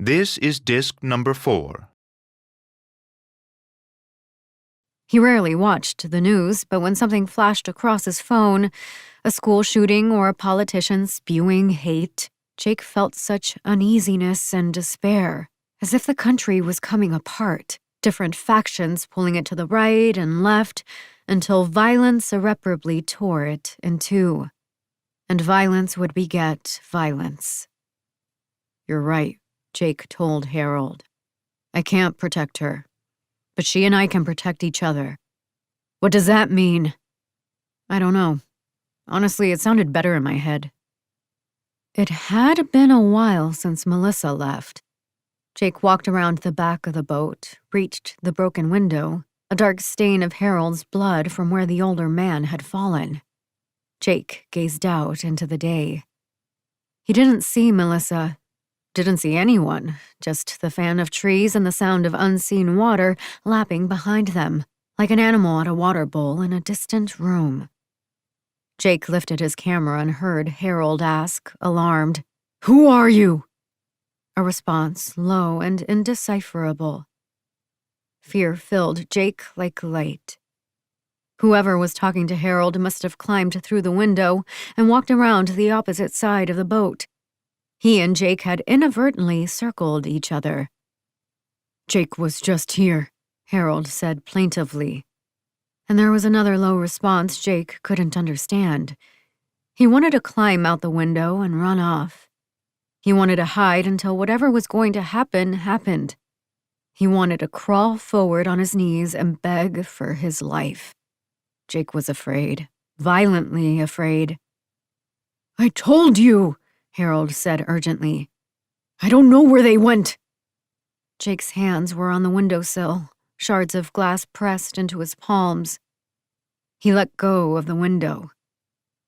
This is disc number 4. He rarely watched the news, but when something flashed across his phone, a school shooting or a politician spewing hate, Jake felt such uneasiness and despair, as if the country was coming apart, different factions pulling it to the right and left, until violence irreparably tore it in two. And violence would beget violence. "You're right," Jake told Harold. "I can't protect her. But she and I can protect each other." "What does that mean?" "I don't know. Honestly, it sounded better in my head." It had been a while since Melissa left. Jake walked around the back of the boat, reached the broken window, a dark stain of Harold's blood from where the older man had fallen. Jake gazed out into the day. He didn't see Melissa. Didn't see anyone, just the fan of trees and the sound of unseen water lapping behind them, like an animal at a water bowl in a distant room. Jake lifted his camera and heard Harold ask, alarmed, "Who are you?" A response low and indecipherable. Fear filled Jake like light. Whoever was talking to Harold must have climbed through the window and walked around the opposite side of the boat. He and Jake had inadvertently circled each other. "Jake was just here," Harold said plaintively. And there was another low response Jake couldn't understand. He wanted to climb out the window and run off. He wanted to hide until whatever was going to happen happened. He wanted to crawl forward on his knees and beg for his life. Jake was afraid, violently afraid. "I told you!" Harold said urgently. "I don't know where they went." Jake's hands were on the windowsill, shards of glass pressed into his palms. He let go of the window,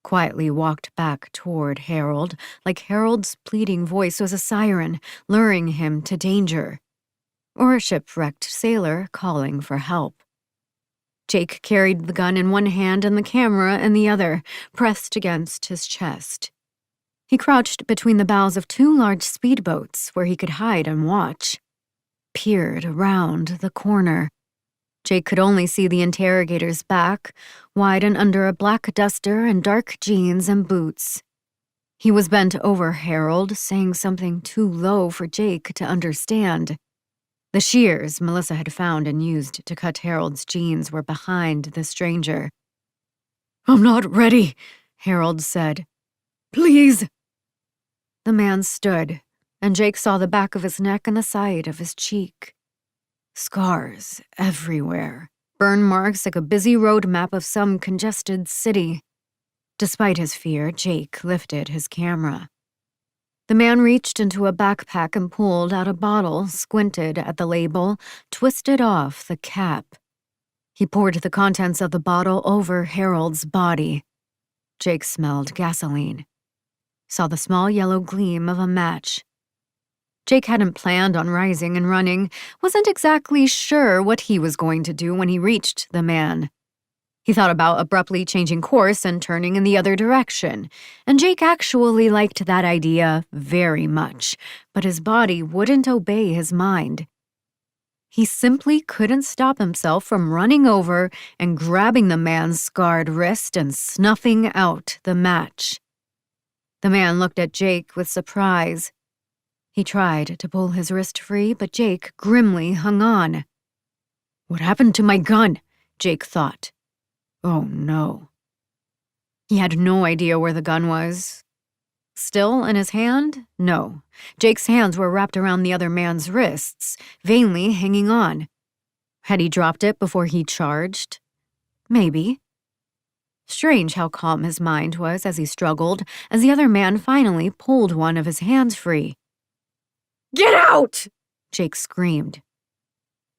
quietly walked back toward Harold, like Harold's pleading voice was a siren, luring him to danger, or a shipwrecked sailor calling for help. Jake carried the gun in one hand and the camera in the other, pressed against his chest. He crouched between the bows of two large speedboats where he could hide and watch. Peered around the corner. Jake could only see the interrogator's back, widen under a black duster and dark jeans and boots. He was bent over Harold, saying something too low for Jake to understand. The shears Melissa had found and used to cut Harold's jeans were behind the stranger. "I'm not ready," Harold said. "Please." The man stood, and Jake saw the back of his neck and the side of his cheek. Scars everywhere, burn marks like a busy road map of some congested city. Despite his fear, Jake lifted his camera. The man reached into a backpack and pulled out a bottle, squinted at the label, twisted off the cap. He poured the contents of the bottle over Harold's body. Jake smelled gasoline. Saw the small yellow gleam of a match. Jake hadn't planned on rising and running, wasn't exactly sure what he was going to do when he reached the man. He thought about abruptly changing course and turning in the other direction, and Jake actually liked that idea very much, but his body wouldn't obey his mind. He simply couldn't stop himself from running over and grabbing the man's scarred wrist and snuffing out the match. The man looked at Jake with surprise. He tried to pull his wrist free, but Jake grimly hung on. "What happened to my gun?" Jake thought. Oh no. He had no idea where the gun was. Still in his hand? No. Jake's hands were wrapped around the other man's wrists, vainly hanging on. Had he dropped it before he charged? Maybe. Strange how calm his mind was as he struggled, as the other man finally pulled one of his hands free. "Get out!" Jake screamed.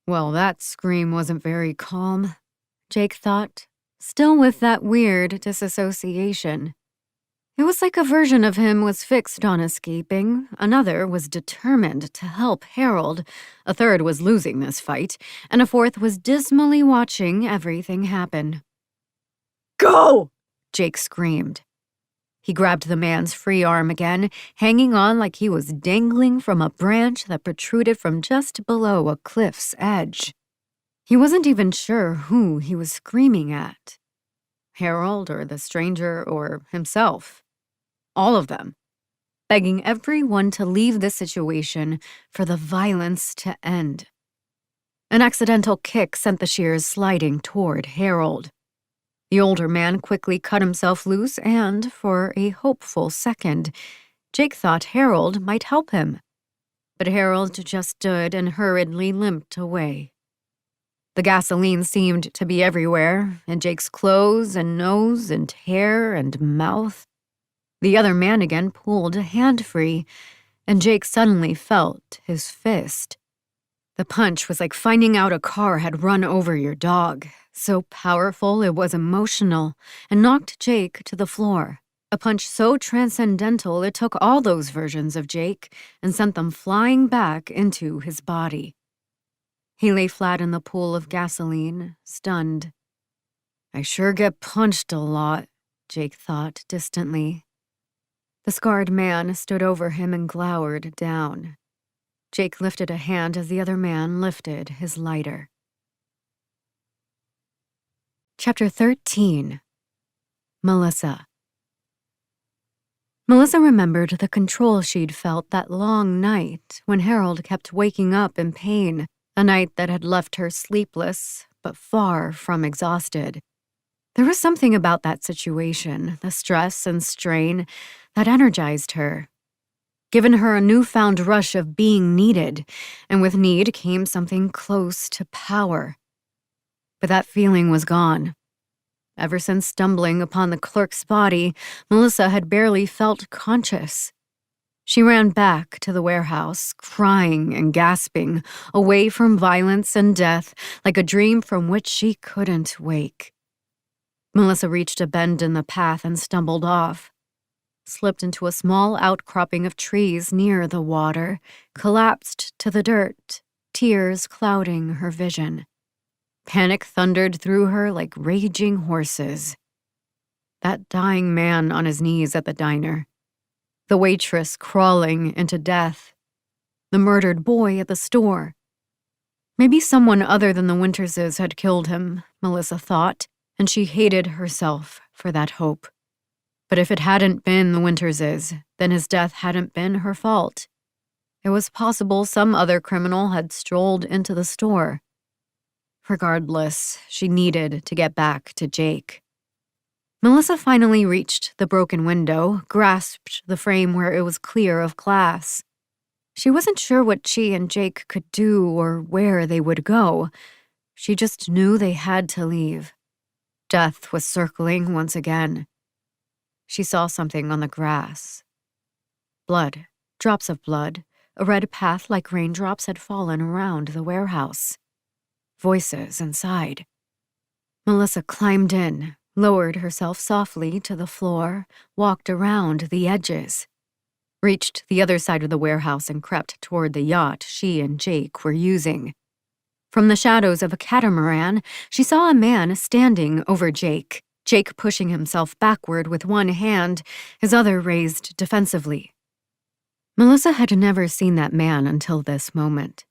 Well, that scream wasn't very calm, Jake thought, still with that weird disassociation. It was like a version of him was fixed on escaping, another was determined to help Harold, a third was losing this fight, and a fourth was dismally watching everything happen. "Go!" Jake screamed. He grabbed the man's free arm again, hanging on like he was dangling from a branch that protruded from just below a cliff's edge. He wasn't even sure who he was screaming at. Harold or the stranger or himself. All of them. Begging everyone to leave the situation for the violence to end. An accidental kick sent the shears sliding toward Harold. The older man quickly cut himself loose and, for a hopeful second, Jake thought Harold might help him. But Harold just stood and hurriedly limped away. The gasoline seemed to be everywhere, in Jake's clothes and nose and hair and mouth. The other man again pulled a hand free, and Jake suddenly felt his fist. The punch was like finding out a car had run over your dog. So powerful it was emotional, and knocked Jake to the floor. A punch so transcendental it took all those versions of Jake and sent them flying back into his body. He lay flat in the pool of gasoline, stunned. I sure get punched a lot, Jake thought distantly. The scarred man stood over him and glowered down. Jake lifted a hand as the other man lifted his lighter. Chapter 13. Melissa. Melissa remembered the control she'd felt that long night when Harold kept waking up in pain, a night that had left her sleepless but far from exhausted. There was something about that situation, the stress and strain, that energized her, given her a newfound rush of being needed, and with need came something close to power. But that feeling was gone. Ever since stumbling upon the clerk's body, Melissa had barely felt conscious. She ran back to the warehouse, crying and gasping, away from violence and death, like a dream from which she couldn't wake. Melissa reached a bend in the path and stumbled off, slipped into a small outcropping of trees near the water, collapsed to the dirt, tears clouding her vision. Panic thundered through her like raging horses. That dying man on his knees at the diner. The waitress crawling into death. The murdered boy at the store. Maybe someone other than the Winterses had killed him, Melissa thought, and she hated herself for that hope. But if it hadn't been the Winterses, then his death hadn't been her fault. It was possible some other criminal had strolled into the store. Regardless, she needed to get back to Jake. Melissa finally reached the broken window, grasped the frame where it was clear of glass. She wasn't sure what she and Jake could do or where they would go. She just knew they had to leave. Death was circling once again. She saw something on the grass. Blood, drops of blood, a red path like raindrops had fallen around the warehouse. Voices inside. Melissa climbed in, lowered herself softly to the floor, walked around the edges, reached the other side of the warehouse and crept toward the yacht she and Jake were using. From the shadows of a catamaran, she saw a man standing over Jake, Jake pushing himself backward with one hand, his other raised defensively. Melissa had never seen that man until this moment,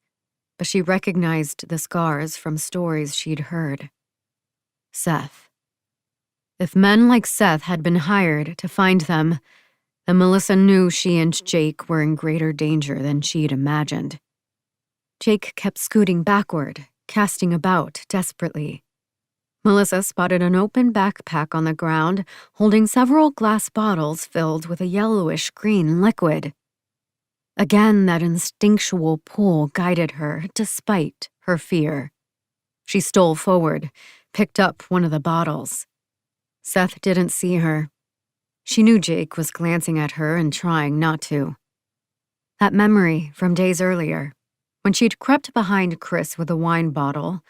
but she recognized the scars from stories she'd heard. Seth. If men like Seth had been hired to find them, then Melissa knew she and Jake were in greater danger than she'd imagined. Jake kept scooting backward, casting about desperately. Melissa spotted an open backpack on the ground, holding several glass bottles filled with a yellowish-green liquid. Again, that instinctual pull guided her, despite her fear. She stole forward, picked up one of the bottles. Seth didn't see her. She knew Jake was glancing at her and trying not to. That memory from days earlier, when she'd crept behind Chris with a wine bottle,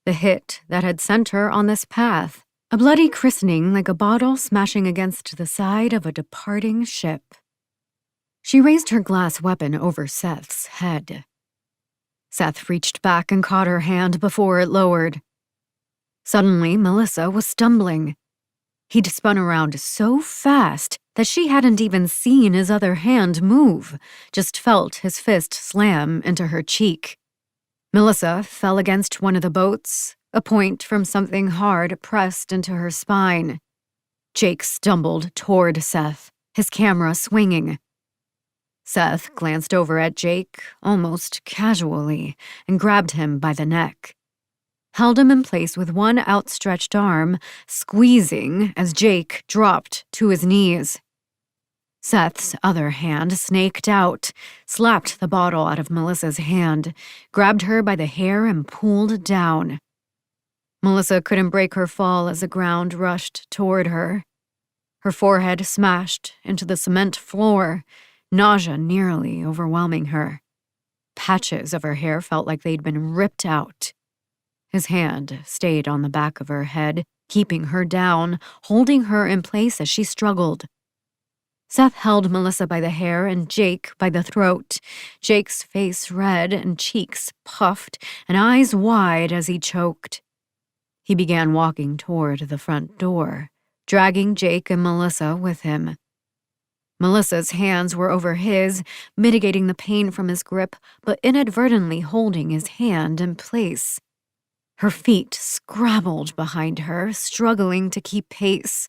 the hit that had sent her on this path, a bloody christening like a bottle smashing against the side of a departing ship. She raised her glass weapon over Seth's head. Seth reached back and caught her hand before it lowered. Suddenly, Melissa was stumbling. He'd spun around so fast, that she hadn't even seen his other hand move, just felt his fist slam into her cheek. Melissa fell against one of the boats, a point from something hard pressed into her spine. Jake stumbled toward Seth, his camera swinging. Seth glanced over at Jake, almost casually, and grabbed him by the neck. Held him in place with one outstretched arm, squeezing as Jake dropped to his knees. Seth's other hand snaked out, slapped the bottle out of Melissa's hand, grabbed her by the hair and pulled down. Melissa couldn't break her fall as the ground rushed toward her. Her forehead smashed into the cement floor, nausea nearly overwhelming her. Patches of her hair felt like they'd been ripped out. His hand stayed on the back of her head, keeping her down, holding her in place as she struggled. Seth held Melissa by the hair and Jake by the throat, Jake's face red and cheeks puffed and eyes wide as he choked. He began walking toward the front door, dragging Jake and Melissa with him. Melissa's hands were over his, mitigating the pain from his grip, but inadvertently holding his hand in place. Her feet scrabbled behind her, struggling to keep pace.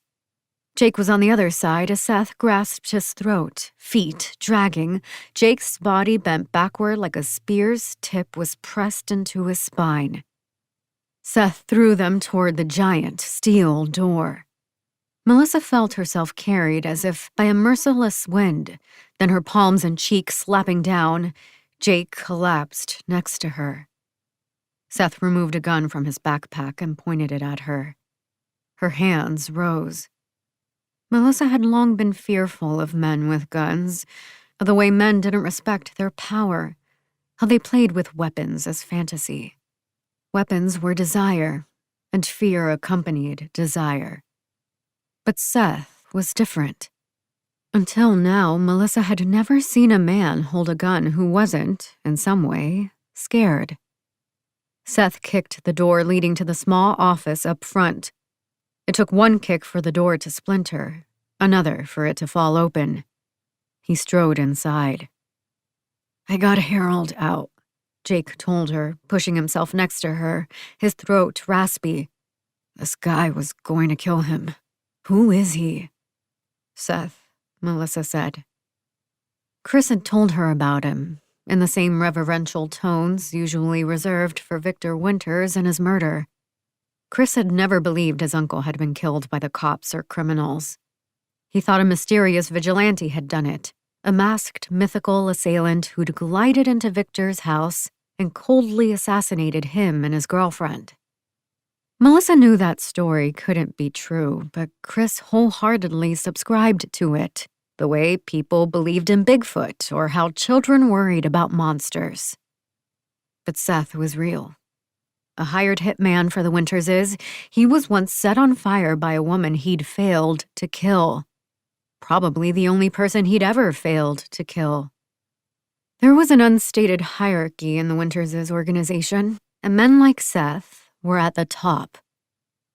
Jake was on the other side as Seth grasped his throat, feet dragging. Jake's body bent backward like a spear's tip was pressed into his spine. Seth threw them toward the giant steel door. Melissa felt herself carried as if by a merciless wind, then her palms and cheeks slapping down. Jake collapsed next to her. Seth removed a gun from his backpack and pointed it at her. Her hands rose. Melissa had long been fearful of men with guns, of the way men didn't respect their power, how they played with weapons as fantasy. Weapons were desire, and fear accompanied desire. But Seth was different. Until now, Melissa had never seen a man hold a gun who wasn't, in some way, scared. Seth kicked the door leading to the small office up front. It took one kick for the door to splinter, another for it to fall open. He strode inside. "I got Harold out," Jake told her, pushing himself next to her, his throat raspy. "This guy was going to kill him. Who is he?" "Seth," Melissa said. Chris had told her about him, in the same reverential tones usually reserved for Victor Winters and his murder. Chris had never believed his uncle had been killed by the cops or criminals. He thought a mysterious vigilante had done it, a masked mythical assailant who'd glided into Victor's house and coldly assassinated him and his girlfriend. Melissa knew that story couldn't be true, but Chris wholeheartedly subscribed to it, the way people believed in Bigfoot or how children worried about monsters. But Seth was real. A hired hitman for the Winterses, he was once set on fire by a woman he'd failed to kill. Probably the only person he'd ever failed to kill. There was an unstated hierarchy in the Winterses organization, and men like Seth were at the top.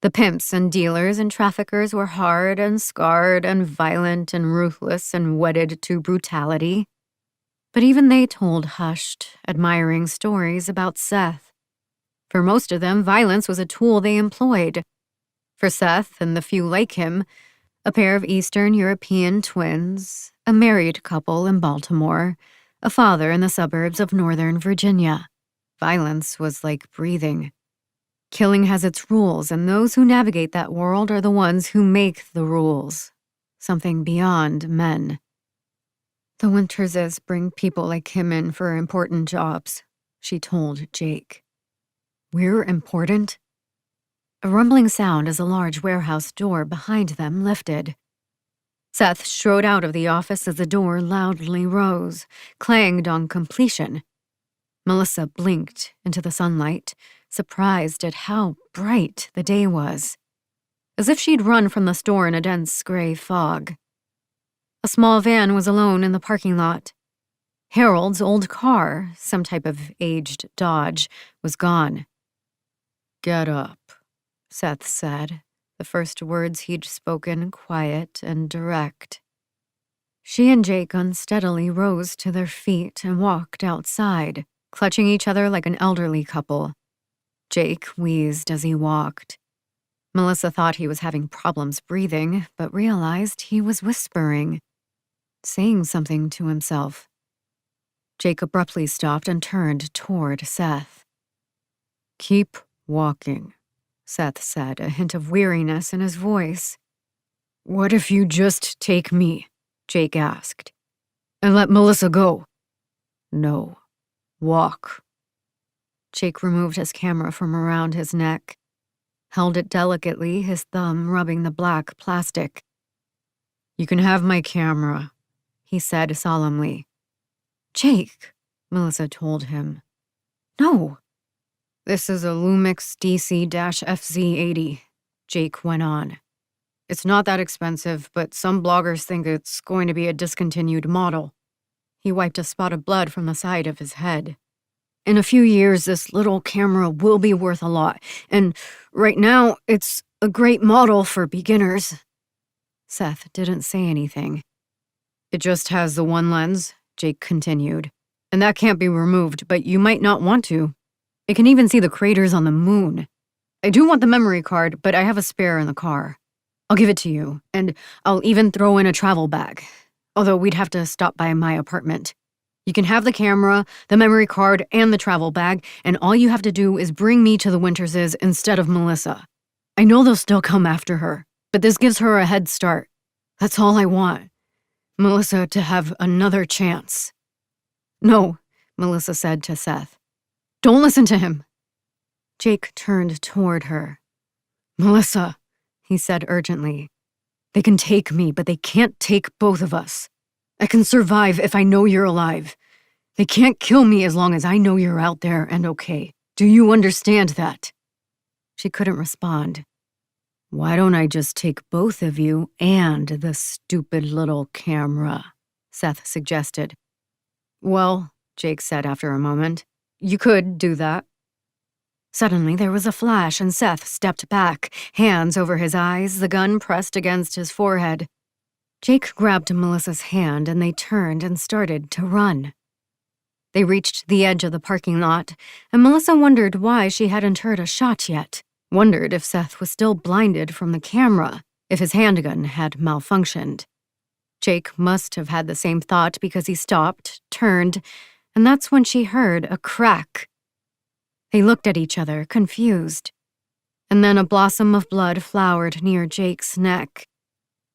The pimps and dealers and traffickers were hard and scarred and violent and ruthless and wedded to brutality. But even they told hushed, admiring stories about Seth. For most of them, violence was a tool they employed. For Seth and the few like him, a pair of Eastern European twins, a married couple in Baltimore, a father in the suburbs of Northern Virginia. Violence was like breathing. Killing has its rules, and those who navigate that world are the ones who make the rules. Something beyond men. The Winterses bring people like him in for important jobs, she told Jake. We're important? A rumbling sound as a large warehouse door behind them lifted. Seth strode out of the office as the door loudly rose, clanged on completion. Melissa blinked into the sunlight, surprised at how bright the day was, as if she'd run from the store in a dense gray fog. A small van was alone in the parking lot. Harold's old car, some type of aged Dodge, was gone. "Get up," Seth said, the first words he'd spoken quiet and direct. She and Jake unsteadily rose to their feet and walked outside, clutching each other like an elderly couple. Jake wheezed as he walked. Melissa thought he was having problems breathing, but realized he was whispering, saying something to himself. Jake abruptly stopped and turned toward Seth. "Keep walking," Seth said, a hint of weariness in his voice. "What if you just take me?" Jake asked. "And let Melissa go?" "No. Walk." Jake removed his camera from around his neck, held it delicately, his thumb rubbing the black plastic. "You can have my camera," he said solemnly. "Jake," Melissa told him. "No." "This is a Lumix DC-FZ80, Jake went on. "It's not that expensive, but some bloggers think it's going to be a discontinued model." He wiped a spot of blood from the side of his head. "In a few years, this little camera will be worth a lot, and right now, it's a great model for beginners." Seth didn't say anything. "It just has the one lens," Jake continued, "and that can't be removed, but you might not want to. It can even see the craters on the moon. I do want the memory card, but I have a spare in the car. I'll give it to you, and I'll even throw in a travel bag, although we'd have to stop by my apartment. You can have the camera, the memory card, and the travel bag, and all you have to do is bring me to the Winterses instead of Melissa. I know they'll still come after her, but this gives her a head start. That's all I want. Melissa to have another chance." "No," Melissa said to Seth. "Don't listen to him." Jake turned toward her. "Melissa," he said urgently, "they can take me, but they can't take both of us. I can survive if I know you're alive. They can't kill me as long as I know you're out there and okay. Do you understand that?" She couldn't respond. "Why don't I just take both of you and the stupid little camera?" Seth suggested. "Well," Jake said after a moment, "you could do that." Suddenly there was a flash and Seth stepped back, hands over his eyes, the gun pressed against his forehead. Jake grabbed Melissa's hand and they turned and started to run. They reached the edge of the parking lot, and Melissa wondered why she hadn't heard a shot yet, wondered if Seth was still blinded from the camera, if his handgun had malfunctioned. Jake must have had the same thought because he stopped, turned, and that's when she heard a crack. They looked at each other, confused. And then a blossom of blood flowered near Jake's neck.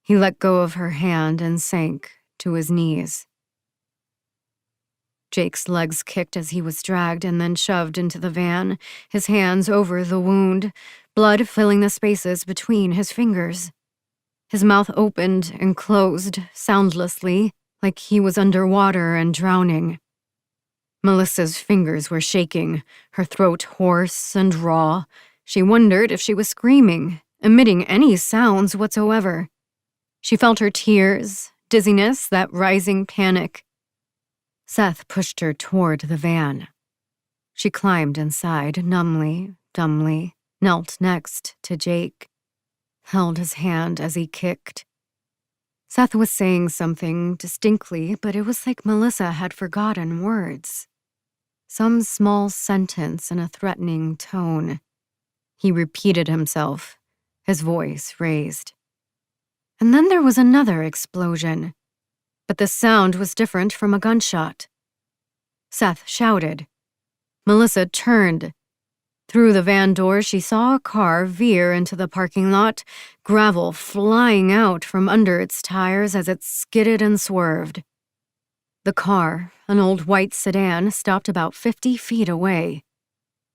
He let go of her hand and sank to his knees. Jake's legs kicked as he was dragged and then shoved into the van, his hands over the wound, blood filling the spaces between his fingers. His mouth opened and closed, soundlessly, like he was underwater and drowning. Melissa's fingers were shaking, her throat hoarse and raw. She wondered if she was screaming, emitting any sounds whatsoever. She felt her tears, dizziness, that rising panic. Seth pushed her toward the van. She climbed inside, numbly, dumbly, knelt next to Jake, held his hand as he kicked. Seth was saying something distinctly, but it was like Melissa had forgotten words. Some small sentence in a threatening tone. He repeated himself, his voice raised. And then there was another explosion, but the sound was different from a gunshot. Seth shouted. Melissa turned. Through the van door, she saw a car veer into the parking lot, gravel flying out from under its tires as it skidded and swerved. The car, an old white sedan, stopped about 50 feet away.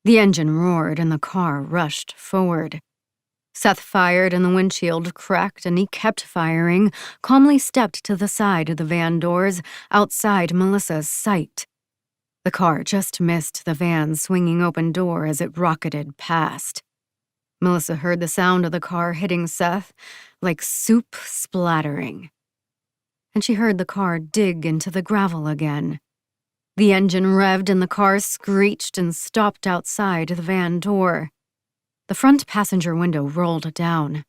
The engine roared and the car rushed forward. Seth fired and the windshield cracked and he kept firing, calmly stepped to the side of the van doors, outside Melissa's sight. The car just missed the van's swinging open door as it rocketed past. Melissa heard the sound of the car hitting Seth, like soup splattering. And she heard the car dig into the gravel again. The engine revved and the car screeched and stopped outside the van door. The front passenger window rolled down.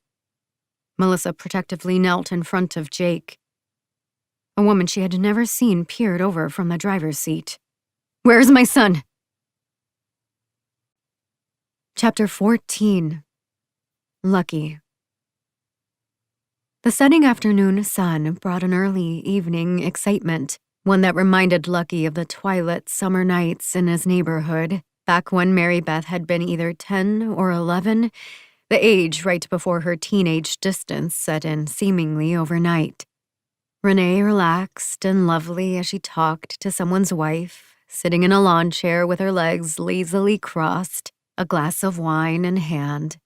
Melissa protectively knelt in front of Jake. A woman she had never seen peered over from the driver's seat. "Where's my son?" Chapter 14. Lucky. The setting afternoon sun brought an early evening excitement, one that reminded Lucky of the twilight summer nights in his neighborhood, back when Mary Beth had been either 10 or 11, the age right before her teenage distance set in seemingly overnight. Renee relaxed and lovely as she talked to someone's wife, sitting in a lawn chair with her legs lazily crossed, a glass of wine in hand.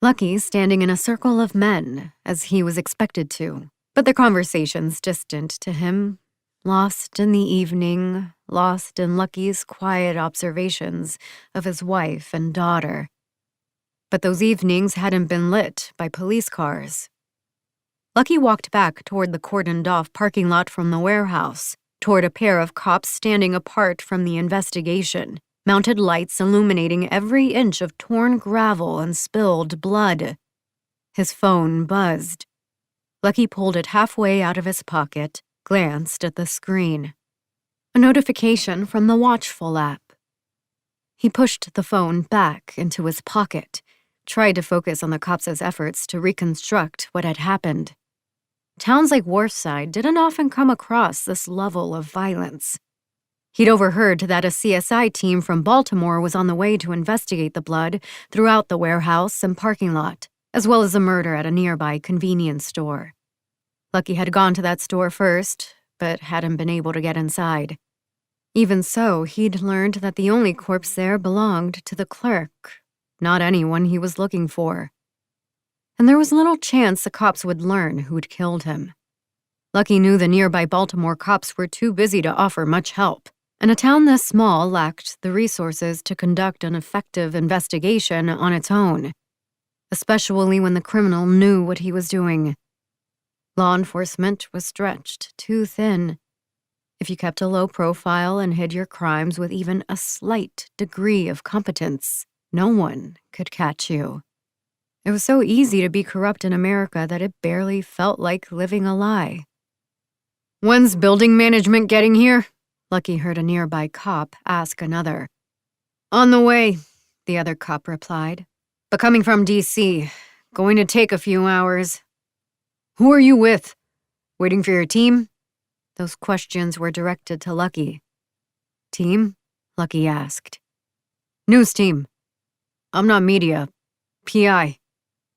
Lucky standing in a circle of men, as he was expected to, but their conversations distant to him, lost in the evening, lost in Lucky's quiet observations of his wife and daughter. But those evenings hadn't been lit by police cars. Lucky walked back toward the cordoned-off parking lot from the warehouse, toward a pair of cops standing apart from the investigation, mounted lights illuminating every inch of torn gravel and spilled blood. His phone buzzed. Lucky pulled it halfway out of his pocket, glanced at the screen. A notification from the Watchful app. He pushed the phone back into his pocket, tried to focus on the cops' efforts to reconstruct what had happened. Towns like Wharfside didn't often come across this level of violence. He'd overheard that a CSI team from Baltimore was on the way to investigate the blood throughout the warehouse and parking lot, as well as a murder at a nearby convenience store. Lucky had gone to that store first, but hadn't been able to get inside. Even so, he'd learned that the only corpse there belonged to the clerk, not anyone he was looking for. And there was little chance the cops would learn who'd killed him. Lucky knew the nearby Baltimore cops were too busy to offer much help, and a town this small lacked the resources to conduct an effective investigation on its own, especially when the criminal knew what he was doing. Law enforcement was stretched too thin. If you kept a low profile and hid your crimes with even a slight degree of competence, no one could catch you. It was so easy to be corrupt in America that it barely felt like living a lie. "When's building management getting here?" Lucky heard a nearby cop ask another. "On the way," the other cop replied. "But coming from D.C., going to take a few hours." "Who are you with? Waiting for your team?" Those questions were directed to Lucky. "Team?" Lucky asked. "News team. I'm not media. PI."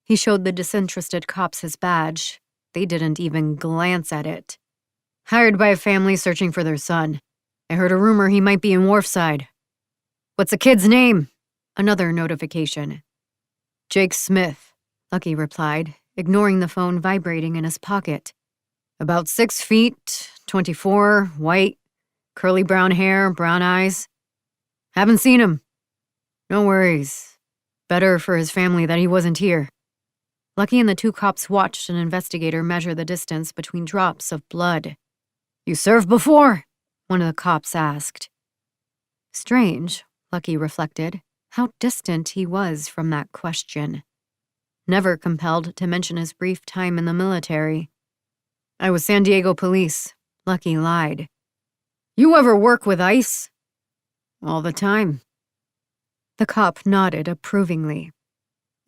He showed the disinterested cops his badge. They didn't even glance at it. "Hired by a family searching for their son. I heard a rumor he might be in Wharfside." "What's the kid's name?" Another notification. "Jake Smith," Lucky replied, ignoring the phone vibrating in his pocket. "About 6 feet, 24, white, curly brown hair, brown eyes. Haven't seen him." "No worries. Better for his family that he wasn't here." Lucky and the two cops watched an investigator measure the distance between drops of blood. "You served before?" one of the cops asked. Strange, Lucky reflected, how distant he was from that question. Never compelled to mention his brief time in the military. "I was San Diego police," Lucky lied. "You ever work with ICE?" "All the time." The cop nodded approvingly.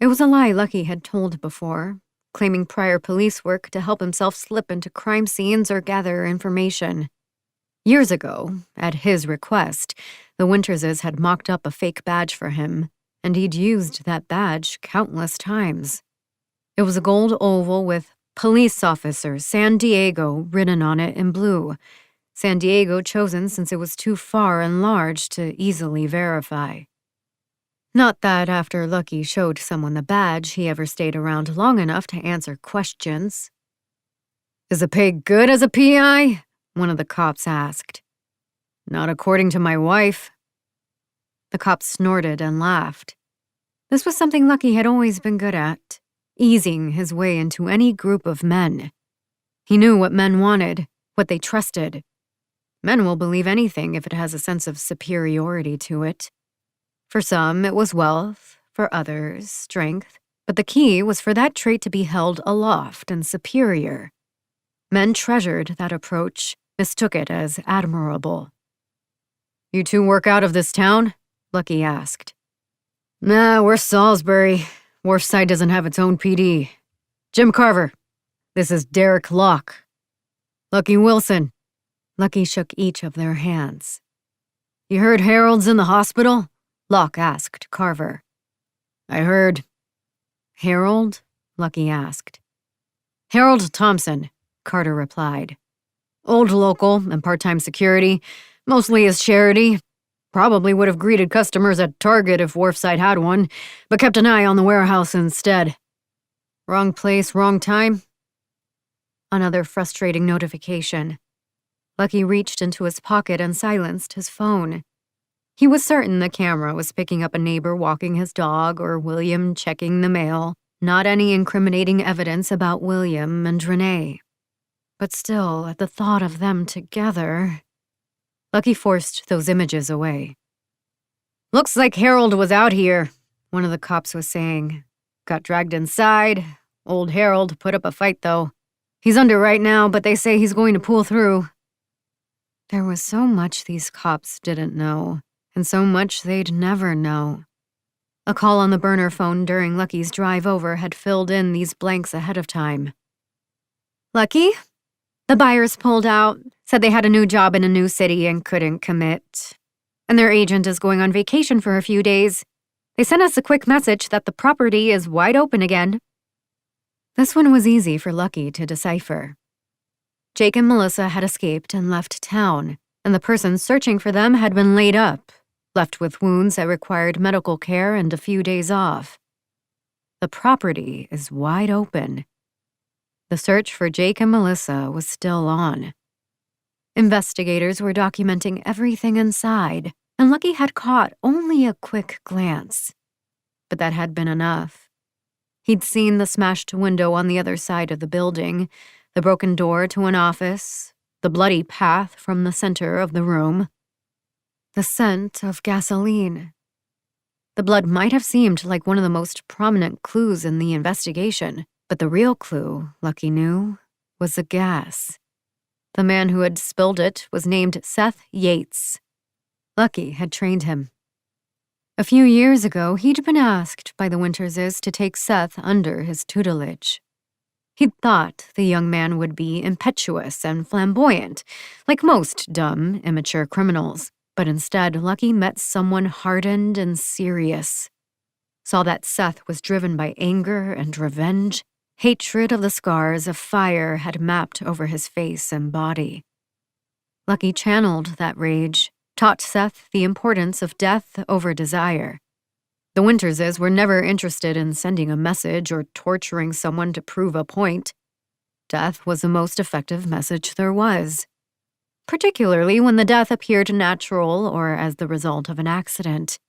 It was a lie Lucky had told before, claiming prior police work to help himself slip into crime scenes or gather information. Years ago, at his request, the Winterses had mocked up a fake badge for him, and he'd used that badge countless times. It was a gold oval with "Police Officer San Diego" written on it in blue, San Diego chosen since it was too far and large to easily verify. Not that after Lucky showed someone the badge, he ever stayed around long enough to answer questions. "Is the pay good as a PI?" one of the cops asked. "Not according to my wife." The cop snorted and laughed. This was something Lucky had always been good at, easing his way into any group of men. He knew what men wanted, what they trusted. Men will believe anything if it has a sense of superiority to it. For some, it was wealth, for others, strength, but the key was for that trait to be held aloft and superior. Men treasured that approach, mistook it as admirable. "You two work out of this town?" Lucky asked. "Nah, we're Salisbury. Wharfside doesn't have its own PD. Jim Carver. This is Derek Locke. Lucky Wilson." Lucky shook each of their hands. "You heard Harold's in the hospital?" Locke asked Carver. "I heard." "Harold?" Lucky asked. "Harold Thompson," Carter replied. "Old local and part-time security, mostly as charity. Probably would have greeted customers at Target if Wharfside had one, but kept an eye on the warehouse instead. Wrong place, wrong time?" Another frustrating notification. Lucky reached into his pocket and silenced his phone. He was certain the camera was picking up a neighbor walking his dog or William checking the mail, not any incriminating evidence about William and Renee. But still, at the thought of them together, Lucky forced those images away. "Looks like Harold was out here," one of the cops was saying. "Got dragged inside. Old Harold put up a fight, though. He's under right now, but they say he's going to pull through." There was so much these cops didn't know, and so much they'd never know. A call on the burner phone during Lucky's drive over had filled in these blanks ahead of time. "Lucky? The buyers pulled out, said they had a new job in a new city and couldn't commit. And their agent is going on vacation for a few days. They sent us a quick message that the property is wide open again." This one was easy for Lucky to decipher. Jake and Melissa had escaped and left town, and the person searching for them had been laid up, left with wounds that required medical care and a few days off. The property is wide open. The search for Jake and Melissa was still on. Investigators were documenting everything inside, and Lucky had caught only a quick glance. But that had been enough. He'd seen the smashed window on the other side of the building, the broken door to an office, the bloody path from the center of the room. The scent of gasoline. The blood might have seemed like one of the most prominent clues in the investigation, but the real clue, Lucky knew, was the gas. The man who had spilled it was named Seth Yates. Lucky had trained him. A few years ago, he'd been asked by the Winterses to take Seth under his tutelage. He'd thought the young man would be impetuous and flamboyant, like most dumb, immature criminals. But instead, Lucky met someone hardened and serious. Saw that Seth was driven by anger and revenge, hatred of the scars a fire had mapped over his face and body. Lucky channeled that rage, taught Seth the importance of death over desire. The Winterses were never interested in sending a message or torturing someone to prove a point. Death was the most effective message there was, particularly when the death appeared natural or as the result of an accident.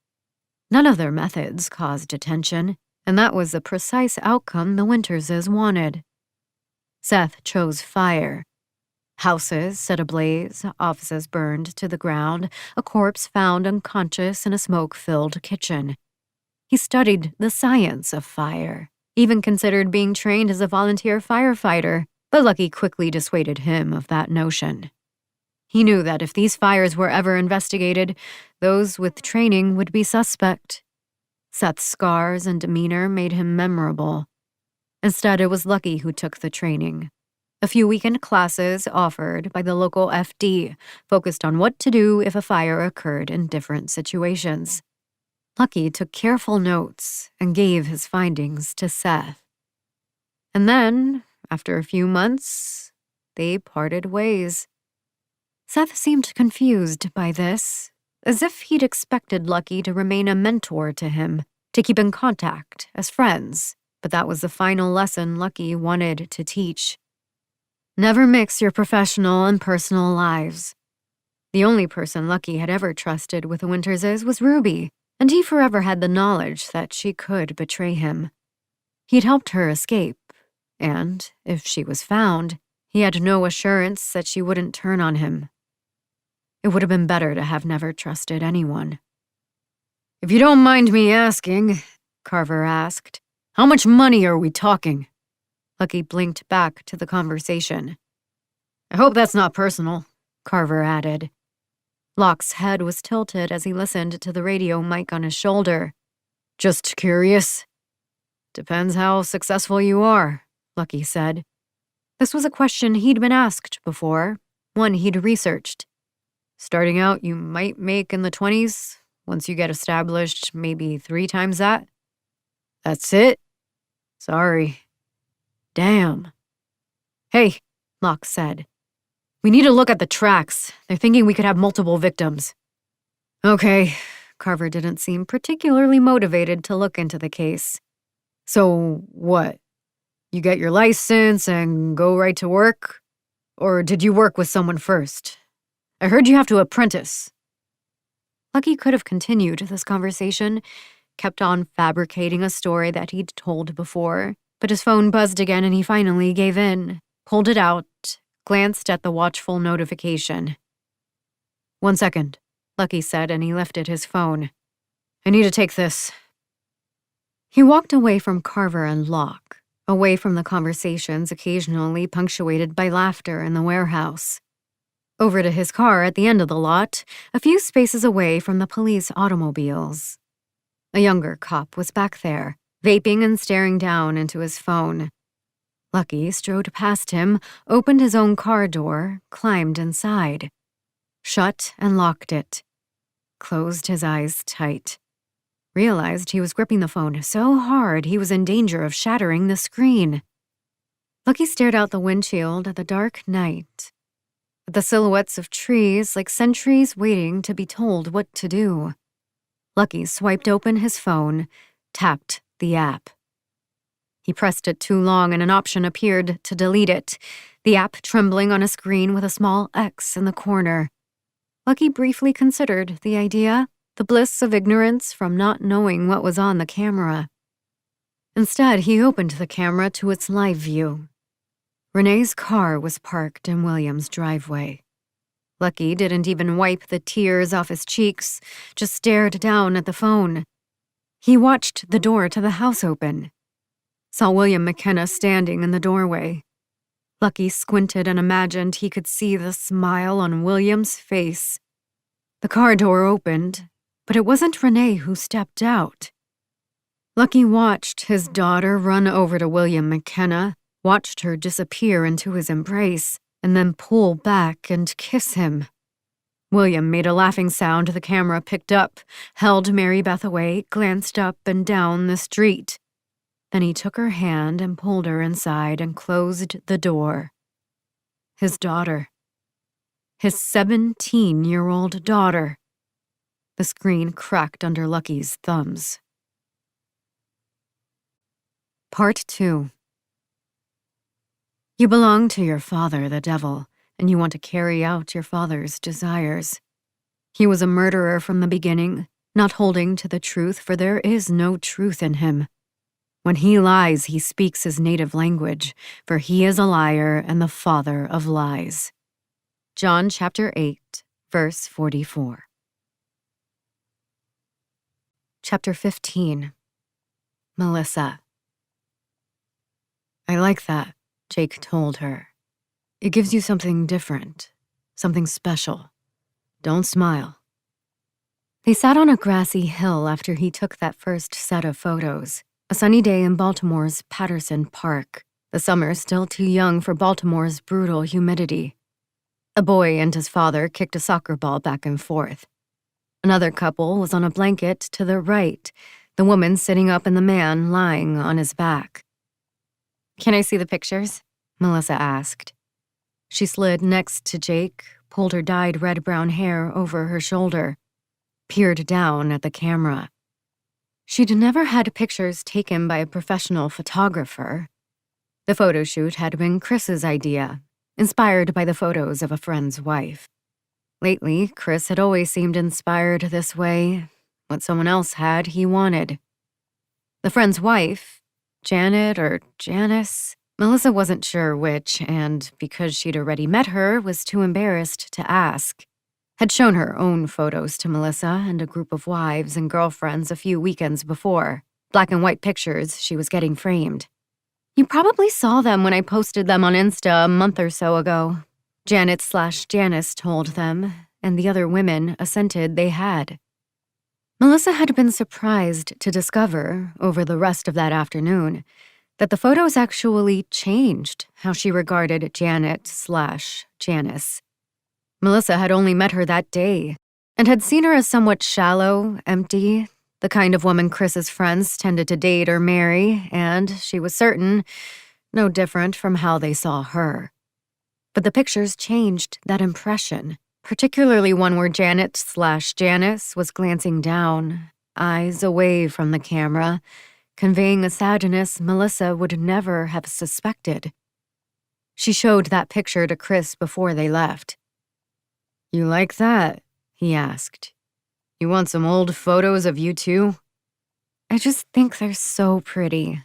None of their methods caused attention, and that was the precise outcome the Winterses wanted. Seth chose fire. Houses set ablaze, offices burned to the ground, a corpse found unconscious in a smoke-filled kitchen. He studied the science of fire, even considered being trained as a volunteer firefighter, but Lucky quickly dissuaded him of that notion. He knew that if these fires were ever investigated, those with training would be suspect. Seth's scars and demeanor made him memorable. Instead, it was Lucky who took the training. A few weekend classes offered by the local FD focused on what to do if a fire occurred in different situations. Lucky took careful notes and gave his findings to Seth. And then, after a few months, they parted ways. Seth seemed confused by this, as if he'd expected Lucky to remain a mentor to him, to keep in contact as friends, but that was the final lesson Lucky wanted to teach. Never mix your professional and personal lives. The only person Lucky had ever trusted with the Winterses was Ruby, and he forever had the knowledge that she could betray him. He'd helped her escape, and, if she was found, he had no assurance that she wouldn't turn on him. It would have been better to have never trusted anyone. "If you don't mind me asking," Carver asked, "how much money are we talking?" Lucky blinked back to the conversation. I hope that's not personal, Carver added. Locke's head was tilted as he listened to the radio mic on his shoulder. Just curious. Depends how successful you are, Lucky said. This was a question he'd been asked before, one he'd researched. Starting out, you might make in the 20s. Once you get established, maybe 3 times that. That's it? Sorry. Damn. Hey, Locke said. We need to look at the tracks. They're thinking we could have multiple victims. Okay. Carver didn't seem particularly motivated to look into the case. So, what? You get your license and go right to work? Or did you work with someone first? I heard you have to apprentice. Lucky could have continued this conversation, kept on fabricating a story that he'd told before, but his phone buzzed again and he finally gave in, pulled it out, glanced at the watchful notification. 1 second, Lucky said, and he lifted his phone. I need to take this. He walked away from Carver and Locke, away from the conversations occasionally punctuated by laughter in the warehouse. Over to his car at the end of the lot, a few spaces away from the police automobiles. A younger cop was back there, vaping and staring down into his phone. Lucky strode past him, opened his own car door, climbed inside. Shut and locked it. Closed his eyes tight. Realized he was gripping the phone so hard he was in danger of shattering the screen. Lucky stared out the windshield at the dark night, at the silhouettes of trees like sentries waiting to be told what to do. Lucky swiped open his phone, tapped the app. He pressed it too long and an option appeared to delete it, the app trembling on a screen with a small X in the corner. Lucky briefly considered the idea, the bliss of ignorance from not knowing what was on the camera. Instead, he opened the camera to its live view. Renee's car was parked in William's driveway. Lucky didn't even wipe the tears off his cheeks, just stared down at the phone. He watched the door to the house open, saw William McKenna standing in the doorway. Lucky squinted and imagined he could see the smile on William's face. The car door opened, but it wasn't Renee who stepped out. Lucky watched his daughter run over to William McKenna, watched her disappear into his embrace, and then pull back and kiss him. William made a laughing sound the camera picked up, held Mary Beth away, glanced up and down the street. Then he took her hand and pulled her inside and closed the door. His daughter. His 17-year-old daughter. The screen cracked under Lucky's thumbs. Part 2. You belong to your father, the devil, and you want to carry out your father's desires. He was a murderer from the beginning, not holding to the truth, for there is no truth in him. When he lies, he speaks his native language, for he is a liar and the father of lies. John chapter 8, verse 44. Chapter 15. Melissa. I like that, Jake told her. It gives you something different, something special. Don't smile. They sat on a grassy hill after he took that first set of photos. A sunny day in Baltimore's Patterson Park, the summer still too young for Baltimore's brutal humidity. A boy and his father kicked a soccer ball back and forth. Another couple was on a blanket to their right, the woman sitting up and the man lying on his back. Can I see the pictures? Melissa asked. She slid next to Jake, pulled her dyed red-brown hair over her shoulder, peered down at the camera. She'd never had pictures taken by a professional photographer. The photo shoot had been Chris's idea, inspired by the photos of a friend's wife. Lately, Chris had always seemed inspired this way. What someone else had, he wanted. The friend's wife, Janet or Janice, Melissa wasn't sure which, and because she'd already met her, was too embarrassed to ask. Had shown her own photos to Melissa and a group of wives and girlfriends a few weekends before. Black and white pictures she was getting framed. You probably saw them when I posted them on Insta a month or so ago, Janet/Janice told them, and the other women assented they had. Melissa had been surprised to discover, over the rest of that afternoon, that the photos actually changed how she regarded Janet/Janice. Melissa had only met her that day, and had seen her as somewhat shallow, empty, the kind of woman Chris's friends tended to date or marry, and, she was certain, no different from how they saw her. But the pictures changed that impression, particularly one where Janet/Janice was glancing down, eyes away from the camera, conveying a sadness Melissa would never have suspected. She showed that picture to Chris before they left. "You like that?" he asked. "You want some old photos of you too?" "I just think they're so pretty."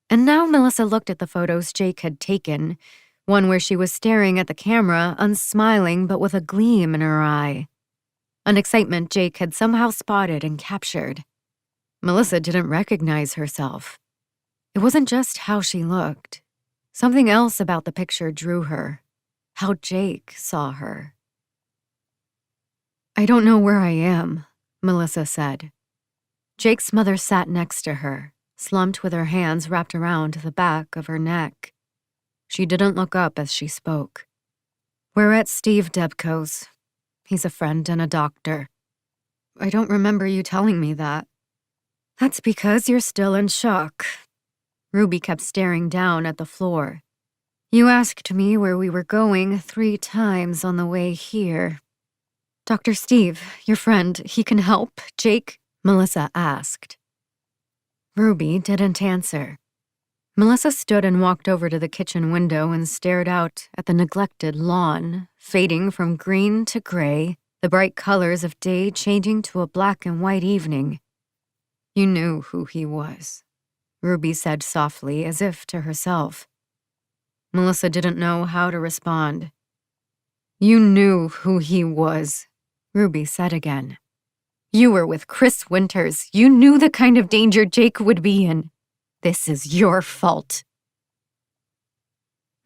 And now Melissa looked at the photos Jake had taken, one where she was staring at the camera, unsmiling but with a gleam in her eye. An excitement Jake had somehow spotted and captured. Melissa didn't recognize herself. It wasn't just how she looked. Something else about the picture drew her. How Jake saw her. "I don't know where I am," Melissa said. Jake's mother sat next to her, slumped with her hands wrapped around the back of her neck. She didn't look up as she spoke. "We're at Steve Debko's. He's a friend and a doctor." "I don't remember you telling me that." "That's because you're still in shock." Ruby kept staring down at the floor. "You asked me where we were going 3 times on the way here." "Dr. Steve, your friend, he can help, Jake?" Melissa asked. Ruby didn't answer. Melissa stood and walked over to the kitchen window and stared out at the neglected lawn, fading from green to gray, the bright colors of day changing to a black and white evening. "You knew who he was," Ruby said softly, as if to herself. Melissa didn't know how to respond. "You knew who he was," Ruby said again. "You were with Chris Winters. You knew the kind of danger Jake would be in. This is your fault."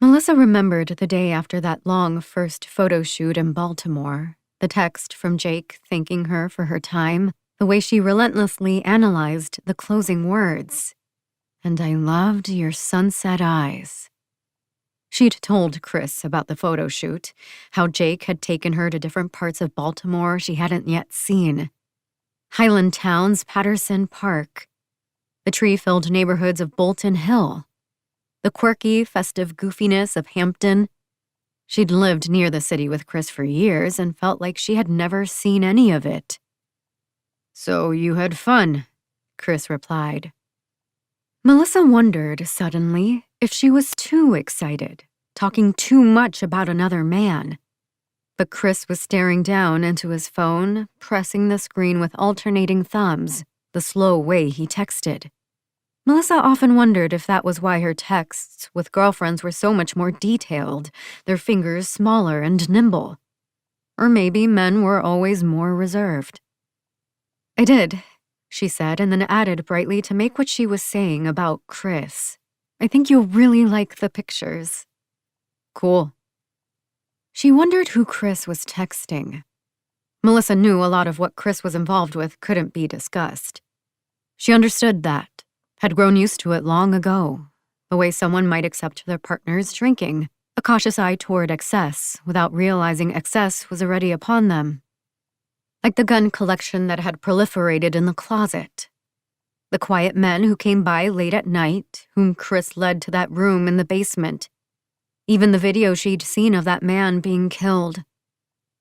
Melissa remembered the day after that long first photo shoot in Baltimore, the text from Jake thanking her for her time, the way she relentlessly analyzed the closing words. "And I loved your sunset eyes." She'd told Chris about the photo shoot, how Jake had taken her to different parts of Baltimore she hadn't yet seen. Highland Town's Patterson Park, the tree-filled neighborhoods of Bolton Hill, the quirky, festive goofiness of Hampton. She'd lived near the city with Chris for years and felt like she had never seen any of it. "So you had fun," Chris replied. Melissa wondered, suddenly, if she was too excited, talking too much about another man. But Chris was staring down into his phone, pressing the screen with alternating thumbs, the slow way he texted. Melissa often wondered if that was why her texts with girlfriends were so much more detailed, their fingers smaller and nimble. Or maybe men were always more reserved. "I did," she said, and then added brightly to make what she was saying about Chris. "I think you'll really like the pictures." "Cool." She wondered who Chris was texting. Melissa knew a lot of what Chris was involved with couldn't be discussed. She understood that, had grown used to it long ago, the way someone might accept their partner's drinking, a cautious eye toward excess without realizing excess was already upon them. Like the gun collection that had proliferated in the closet. The quiet men who came by late at night, whom Chris led to that room in the basement. Even the video she'd seen of that man being killed.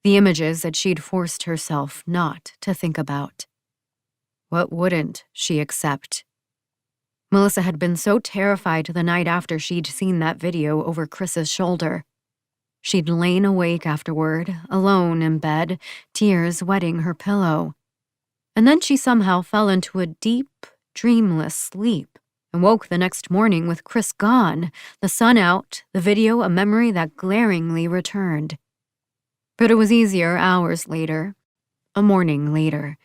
The images that she'd forced herself not to think about. What wouldn't she accept? Melissa had been so terrified the night after she'd seen that video over Chris's shoulder. She'd lain awake afterward, alone in bed, tears wetting her pillow. And then she somehow fell into a deep, dreamless sleep and woke the next morning with Chris gone, the sun out, the video a memory that glaringly returned. But it was easier hours later, a morning later.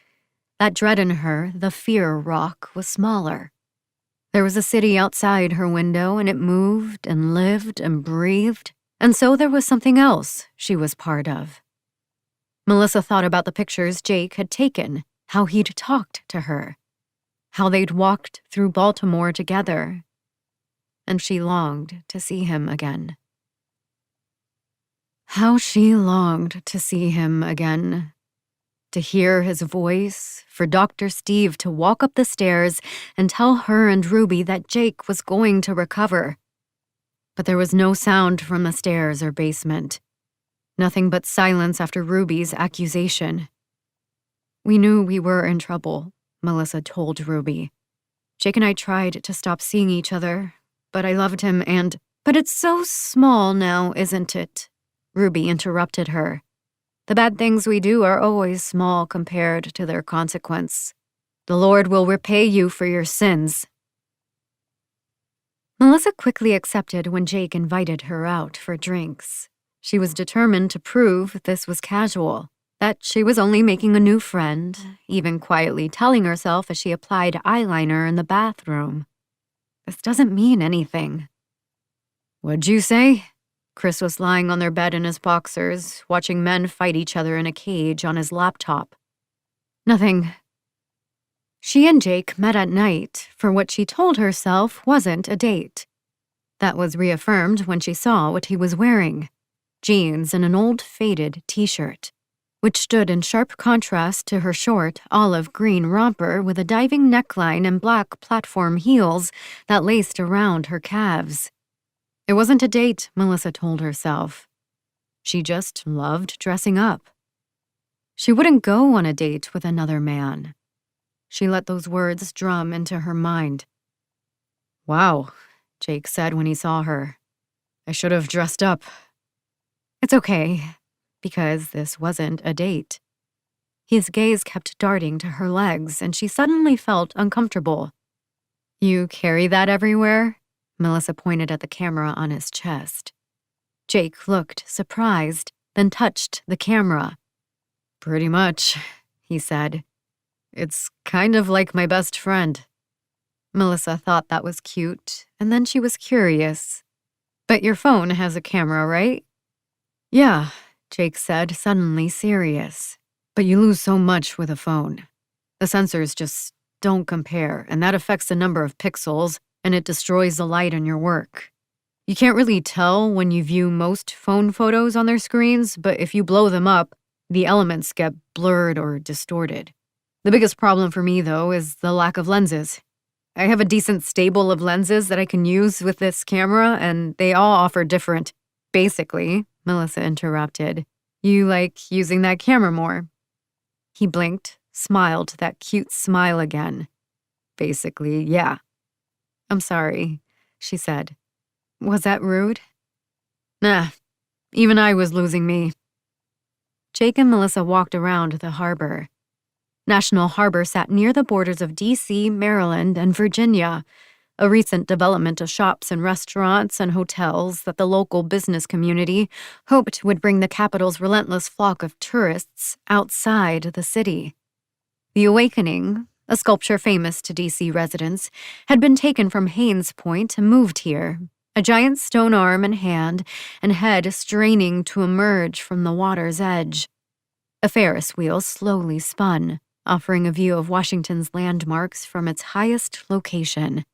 That dread in her, the fear rock, was smaller. There was a city outside her window, and it moved and lived and breathed And so there was something else she was part of. Melissa thought about the pictures Jake had taken, how he'd talked to her, how they'd walked through Baltimore together, and she longed to see him again. How she longed to see him again. To hear his voice, for Dr. Steve to walk up the stairs and tell her and Ruby that Jake was going to recover. But there was no sound from the stairs or basement. Nothing but silence after Ruby's accusation. We knew we were in trouble, Melissa told Ruby. Jake and I tried to stop seeing each other, but I loved him and— But it's so small now, isn't it? Ruby interrupted her. The bad things we do are always small compared to their consequence. The Lord will repay you for your sins. Melissa quickly accepted when Jake invited her out for drinks. She was determined to prove this was casual, that she was only making a new friend, even quietly telling herself as she applied eyeliner in the bathroom. This doesn't mean anything. What'd you say? Chris was lying on their bed in his boxers, watching men fight each other in a cage on his laptop. Nothing. She and Jake met at night for what she told herself wasn't a date. That was reaffirmed when she saw what he was wearing. Jeans and an old faded t-shirt, which stood in sharp contrast to her short, olive green romper with a diving neckline and black platform heels that laced around her calves. It wasn't a date, Melissa told herself. She just loved dressing up. She wouldn't go on a date with another man. She let those words drum into her mind. Wow, Jake said when he saw her. I should have dressed up. It's okay, because this wasn't a date. His gaze kept darting to her legs, and she suddenly felt uncomfortable. You carry that everywhere? Melissa pointed at the camera on his chest. Jake looked surprised, then touched the camera. Pretty much, he said. It's kind of like my best friend. Melissa thought that was cute, and then she was curious. But your phone has a camera, right? Yeah, Jake said, suddenly serious. But you lose so much with a phone. The sensors just don't compare, and that affects the number of pixels, and it destroys the light in your work. You can't really tell when you view most phone photos on their screens, but if you blow them up, the elements get blurred or distorted. The biggest problem for me, though, is the lack of lenses. I have a decent stable of lenses that I can use with this camera, and they all offer different. Basically, Melissa interrupted, you like using that camera more. He blinked, smiled that cute smile again. Basically, yeah. I'm sorry, she said. Was that rude? Nah, even I was losing me. Jake and Melissa walked around the harbor. National Harbor sat near the borders of D.C., Maryland, and Virginia, a recent development of shops and restaurants and hotels that the local business community hoped would bring the capital's relentless flock of tourists outside the city. The Awakening, a sculpture famous to D.C. residents, had been taken from Haynes Point and moved here, a giant stone arm and hand and head straining to emerge from the water's edge. A Ferris wheel slowly spun, offering a view of Washington's landmarks from its highest location.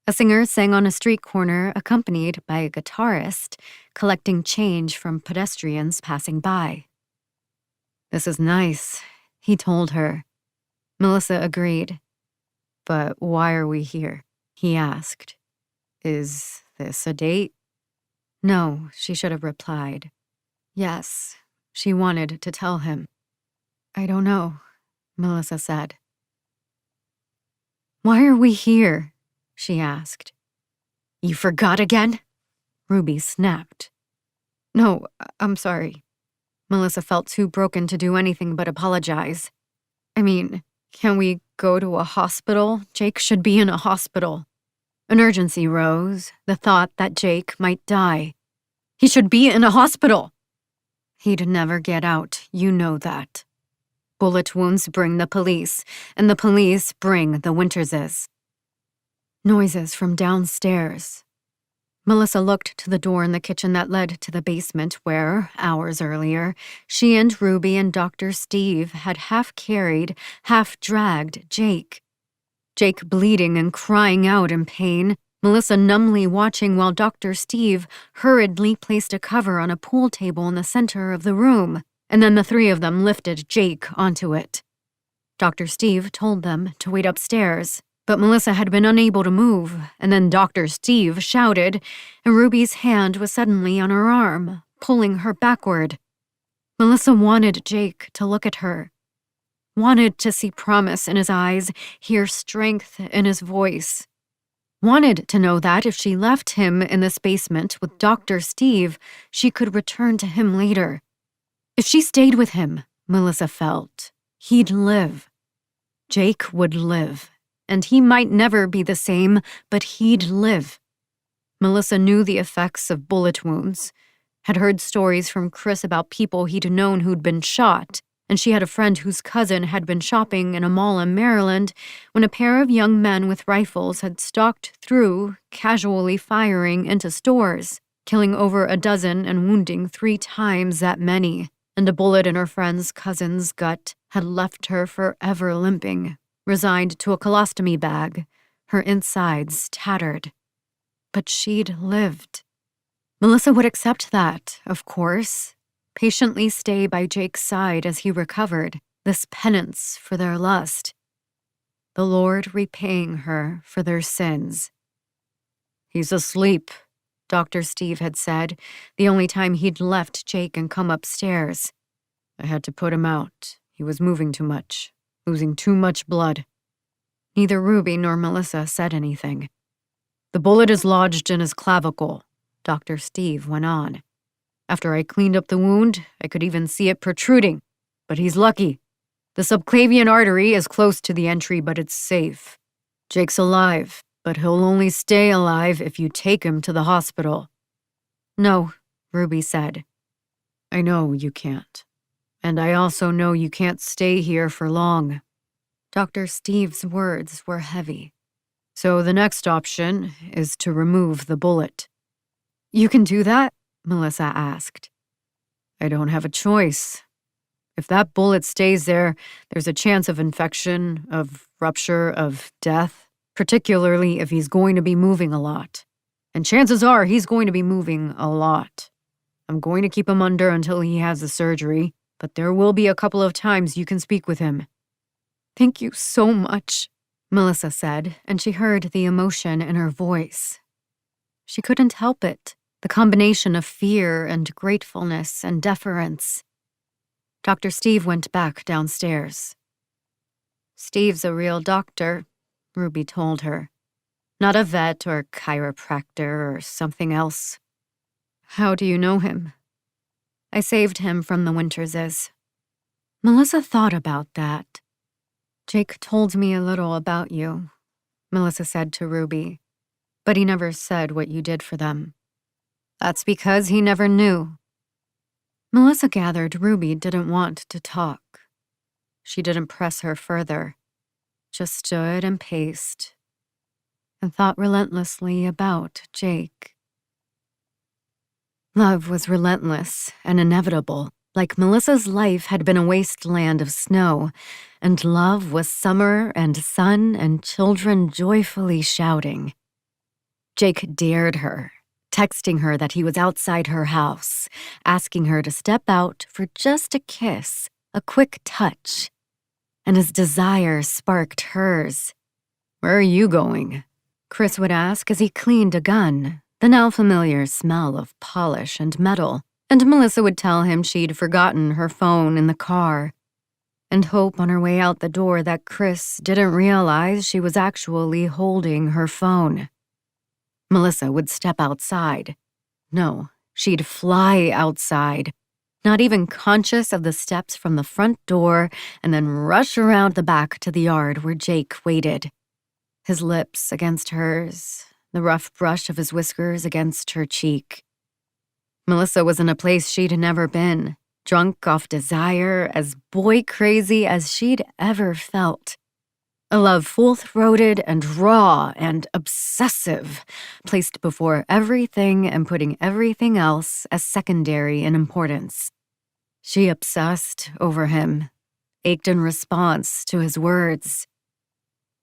A singer sang on a street corner, accompanied by a guitarist, collecting change from pedestrians passing by. This is nice, he told her. Melissa agreed. But why are we here? He asked. Is this a date? No, she should have replied. Yes, she wanted to tell him. I don't know, Melissa said. Why are we here? She asked. You forgot again? Ruby snapped. No, I'm sorry. Melissa felt too broken to do anything but apologize. I mean, can we go to a hospital? Jake should be in a hospital. An urgency rose, the thought that Jake might die. He should be in a hospital. He'd never get out, you know that. Bullet wounds bring the police, and the police bring the Winterses. Noises from downstairs. Melissa looked to the door in the kitchen that led to the basement where, hours earlier, she and Ruby and Dr. Steve had half-carried, half-dragged Jake. Jake bleeding and crying out in pain, Melissa numbly watching while Dr. Steve hurriedly placed a cover on a pool table in the center of the room, and then the three of them lifted Jake onto it. Dr. Steve told them to wait upstairs, but Melissa had been unable to move, and then Dr. Steve shouted, and Ruby's hand was suddenly on her arm, pulling her backward. Melissa wanted Jake to look at her, wanted to see promise in his eyes, hear strength in his voice, wanted to know that if she left him in this basement with Dr. Steve, she could return to him later. If she stayed with him, Melissa felt, he'd live. Jake would live. And he might never be the same, but he'd live. Melissa knew the effects of bullet wounds, had heard stories from Chris about people he'd known who'd been shot, and she had a friend whose cousin had been shopping in a mall in Maryland when a pair of young men with rifles had stalked through, casually firing into stores, killing over a dozen and wounding 3 times that many, and a bullet in her friend's cousin's gut had left her forever limping, resigned to a colostomy bag, her insides tattered. But she'd lived. Melissa would accept that, of course, patiently stay by Jake's side as he recovered, this penance for their lust. The Lord repaying her for their sins. "He's asleep," Dr. Steve had said, the only time he'd left Jake and come upstairs. "I had to put him out. He was moving too much. Losing too much blood." Neither Ruby nor Melissa said anything. "The bullet is lodged in his clavicle," Dr. Steve went on. "After I cleaned up the wound, I could even see it protruding. But he's lucky. The subclavian artery is close to the entry, but it's safe. Jake's alive, but he'll only stay alive if you take him to the hospital." "No," Ruby said. "I know you can't. And I also know you can't stay here for long." Dr. Steve's words were heavy. "So the next option is to remove the bullet." "You can do that?" Melissa asked. "I don't have a choice. If that bullet stays there, there's a chance of infection, of rupture, of death, particularly if he's going to be moving a lot. And chances are he's going to be moving a lot. I'm going to keep him under until he has the surgery, but there will be a couple of times you can speak with him." "Thank you so much," Melissa said, and she heard the emotion in her voice. She couldn't help it, the combination of fear and gratefulness and deference. Dr. Steve went back downstairs. "Steve's a real doctor," Ruby told her. "Not a vet or chiropractor or something else." "How do you know him?" "I saved him from the Winterses." Melissa thought about that. "Jake told me a little about you," Melissa said to Ruby, "but he never said what you did for them." "That's because he never knew." Melissa gathered Ruby didn't want to talk. She didn't press her further, just stood and paced, and thought relentlessly about Jake. Love was relentless and inevitable, like Melissa's life had been a wasteland of snow, and love was summer and sun and children joyfully shouting. Jake dared her, texting her that he was outside her house, asking her to step out for just a kiss, a quick touch. And his desire sparked hers. "Where are you going?" Chris would ask as he cleaned a gun, the now familiar smell of polish and metal, and Melissa would tell him she'd forgotten her phone in the car, and hope on her way out the door that Chris didn't realize she was actually holding her phone. Melissa would step outside. No, she'd fly outside, not even conscious of the steps from the front door, and then rush around the back to the yard where Jake waited. His lips against hers, the rough brush of his whiskers against her cheek. Melissa was in a place she'd never been, drunk off desire, as boy-crazy as she'd ever felt. A love full-throated and raw and obsessive, placed before everything and putting everything else as secondary in importance. She obsessed over him, ached in response to his words.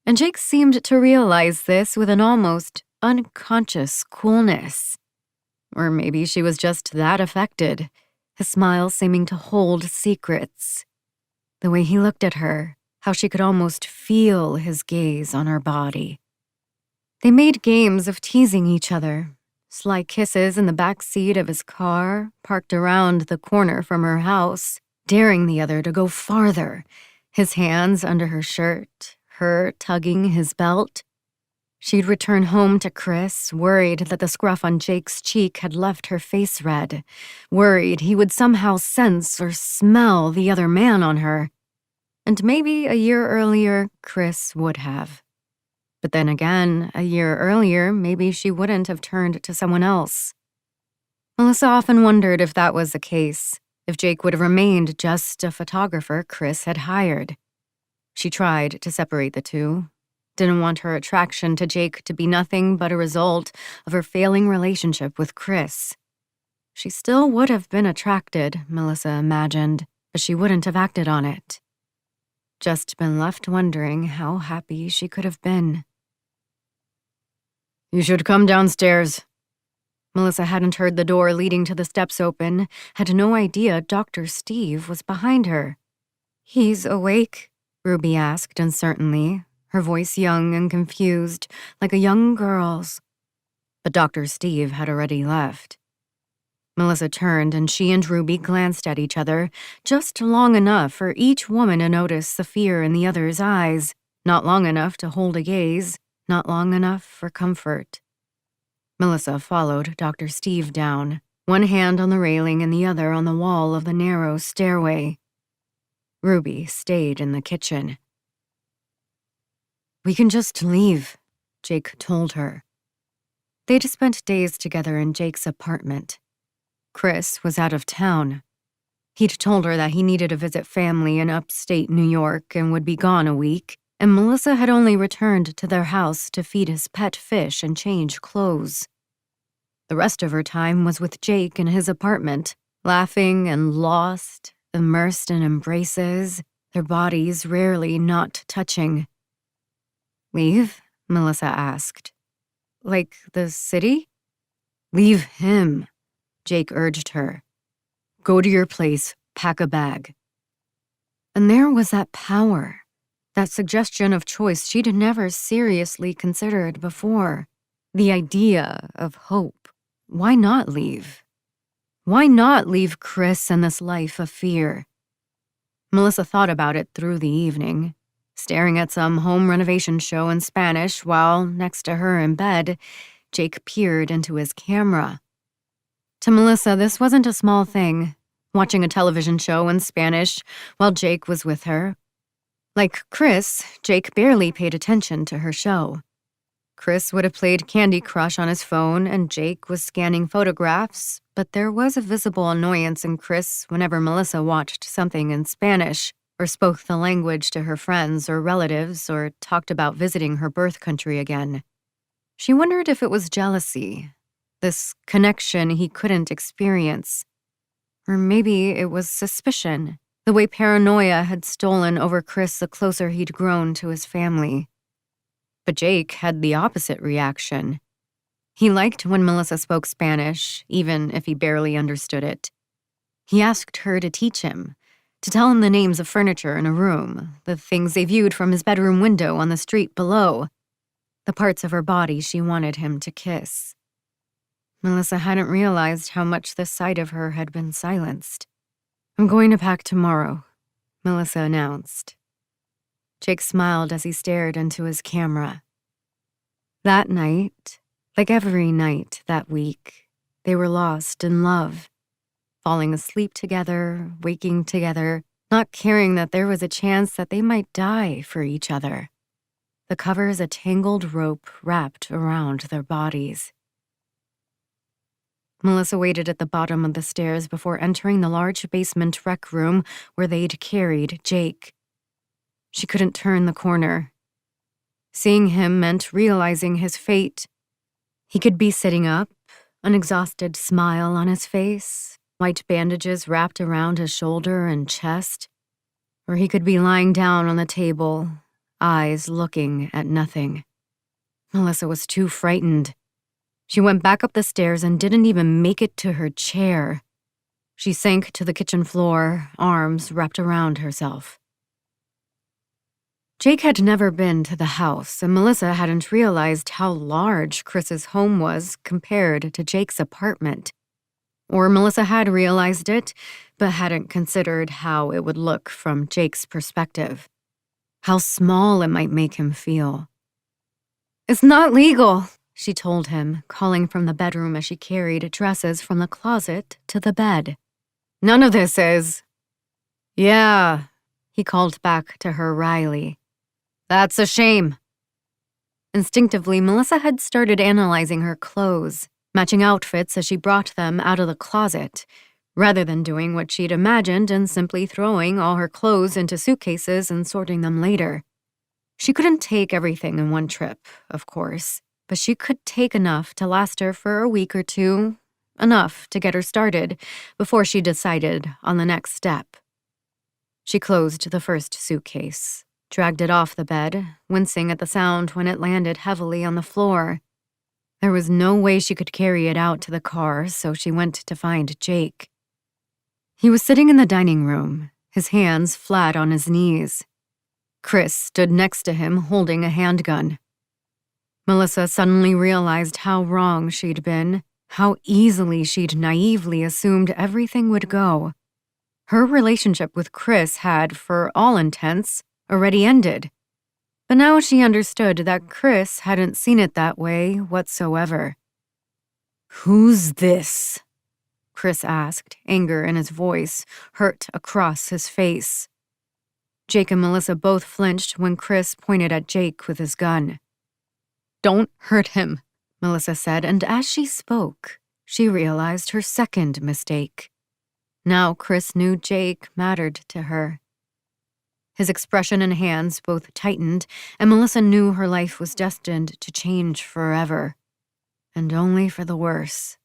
And Jake seemed to realize this with an almost unconscious coolness. Or maybe she was just that affected, his smile seeming to hold secrets. The way he looked at her, how she could almost feel his gaze on her body. They made games of teasing each other, sly kisses in the back seat of his car, parked around the corner from her house, daring the other to go farther, his hands under her shirt, her tugging his belt. She'd return home to Chris, worried that the scruff on Jake's cheek had left her face red, worried he would somehow sense or smell the other man on her. And maybe a year earlier, Chris would have. But then again, a year earlier, maybe she wouldn't have turned to someone else. Melissa often wondered if that was the case, if Jake would have remained just a photographer Chris had hired. She tried to separate the two, didn't want her attraction to Jake to be nothing but a result of her failing relationship with Chris. She still would have been attracted, Melissa imagined, but she wouldn't have acted on it. Just been left wondering how happy she could have been. "You should come downstairs." Melissa hadn't heard the door leading to the steps open, had no idea Dr. Steve was behind her. "He's awake?" Ruby asked uncertainly, her voice young and confused, like a young girl's. But Dr. Steve had already left. Melissa turned and she and Ruby glanced at each other, just long enough for each woman to notice the fear in the other's eyes, not long enough to hold a gaze, not long enough for comfort. Melissa followed Dr. Steve down, one hand on the railing and the other on the wall of the narrow stairway. Ruby stayed in the kitchen. "We can just leave," Jake told her. They'd spent days together in Jake's apartment. Chris was out of town. He'd told her that he needed to visit family in upstate New York and would be gone a week, and Melissa had only returned to their house to feed his pet fish and change clothes. The rest of her time was with Jake in his apartment, laughing and lost, immersed in embraces, their bodies rarely not touching. "Leave?" Melissa asked. "Like the city?" "Leave him," Jake urged her. "Go to your place, pack a bag." And there was that power, that suggestion of choice she'd never seriously considered before. The idea of hope. Why not leave? Why not leave Chris and this life of fear? Melissa thought about it through the evening, staring at some home renovation show in Spanish while, next to her in bed, Jake peered into his camera. To Melissa, this wasn't a small thing, watching a television show in Spanish while Jake was with her. Like Chris, Jake barely paid attention to her show. Chris would have played Candy Crush on his phone and Jake was scanning photographs, but there was a visible annoyance in Chris whenever Melissa watched something in Spanish or spoke the language to her friends or relatives or talked about visiting her birth country again. She wondered if it was jealousy, this connection he couldn't experience. Or maybe it was suspicion, the way paranoia had stolen over Chris the closer he'd grown to his family. But Jake had the opposite reaction. He liked when Melissa spoke Spanish, even if he barely understood it. He asked her to teach him, to tell him the names of furniture in a room, the things they viewed from his bedroom window on the street below, the parts of her body she wanted him to kiss. Melissa hadn't realized how much this side of her had been silenced. "I'm going to pack tomorrow," Melissa announced. Jake smiled as he stared into his camera. That night, like every night that week, they were lost in love, falling asleep together, waking together, not caring that there was a chance that they might die for each other. The covers a tangled rope wrapped around their bodies. Melissa waited at the bottom of the stairs before entering the large basement rec room where they'd carried Jake. She couldn't turn the corner. Seeing him meant realizing his fate. He could be sitting up, an exhausted smile on his face, white bandages wrapped around his shoulder and chest, or he could be lying down on the table, eyes looking at nothing. Melissa was too frightened. She went back up the stairs and didn't even make it to her chair. She sank to the kitchen floor, arms wrapped around herself. Jake had never been to the house, and Melissa hadn't realized how large Chris's home was compared to Jake's apartment. Or Melissa had realized it, but hadn't considered how it would look from Jake's perspective. How small it might make him feel. "It's not legal," she told him, calling from the bedroom as she carried dresses from the closet to the bed. "None of this is." "Yeah," he called back to her wryly. "That's a shame." Instinctively, Melissa had started analyzing her clothes, matching outfits as she brought them out of the closet, rather than doing what she'd imagined and simply throwing all her clothes into suitcases and sorting them later. She couldn't take everything in one trip, of course, but she could take enough to last her for a week or two, enough to get her started before she decided on the next step. She closed the first suitcase, dragged it off the bed, wincing at the sound when it landed heavily on the floor. There was no way she could carry it out to the car, so she went to find Jake. He was sitting in the dining room, his hands flat on his knees. Chris stood next to him holding a handgun. Melissa suddenly realized how wrong she'd been, how easily she'd naively assumed everything would go. Her relationship with Chris had, for all intents, already ended. But now she understood that Chris hadn't seen it that way whatsoever. "Who's this?" Chris asked, anger in his voice, hurt across his face. Jake and Melissa both flinched when Chris pointed at Jake with his gun. "Don't hurt him," Melissa said, and as she spoke, she realized her second mistake. Now Chris knew Jake mattered to her. His expression and hands both tightened, and Melissa knew her life was destined to change forever, and only for the worse.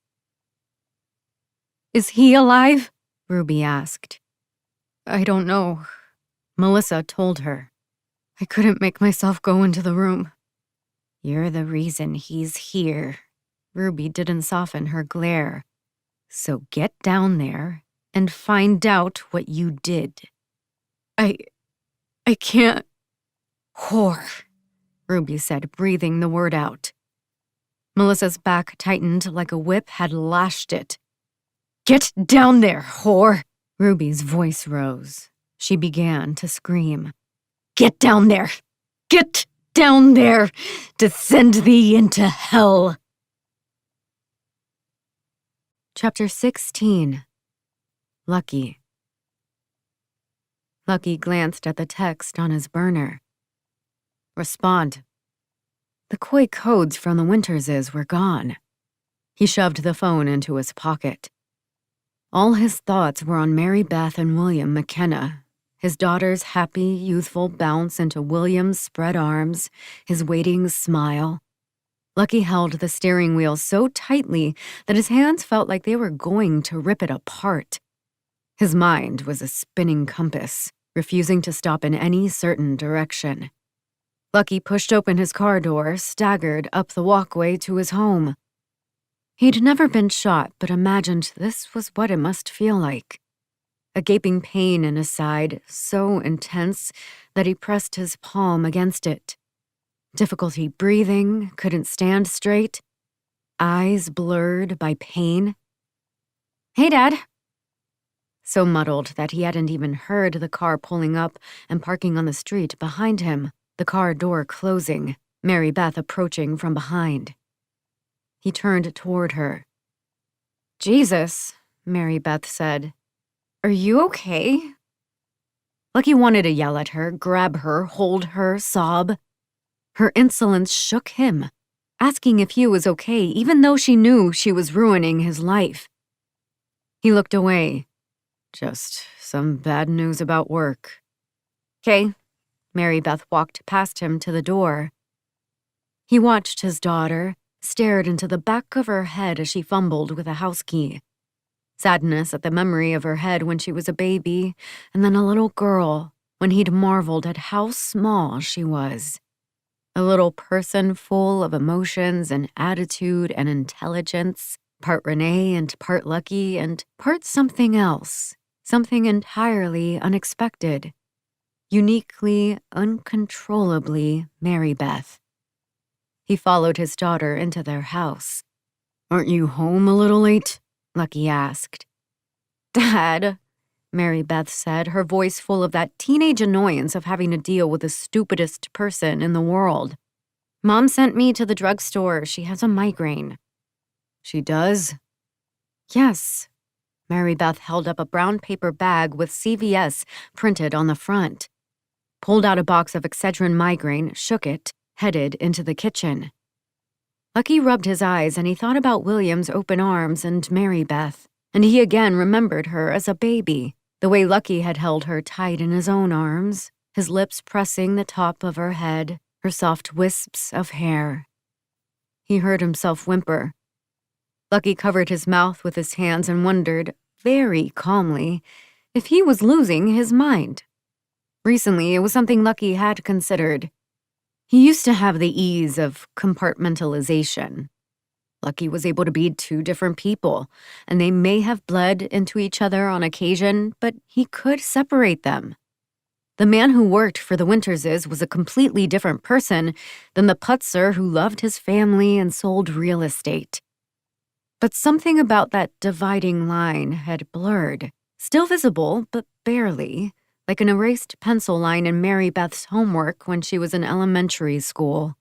"Is he alive?" Ruby asked. "I don't know," Melissa told her. "I couldn't make myself go into the room." "You're the reason he's here." Ruby didn't soften her glare. "So get down there and find out what you did." I can't." "Whore," Ruby said, breathing the word out. Melissa's back tightened like a whip had lashed it. "Get down there, whore!" Ruby's voice rose. She began to scream. "Get down there! Get down there! To send thee into hell!" Chapter 16. Lucky. Lucky glanced at the text on his burner. "Respond." The coy codes from the Winterses were gone. He shoved the phone into his pocket. All his thoughts were on Mary Beth and William McKenna, his daughter's happy, youthful bounce into William's spread arms, his waiting smile. Lucky held the steering wheel so tightly that his hands felt like they were going to rip it apart. His mind was a spinning compass, refusing to stop in any certain direction. Lucky pushed open his car door, staggered up the walkway to his home. He'd never been shot, but imagined this was what it must feel like. A gaping pain in his side, so intense that he pressed his palm against it. Difficulty breathing, couldn't stand straight. Eyes blurred by pain. "Hey, Dad." So muddled that he hadn't even heard the car pulling up and parking on the street behind him, the car door closing, Mary Beth approaching from behind. He turned toward her. "Jesus," Mary Beth said. "Are you okay?" Lucky wanted to yell at her, grab her, hold her, sob. Her insolence shook him, asking if he was okay, even though she knew she was ruining his life. He looked away. "Just some bad news about work." "'Kay." Mary Beth walked past him to the door. He watched his daughter, stared into the back of her head as she fumbled with a house key. Sadness at the memory of her head when she was a baby, and then a little girl when he'd marveled at how small she was. A little person full of emotions and attitude and intelligence, part Renee and part Lucky and part something else, something entirely unexpected. Uniquely, uncontrollably Mary Beth. He followed his daughter into their house. "Aren't you home a little late?" Lucky asked. "Dad," Mary Beth said, her voice full of that teenage annoyance of having to deal with the stupidest person in the world. "Mom sent me to the drugstore. She has a migraine." "She does?" "Yes." Mary Beth held up a brown paper bag with CVS printed on the front, pulled out a box of Excedrin migraine, shook it, headed into the kitchen. Lucky rubbed his eyes and he thought about William's open arms and Mary Beth, and he again remembered her as a baby, the way Lucky had held her tight in his own arms, his lips pressing the top of her head, her soft wisps of hair. He heard himself whimper. Lucky covered his mouth with his hands and wondered, very calmly, if he was losing his mind. Recently, it was something Lucky had considered. He used to have the ease of compartmentalization. Lucky was able to be two different people, and they may have bled into each other on occasion, but he could separate them. The man who worked for the Winterses was a completely different person than the putzer who loved his family and sold real estate. But something about that dividing line had blurred, still visible, but barely, like an erased pencil line in Mary Beth's homework when she was in elementary school.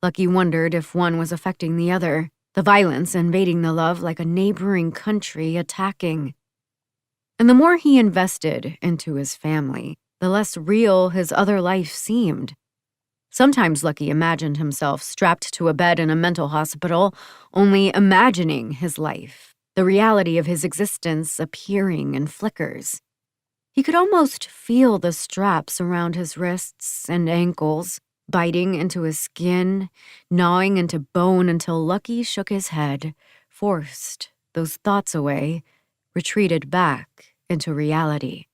Lucky wondered if one was affecting the other, the violence invading the love like a neighboring country attacking. And the more he invested into his family, the less real his other life seemed. Sometimes Lucky imagined himself strapped to a bed in a mental hospital, only imagining his life, the reality of his existence appearing in flickers. He could almost feel the straps around his wrists and ankles, biting into his skin, gnawing into bone until Lucky shook his head, forced those thoughts away, retreated back into reality.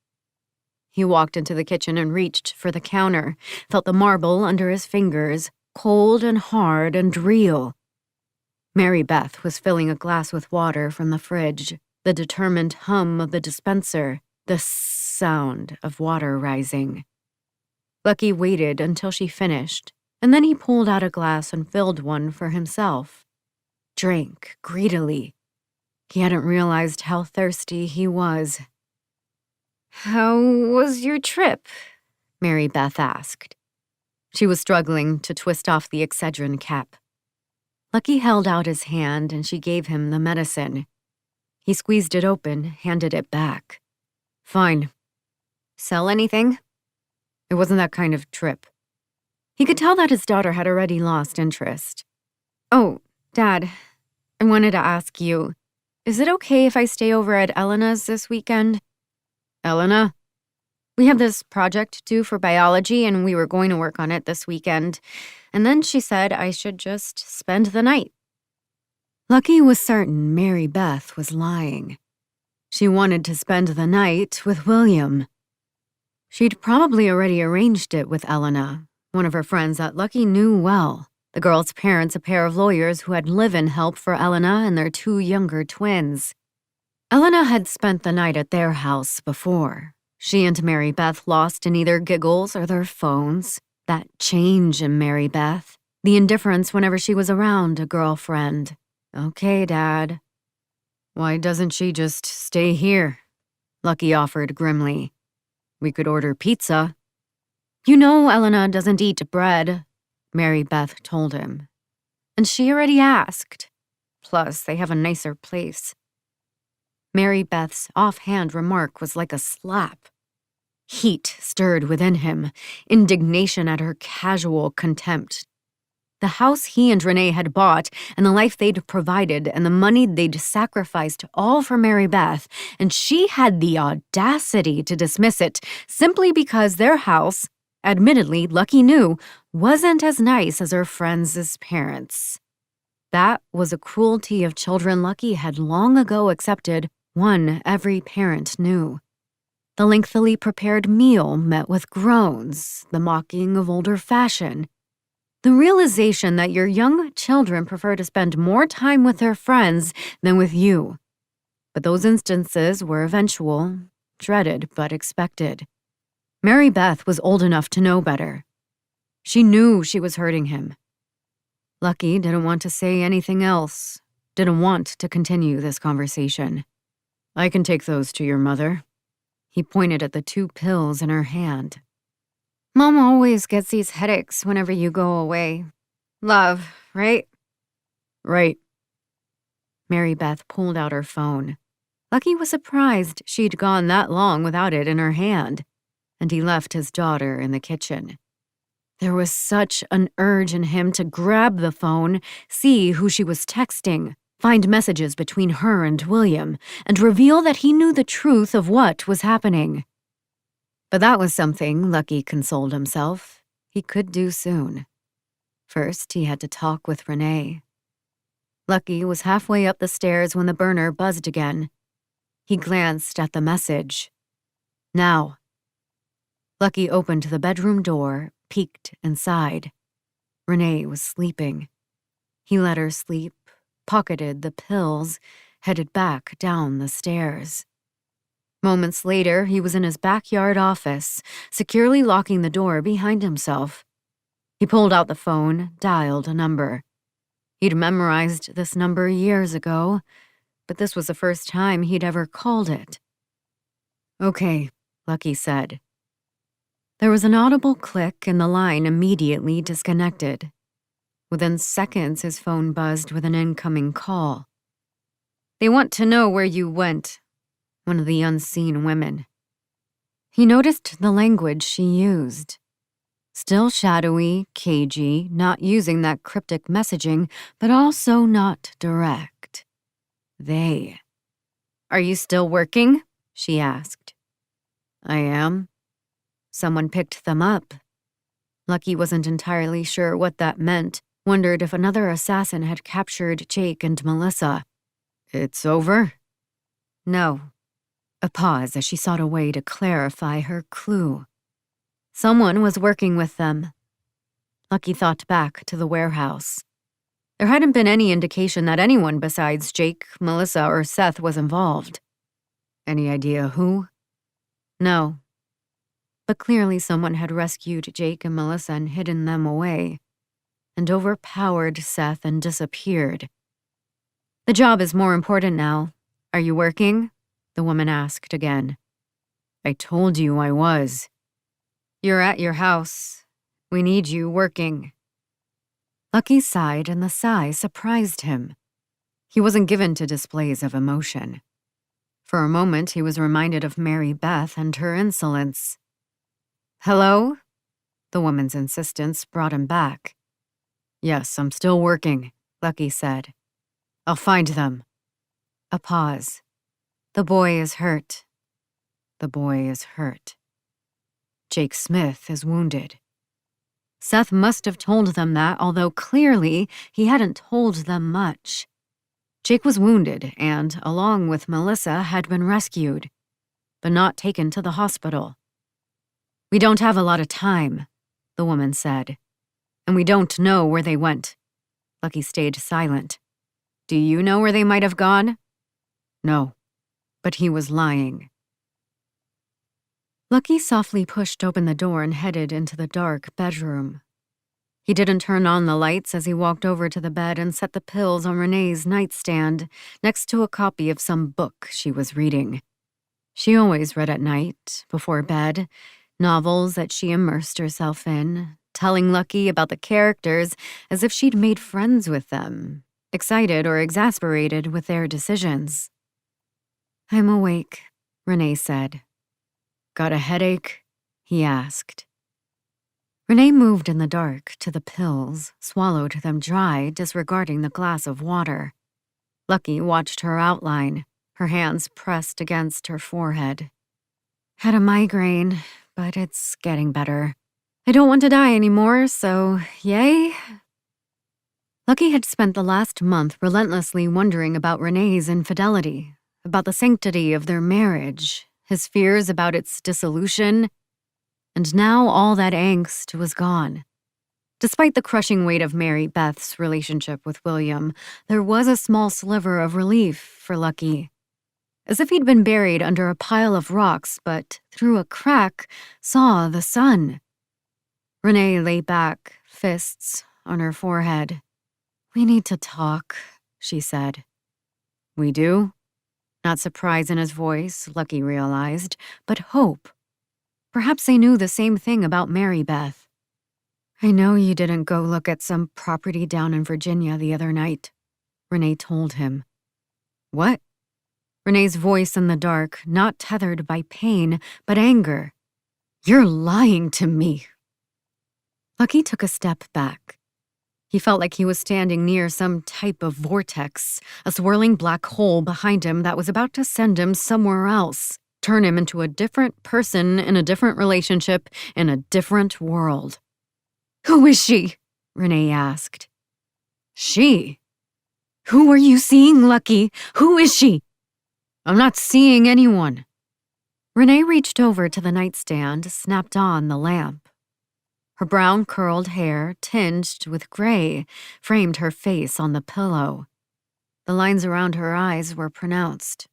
He walked into the kitchen and reached for the counter, felt the marble under his fingers, cold and hard and real. Mary Beth was filling a glass with water from the fridge, the determined hum of the dispenser, the sound of water rising. Lucky waited until she finished, and then he pulled out a glass and filled one for himself. Drank greedily. He hadn't realized how thirsty he was. "How was your trip?" Mary Beth asked. She was struggling to twist off the Excedrin cap. Lucky held out his hand and she gave him the medicine. He squeezed it open, handed it back. "Fine. Sell anything?" It wasn't that kind of trip. He could tell that his daughter had already lost interest. "Oh, Dad, I wanted to ask you, is it okay if I stay over at Elena's this weekend?" "Elena?" "We have this project due for biology and we were going to work on it this weekend. And then she said I should just spend the night." Lucky was certain Mary Beth was lying. She wanted to spend the night with William. She'd probably already arranged it with Elena, one of her friends that Lucky knew well. The girl's parents, a pair of lawyers who had live-in help for Elena and their two younger twins. Elena had spent the night at their house before. She and Mary Beth lost in either giggles or their phones. That change in Mary Beth. The indifference whenever she was around a girlfriend. "Okay, Dad." "Why doesn't she just stay here?" Lucky offered grimly. "We could order pizza." "You know Elena doesn't eat bread," Mary Beth told him. "And she already asked. Plus, they have a nicer place." Mary Beth's offhand remark was like a slap. Heat stirred within him, indignation at her casual contempt. The house he and Renee had bought, and the life they'd provided, and the money they'd sacrificed, all for Mary Beth, and she had the audacity to dismiss it simply because their house, admittedly, Lucky knew, wasn't as nice as her friends' parents. That was a cruelty of children Lucky had long ago accepted, one every parent knew. The lengthily prepared meal met with groans, the mocking of older fashion, the realization that your young children prefer to spend more time with their friends than with you. But those instances were eventual, dreaded but expected. Mary Beth was old enough to know better. She knew she was hurting him. Lucky didn't want to say anything else, didn't want to continue this conversation. I can take those to your mother. He pointed at the 2 pills in her hand. Mom always gets these headaches whenever you go away. Love, right? Right. Mary Beth pulled out her phone. Lucky was surprised she'd gone that long without it in her hand, and he left his daughter in the kitchen. There was such an urge in him to grab the phone, see who she was texting, find messages between her and William, and reveal that he knew the truth of what was happening. But that was something, Lucky consoled himself, he could do soon. First, he had to talk with Renee. Lucky was halfway up the stairs when the burner buzzed again. He glanced at the message. Now. Lucky opened the bedroom door, peeked inside. Renee was sleeping. He let her sleep, pocketed the pills, headed back down the stairs. Moments later, he was in his backyard office, securely locking the door behind himself. He pulled out the phone, dialed a number. He'd memorized this number years ago, but this was the first time he'd ever called it. Okay, Lucky said. There was an audible click and the line immediately disconnected. Within seconds, his phone buzzed with an incoming call. They want to know where you went, one of the unseen women. He noticed the language she used. Still shadowy, cagey, not using that cryptic messaging, but also not direct. They. Are you still working? She asked. I am. Someone picked them up. Lucky wasn't entirely sure what that meant, wondered if another assassin had captured Jake and Melissa. It's over? No. A pause as she sought a way to clarify her clue. Someone was working with them. Lucky thought back to the warehouse. There hadn't been any indication that anyone besides Jake, Melissa, or Seth was involved. Any idea who? No. But clearly someone had rescued Jake and Melissa and hidden them away, and overpowered Seth and disappeared. The job is more important now. Are you working? The woman asked again. I told you I was. You're at your house. We need you working. Lucky sighed, and the sigh surprised him. He wasn't given to displays of emotion. For a moment, he was reminded of Mary Beth and her insolence. Hello? The woman's insistence brought him back. Yes, I'm still working, Lucky said. I'll find them. A pause. The boy is hurt. The boy is hurt. Jake Smith is wounded. Seth must have told them that, although clearly he hadn't told them much. Jake was wounded and, along with Melissa, had been rescued, but not taken to the hospital. We don't have a lot of time, the woman said, and we don't know where they went. Lucky stayed silent. Do you know where they might have gone? No, but he was lying. Lucky softly pushed open the door and headed into the dark bedroom. He didn't turn on the lights as he walked over to the bed and set the pills on Renee's nightstand next to a copy of some book she was reading. She always read at night, before bed, novels that she immersed herself in, telling Lucky about the characters as if she'd made friends with them, excited or exasperated with their decisions. I'm awake, Renee said. Got a headache? He asked. Renee moved in the dark to the pills, swallowed them dry, disregarding the glass of water. Lucky watched her outline, her hands pressed against her forehead. Had a migraine, but it's getting better. I don't want to die anymore, so yay? Lucky had spent the last month relentlessly wondering about Renee's infidelity, about the sanctity of their marriage, his fears about its dissolution, and now all that angst was gone. Despite the crushing weight of Mary Beth's relationship with William, there was a small sliver of relief for Lucky. As if he'd been buried under a pile of rocks, but through a crack saw the sun. Renee lay back, fists on her forehead. "We need to talk," she said. "We do?" Not surprise in his voice, Lucky realized, but hope. Perhaps they knew the same thing about Mary Beth. "I know you didn't go look at some property down in Virginia the other night," Renee told him. "What?" Renee's voice in the dark, not tethered by pain, but anger. "You're lying to me." Lucky took a step back. He felt like he was standing near some type of vortex, a swirling black hole behind him that was about to send him somewhere else, turn him into a different person in a different relationship in a different world. "Who is she?" Renee asked. "She? Who are you seeing, Lucky? Who is she?" "I'm not seeing anyone." Renee reached over to the nightstand, snapped on the lamp. Her brown curled hair, tinged with gray, framed her face on the pillow. The lines around her eyes were pronounced.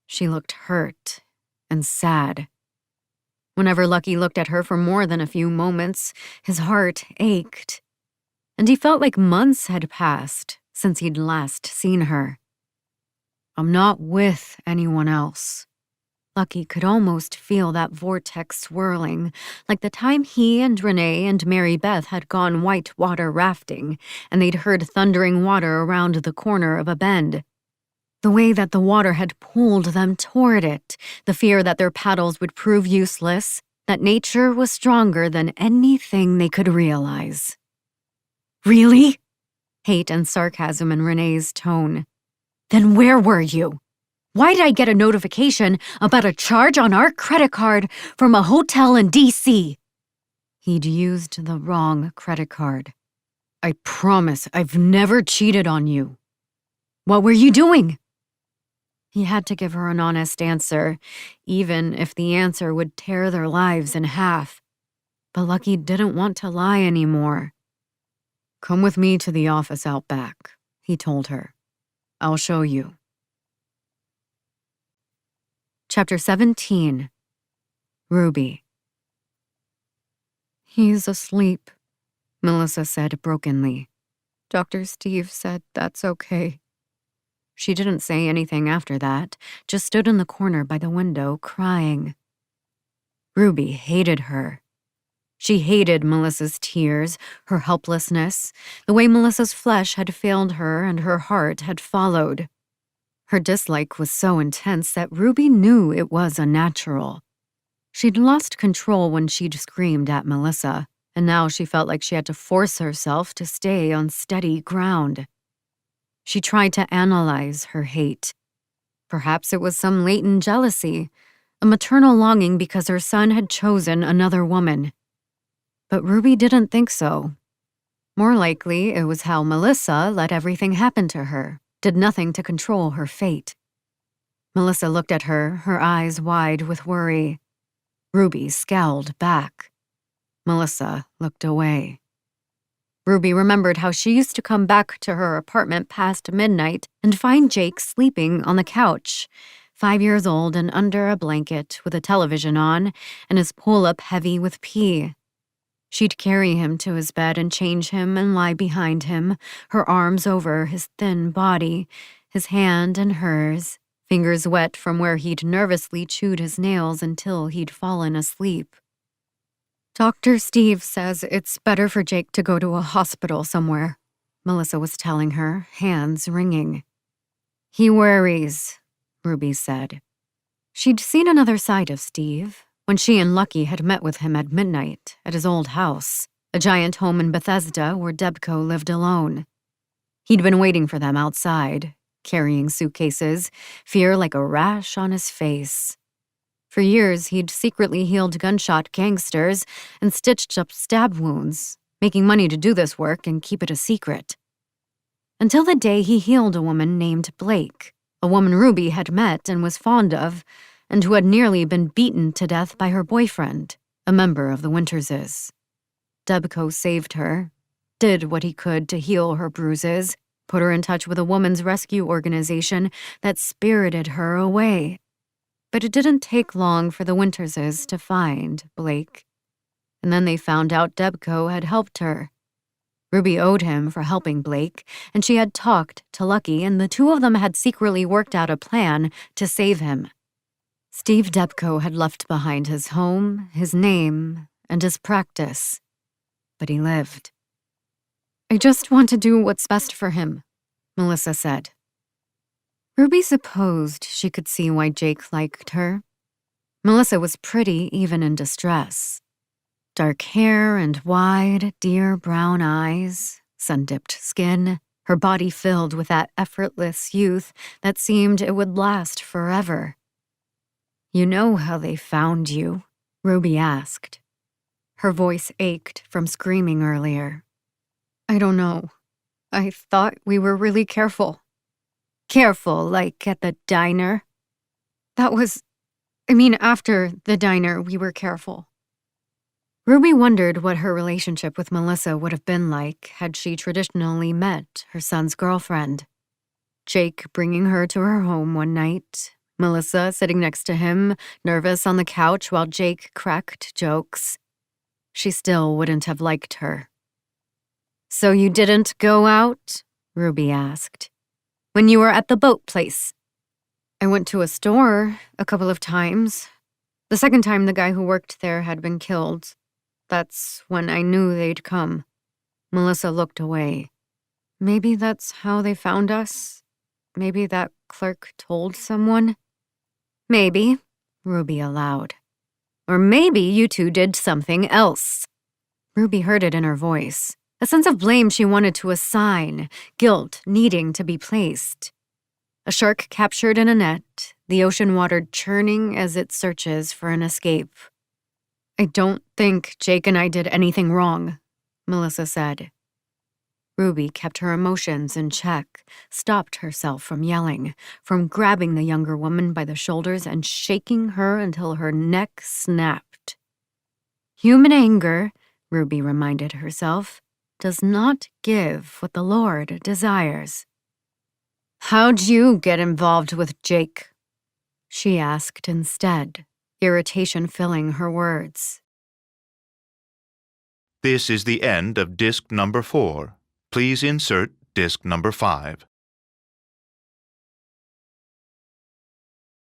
She looked hurt and sad. Whenever Lucky looked at her for more than a few moments, his heart ached. And he felt like months had passed since he'd last seen her. "I'm not with anyone else." Lucky could almost feel that vortex swirling, like the time he and Renee and Mary Beth had gone whitewater rafting, and they'd heard thundering water around the corner of a bend. The way that the water had pulled them toward it, the fear that their paddles would prove useless, that nature was stronger than anything they could realize. "Really?" Hate and sarcasm in Renee's tone. "Then where were you? Why did I get a notification about a charge on our credit card from a hotel in D.C.? He'd used the wrong credit card. "I promise I've never cheated on you." "What were you doing?" He had to give her an honest answer, even if the answer would tear their lives in half. But Lucky didn't want to lie anymore. "Come with me to the office out back," he told her. "I'll show you." Chapter 17. Ruby. "He's asleep," Melissa said brokenly. "Dr. Steve said that's okay." She didn't say anything after that, just stood in the corner by the window, crying. Ruby hated her. She hated Melissa's tears, her helplessness, the way Melissa's flesh had failed her and her heart had followed. Her dislike was so intense that Ruby knew it was unnatural. She'd lost control when she'd screamed at Melissa, and now she felt like she had to force herself to stay on steady ground. She tried to analyze her hate. Perhaps it was some latent jealousy, a maternal longing because her son had chosen another woman. But Ruby didn't think so. More likely, it was how Melissa let everything happen to her, did nothing to control her fate. Melissa looked at her, her eyes wide with worry. Ruby scowled back. Melissa looked away. Ruby remembered how she used to come back to her apartment past midnight and find Jake sleeping on the couch, 5 years old and under a blanket with a television on and his pull-up heavy with pee. She'd carry him to his bed and change him and lie behind him, her arms over his thin body, his hand in hers, fingers wet from where he'd nervously chewed his nails until he'd fallen asleep. "Dr. Steve says it's better for Jake to go to a hospital somewhere," Melissa was telling her, hands wringing. "He worries," Ruby said. She'd seen another side of Steve when she and Lucky had met with him at midnight at his old house, a giant home in Bethesda where Debco lived alone. He'd been waiting for them outside, carrying suitcases, fear like a rash on his face. For years, he'd secretly healed gunshot gangsters and stitched up stab wounds, making money to do this work and keep it a secret. Until the day he healed a woman named Blake, a woman Ruby had met and was fond of, and who had nearly been beaten to death by her boyfriend, a member of the Winterses. Debco saved her, did what he could to heal her bruises, put her in touch with a woman's rescue organization that spirited her away. But it didn't take long for the Winterses to find Blake. And then they found out Debco had helped her. Ruby owed him for helping Blake, and she had talked to Lucky, and the two of them had secretly worked out a plan to save him. Steve Debco had left behind his home, his name, and his practice. But he lived. "I just want to do what's best for him," Melissa said. Ruby supposed she could see why Jake liked her. Melissa was pretty even in distress. Dark hair and wide, deer brown eyes, sun-dipped skin, her body filled with that effortless youth that seemed it would last forever. "You know how they found you?" Ruby asked. Her voice ached from screaming earlier. "I don't know. I thought we were really careful." "Careful, like at the diner?" After the diner, we were careful." Ruby wondered what her relationship with Melissa would have been like had she traditionally met her son's girlfriend. Jake bringing her to her home one night, Melissa sitting next to him, nervous on the couch while Jake cracked jokes. She still wouldn't have liked her. "So you didn't go out?" Ruby asked. "When you were at the boat place?" "I went to a store a couple of times. The second time the guy who worked there had been killed. That's when I knew they'd come." Melissa looked away. "Maybe that's how they found us? Maybe that clerk told someone?" "Maybe," Ruby allowed. "Or maybe you two did something else." Ruby heard it in her voice. A sense of blame she wanted to assign, guilt needing to be placed. A shark captured in a net, the ocean water churning as it searches for an escape. "I don't think Jake and I did anything wrong," Melissa said. Ruby kept her emotions in check, stopped herself from yelling, from grabbing the younger woman by the shoulders and shaking her until her neck snapped. Human anger, Ruby reminded herself, does not give what the Lord desires. "How'd you get involved with Jake?" she asked instead, irritation filling her words. This is the end of disc number 4. Please insert disc number 5.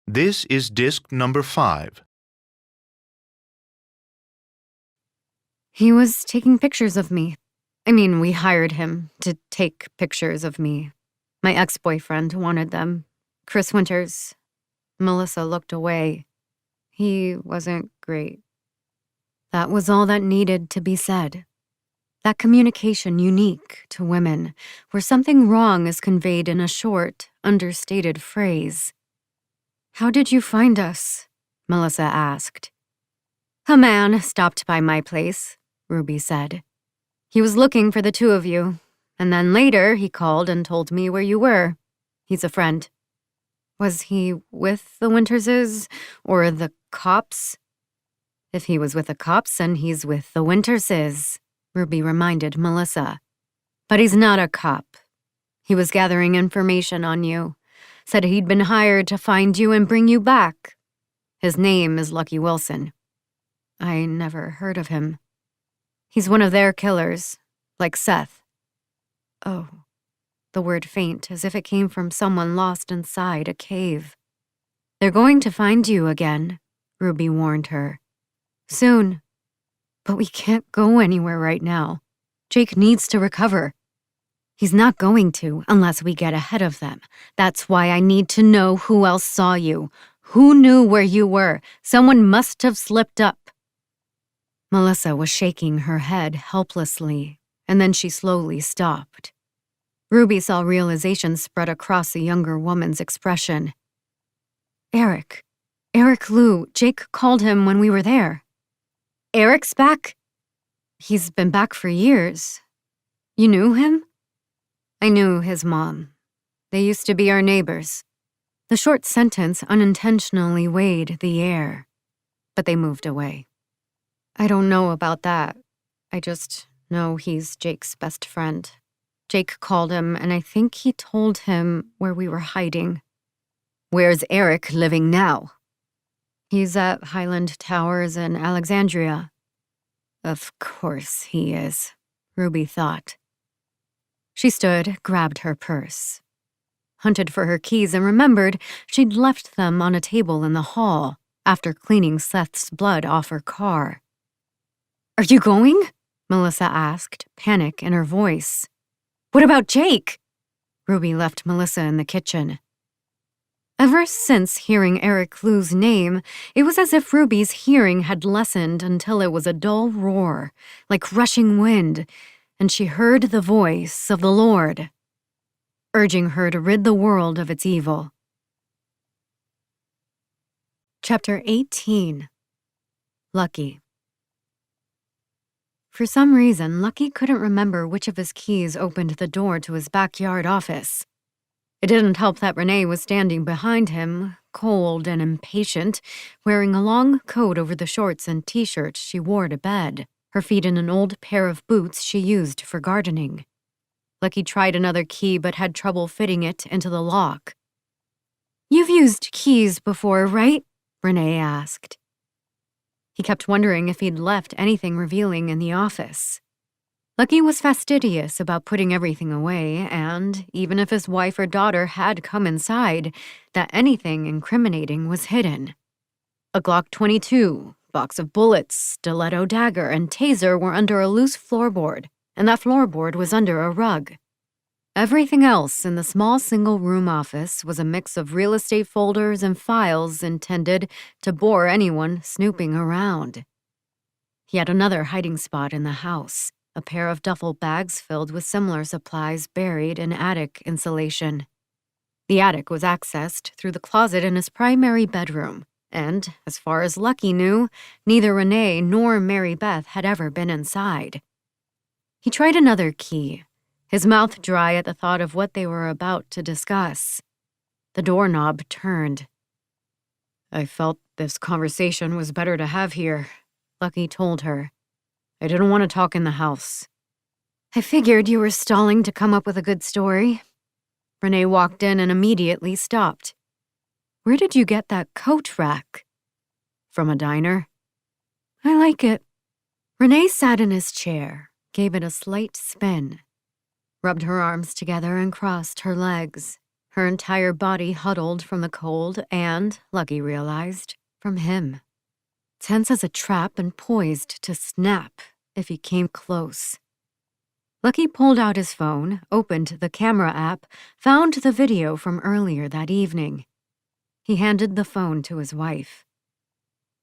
This is disc number 5. He was taking pictures of me. We hired him to take pictures of me. My ex-boyfriend wanted them. Chris Winters. Melissa looked away. He wasn't great. That was all that needed to be said. That communication unique to women, where something wrong is conveyed in a short, understated phrase. "How did you find us?" Melissa asked. "A man stopped by my place," Ruby said. "He was looking for the two of you, and then later he called and told me where you were. He's a friend." "Was he with the Winterses or the cops?" "If he was with the cops, then he's with the Winterses," Ruby reminded Melissa. "But he's not a cop. He was gathering information on you. Said he'd been hired to find you and bring you back. His name is Lucky Wilson." "I never heard of him." "He's one of their killers, like Seth." "Oh." The word faint, as if it came from someone lost inside a cave. "They're going to find you again," Ruby warned her. "Soon. But we can't go anywhere right now. Jake needs to recover. He's not going to unless we get ahead of them. That's why I need to know who else saw you. Who knew where you were? Someone must have slipped up." Melissa was shaking her head helplessly, and then she slowly stopped. Ruby saw realization spread across the younger woman's expression. Eric Eric Liu. Jake called him when we were there. Eric's back? He's been back for years. You knew him? I knew his mom. They used to be our neighbors. The short sentence unintentionally weighed the air, but they moved away. I don't know about that. I just know he's Jake's best friend. Jake called him, and I think he told him where we were hiding. Where's Eric living now? He's at Highland Towers in Alexandria. Of course he is, Ruby thought. She stood, grabbed her purse, hunted for her keys, and remembered she'd left them on a table in the hall after cleaning Seth's blood off her car. Are you going? Melissa asked, panic in her voice. What about Jake? Ruby left Melissa in the kitchen. Ever since hearing Eric Liu's name, it was as if Ruby's hearing had lessened until it was a dull roar, like rushing wind, and she heard the voice of the Lord, urging her to rid the world of its evil. Chapter 18. Lucky. For some reason, Lucky couldn't remember which of his keys opened the door to his backyard office. It didn't help that Renee was standing behind him, cold and impatient, wearing a long coat over the shorts and t-shirt she wore to bed, her feet in an old pair of boots she used for gardening. Lucky tried another key but had trouble fitting it into the lock. You've used keys before, right? Renee asked. He kept wondering if he'd left anything revealing in the office. Lucky was fastidious about putting everything away, and, even if his wife or daughter had come inside, that anything incriminating was hidden. A Glock 22, box of bullets, stiletto dagger, and taser were under a loose floorboard, and that floorboard was under a rug. Everything else in the small single-room office was a mix of real estate folders and files intended to bore anyone snooping around. He had another hiding spot in the house. A pair of duffel bags filled with similar supplies buried in attic insulation. The attic was accessed through the closet in his primary bedroom, and, as far as Lucky knew, neither Renee nor Mary Beth had ever been inside. He tried another key, his mouth dry at the thought of what they were about to discuss. The doorknob turned. I felt this conversation was better to have here, Lucky told her. I didn't want to talk in the house. I figured you were stalling to come up with a good story. Renee walked in and immediately stopped. Where did you get that coat rack? From a diner. I like it. Renee sat in his chair, gave it a slight spin, rubbed her arms together and crossed her legs, her entire body huddled from the cold and, Lucky realized, from him. Tense as a trap and poised to snap if he came close. Lucky pulled out his phone, opened the camera app, found the video from earlier that evening. He handed the phone to his wife.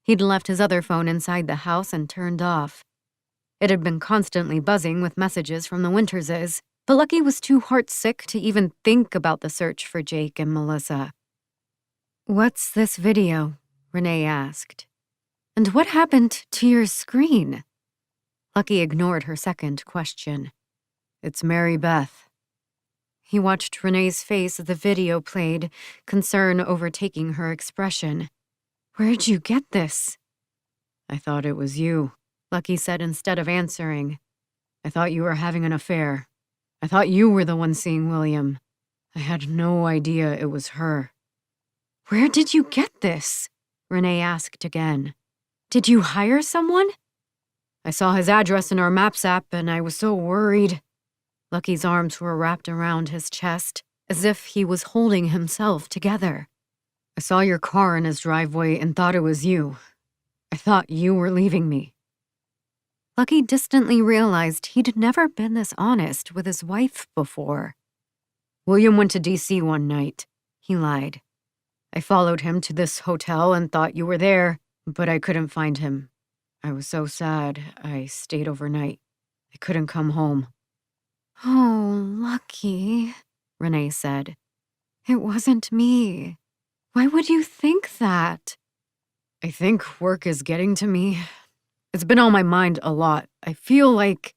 He'd left his other phone inside the house and turned off. It had been constantly buzzing with messages from the Winterses, but Lucky was too heartsick to even think about the search for Jake and Melissa. What's this video? Renee asked. And what happened to your screen? Lucky ignored her second question. It's Mary Beth. He watched Renee's face as the video played, concern overtaking her expression. Where'd you get this? I thought it was you, Lucky said instead of answering. I thought you were having an affair. I thought you were the one seeing William. I had no idea it was her. Where did you get this? Renee asked again. Did you hire someone? I saw his address in our Maps app and I was so worried. Lucky's arms were wrapped around his chest, as if he was holding himself together. I saw your car in his driveway and thought it was you. I thought you were leaving me. Lucky distantly realized he'd never been this honest with his wife before. William went to D.C. one night, he lied. I followed him to this hotel and thought you were there. But I couldn't find him. I was so sad, I stayed overnight. I couldn't come home. Oh, Lucky, Renee said. It wasn't me. Why would you think that? I think work is getting to me. It's been on my mind a lot. I feel like.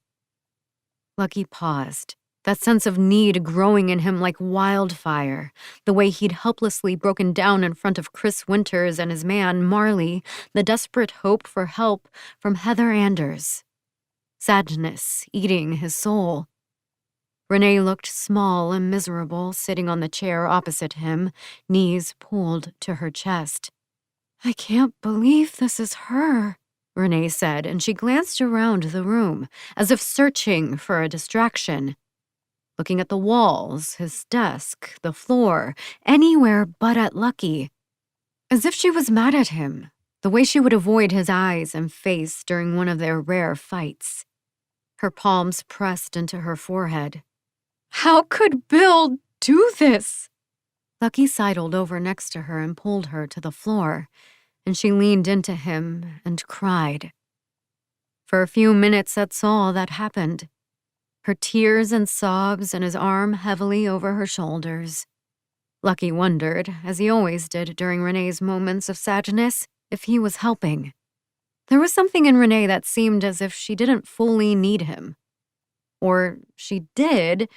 Lucky paused, that sense of need growing in him like wildfire, the way he'd helplessly broken down in front of Chris Winters and his man, Marley, the desperate hope for help from Heather Anders. Sadness eating his soul. Renee looked small and miserable, sitting on the chair opposite him, knees pulled to her chest. I can't believe this is her, Renee said, and she glanced around the room, as if searching for a distraction. Looking at the walls, his desk, the floor, anywhere but at Lucky. As if she was mad at him, the way she would avoid his eyes and face during one of their rare fights. Her palms pressed into her forehead. How could Bill do this? Lucky sidled over next to her and pulled her to the floor, and she leaned into him and cried. For a few minutes, that's all that happened. Her tears and sobs and his arm heavily over her shoulders. Lucky wondered, as he always did during Renee's moments of sadness, if he was helping. There was something in Renee that seemed as if she didn't fully need him. Or she did,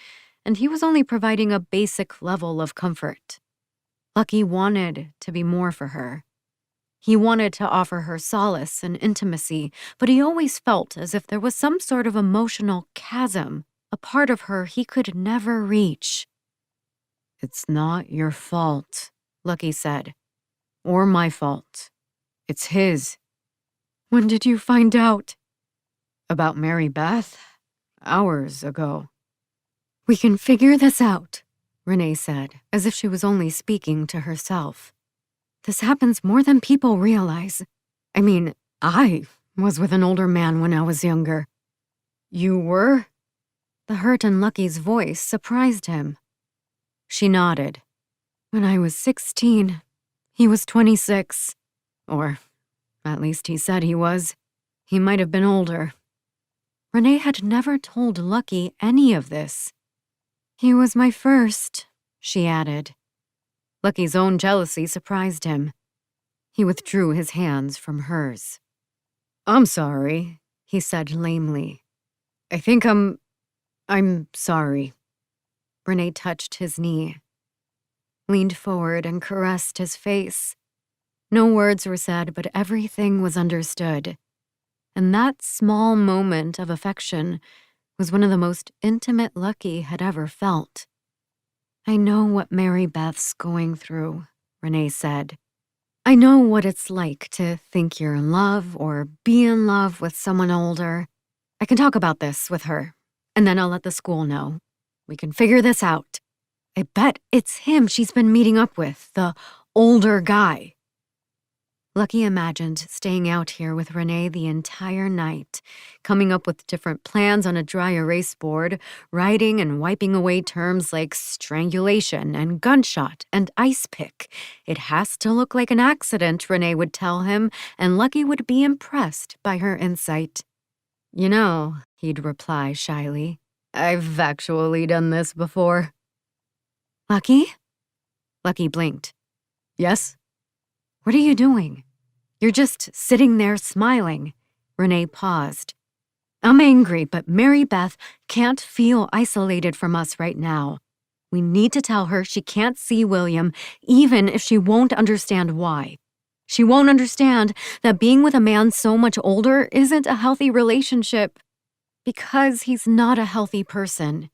and he was only providing a basic level of comfort. Lucky wanted to be more for her. He wanted to offer her solace and intimacy, but he always felt as if there was some sort of emotional chasm, a part of her he could never reach. It's not your fault, Lucky said. Or my fault. It's his. When did you find out? About Mary Beth? Hours ago. We can figure this out, Renee said, as if she was only speaking to herself. This happens more than people realize. I mean, I was with an older man when I was younger. You were? The hurt in Lucky's voice surprised him. She nodded. When I was 16, he was 26. Or, at least he said he was. He might have been older. Renee had never told Lucky any of this. He was my first, she added. Lucky's own jealousy surprised him. He withdrew his hands from hers. I'm sorry, he said lamely. I think I'm sorry. Renee touched his knee, leaned forward and caressed his face. No words were said, but everything was understood. And that small moment of affection was one of the most intimate Lucky had ever felt. I know what Mary Beth's going through, Renee said. I know what it's like to think you're in love or be in love with someone older. I can talk about this with her, and then I'll let the school know. We can figure this out. I bet it's him she's been meeting up with, the older guy. Lucky imagined staying out here with Renee the entire night, coming up with different plans on a dry erase board, writing and wiping away terms like strangulation and gunshot and ice pick. It has to look like an accident, Renee would tell him, and Lucky would be impressed by her insight. You know, he'd reply shyly, I've actually done this before. Lucky? Lucky blinked. Yes? What are you doing? You're just sitting there smiling. Renee paused. I'm angry, but Mary Beth can't feel isolated from us right now. We need to tell her she can't see William, even if she won't understand why. She won't understand that being with a man so much older isn't a healthy relationship because he's not a healthy person.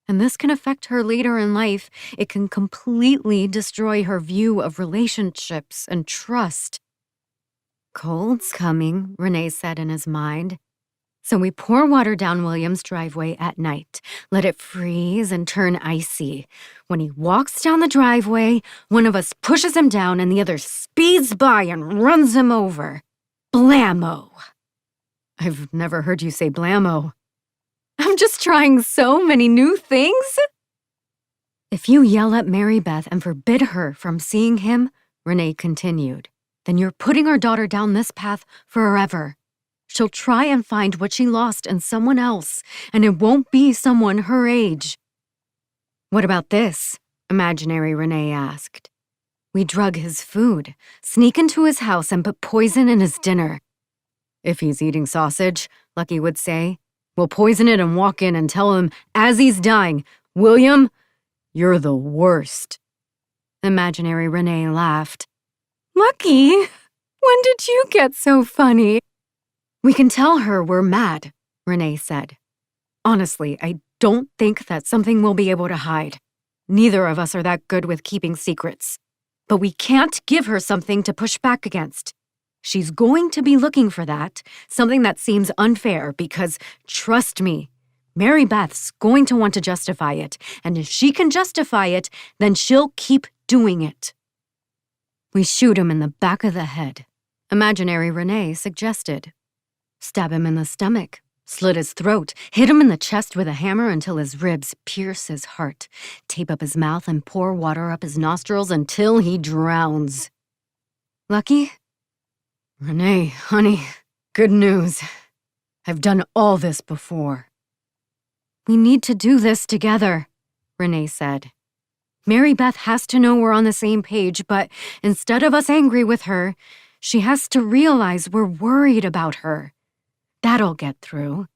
And this can affect her later in life. It can completely destroy her view of relationships and trust. Cold's coming, Renee said in his mind. So we pour water down William's driveway at night, let it freeze and turn icy. When he walks down the driveway, one of us pushes him down and the other speeds by and runs him over. Blammo. I've never heard you say blammo. I'm just trying so many new things. If you yell at Mary Beth and forbid her from seeing him, Renee continued, then you're putting our daughter down this path forever. She'll try and find what she lost in someone else, and it won't be someone her age. What about this? Imaginary Renee asked. We drug his food, sneak into his house, and put poison in his dinner. If he's eating sausage, Lucky would say, we'll poison it and walk in and tell him, as he's dying, William, you're the worst. Imaginary Renee laughed. Lucky, when did you get so funny? We can tell her we're mad, Renee said. Honestly, I don't think that's something we'll be able to hide. Neither of us are that good with keeping secrets. But we can't give her something to push back against. She's going to be looking for that, something that seems unfair, because, trust me, Mary Beth's going to want to justify it, and if she can justify it, then she'll keep doing it. We shoot him in the back of the head, Imaginary Renee suggested. Stab him in the stomach, slit his throat, hit him in the chest with a hammer until his ribs pierce his heart, tape up his mouth and pour water up his nostrils until he drowns. Lucky? Renee, honey, good news. I've done all this before. We need to do this together, Renee said. Mary Beth has to know we're on the same page, but instead of us angry with her, she has to realize we're worried about her. That'll get through.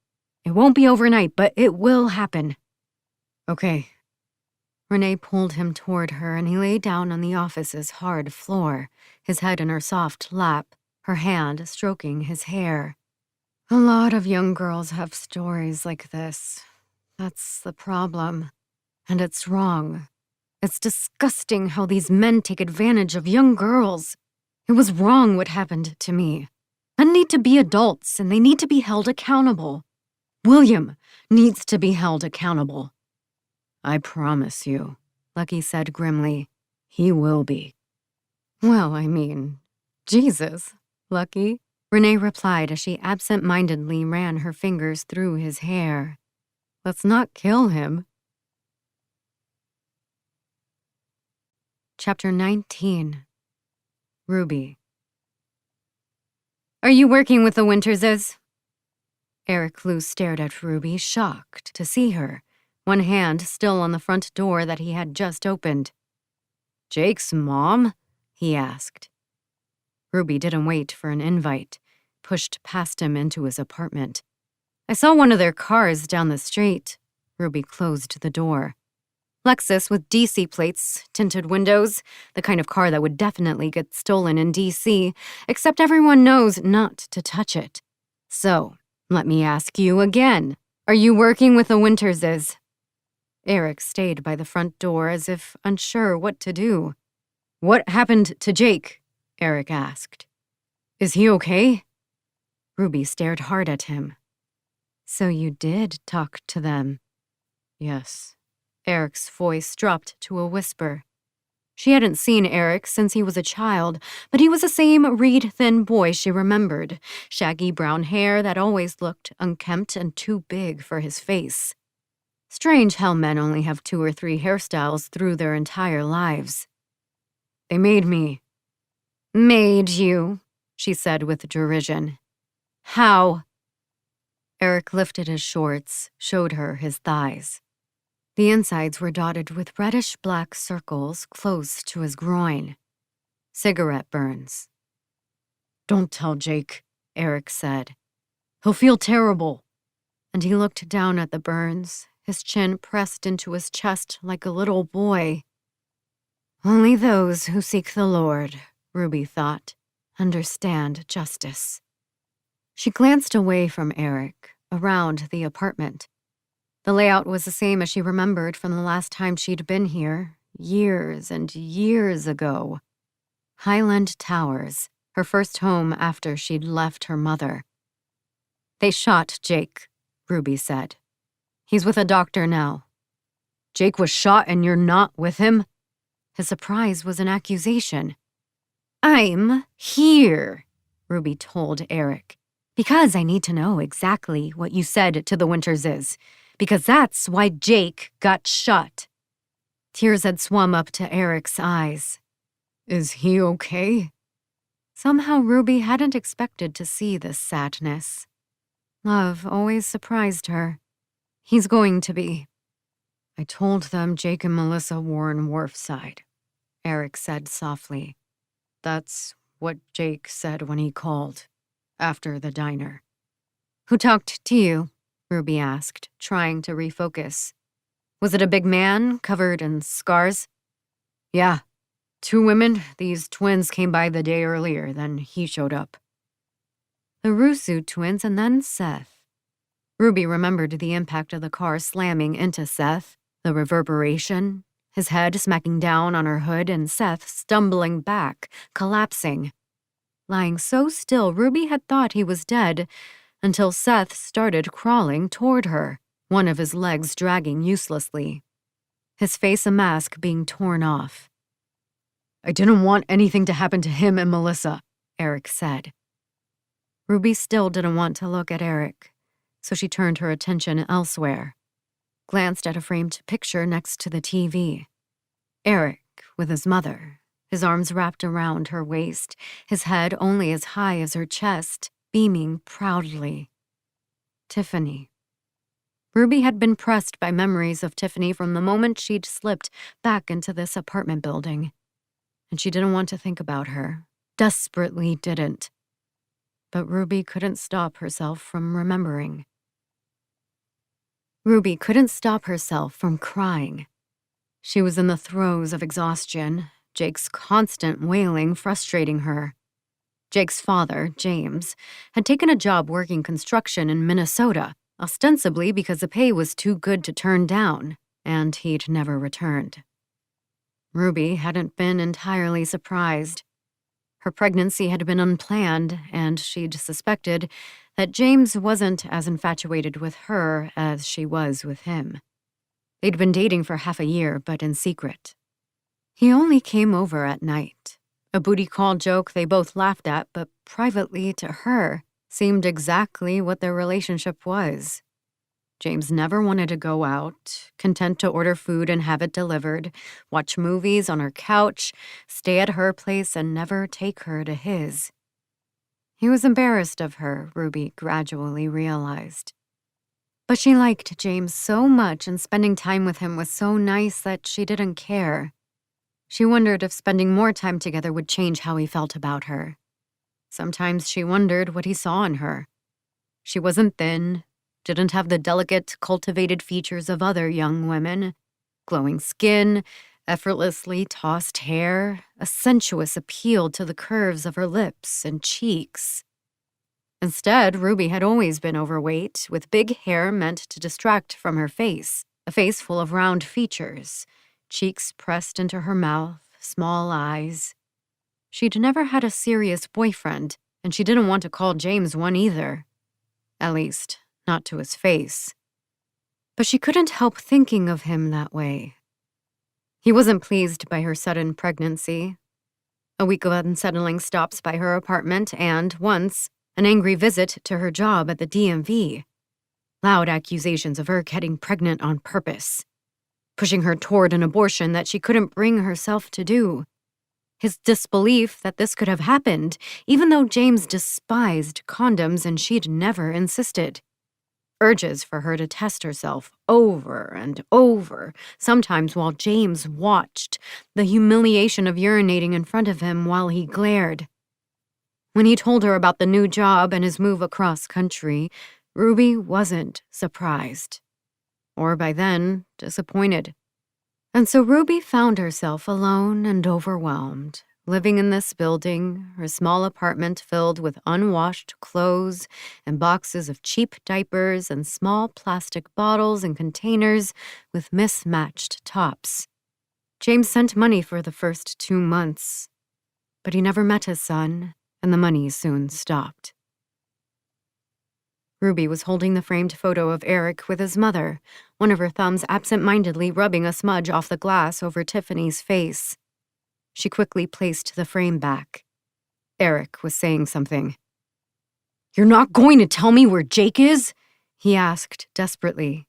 It won't be overnight, but it will happen. Okay. Renee pulled him toward her, and he lay down on the office's hard floor, his head in her soft lap, her hand stroking his hair. A lot of young girls have stories like this. That's the problem. And it's wrong. It's disgusting how these men take advantage of young girls. It was wrong what happened to me. Men need to be adults, and they need to be held accountable. William needs to be held accountable. I promise you, Lucky said grimly. He will be. Well, I mean, Jesus, Lucky, Renee replied as she absent-mindedly ran her fingers through his hair. Let's not kill him. Chapter 19. Ruby. Are you working with the Winterses? Eric Lou stared at Ruby, shocked to see her, one hand still on the front door that he had just opened. Jake's mom? He asked. Ruby didn't wait for an invite, pushed past him into his apartment. I saw one of their cars down the street. Ruby closed the door. Lexus with DC plates, tinted windows, the kind of car that would definitely get stolen in DC, except everyone knows not to touch it. So, let me ask you again. Are you working with the Winterses? Eric stayed by the front door as if unsure what to do. What happened to Jake? Eric asked. Is he okay? Ruby stared hard at him. So you did talk to them? Yes. Eric's voice dropped to a whisper. She hadn't seen Eric since he was a child, but he was the same reed-thin boy she remembered, shaggy brown hair that always looked unkempt and too big for his face. Strange how men only have 2 or 3 hairstyles through their entire lives. They made me. Made you, she said with derision. How? Eric lifted his shorts, showed her his thighs. The insides were dotted with reddish-black circles close to his groin. Cigarette burns. Don't tell Jake, Eric said. He'll feel terrible. And he looked down at the burns, his chin pressed into his chest like a little boy. Only those who seek the Lord, Ruby thought, understand justice. She glanced away from Eric, around the apartment. The layout was the same as she remembered from the last time she'd been here, years and years ago. Highland Towers, her first home after she'd left her mother. They shot Jake, Ruby said. He's with a doctor now. Jake was shot and you're not with him? His surprise was an accusation. I'm here, Ruby told Eric, because I need to know exactly what you said to the Winterses. Because that's why Jake got shot. Tears had swum up to Eric's eyes. Is he okay? Somehow Ruby hadn't expected to see this sadness. Love always surprised her. He's going to be. I told them Jake and Melissa were on Wharfside. Eric said softly. That's what Jake said when he called, after the diner. Who talked to you? Ruby asked, trying to refocus. Was it a big man, covered in scars? Yeah. 2 women, these twins came by the day earlier, then he showed up. The Rusu twins and then Seth. Ruby remembered the impact of the car slamming into Seth, the reverberation, his head smacking down on her hood and Seth stumbling back, collapsing. Lying so still, Ruby had thought he was dead until Seth started crawling toward her, one of his legs dragging uselessly, his face a mask being torn off. I didn't want anything to happen to him and Melissa, Eric said. Ruby still didn't want to look at Eric, so she turned her attention elsewhere, glanced at a framed picture next to the TV. Eric with his mother, his arms wrapped around her waist, his head only as high as her chest, beaming proudly. Tiffany. Ruby had been pressed by memories of Tiffany from the moment she'd slipped back into this apartment building. And she didn't want to think about her, desperately didn't. But Ruby couldn't stop herself from remembering. Ruby couldn't stop herself from crying. She was in the throes of exhaustion, Jake's constant wailing frustrating her. Jake's father, James, had taken a job working construction in Minnesota, ostensibly because the pay was too good to turn down, and he'd never returned. Ruby hadn't been entirely surprised. Her pregnancy had been unplanned, and she'd suspected that James wasn't as infatuated with her as she was with him. They'd been dating for half a year, but in secret. He only came over at night, a booty call joke they both laughed at, but privately to her seemed exactly what their relationship was. James never wanted to go out, content to order food and have it delivered, watch movies on her couch, stay at her place, and never take her to his. He was embarrassed of her, Ruby gradually realized. But she liked James so much, and spending time with him was so nice that she didn't care. She wondered if spending more time together would change how he felt about her. Sometimes she wondered what he saw in her. She wasn't thin, didn't have the delicate, cultivated features of other young women. Glowing skin, effortlessly tossed hair, a sensuous appeal to the curves of her lips and cheeks. Instead, Ruby had always been overweight, with big hair meant to distract from her face, a face full of round features, cheeks pressed into her mouth, small eyes. She'd never had a serious boyfriend, and she didn't want to call James one either. At least, not to his face. But she couldn't help thinking of him that way. He wasn't pleased by her sudden pregnancy. A week of unsettling stops by her apartment and, once, an angry visit to her job at the DMV. Loud accusations of her getting pregnant on purpose, pushing her toward an abortion that she couldn't bring herself to do. His disbelief that this could have happened, even though James despised condoms and she'd never insisted. Urges for her to test herself over and over, sometimes while James watched, the humiliation of urinating in front of him while he glared. When he told her about the new job and his move across country, Ruby wasn't surprised. Or by then, disappointed. And so Ruby found herself alone and overwhelmed, living in this building, her small apartment filled with unwashed clothes and boxes of cheap diapers and small plastic bottles and containers with mismatched tops. James sent money for the first 2 months, but he never met his son, and the money soon stopped. Ruby was holding the framed photo of Eric with his mother, one of her thumbs absent-mindedly rubbing a smudge off the glass over Tiffany's face. She quickly placed the frame back. Eric was saying something. "You're not going to tell me where Jake is?" he asked desperately.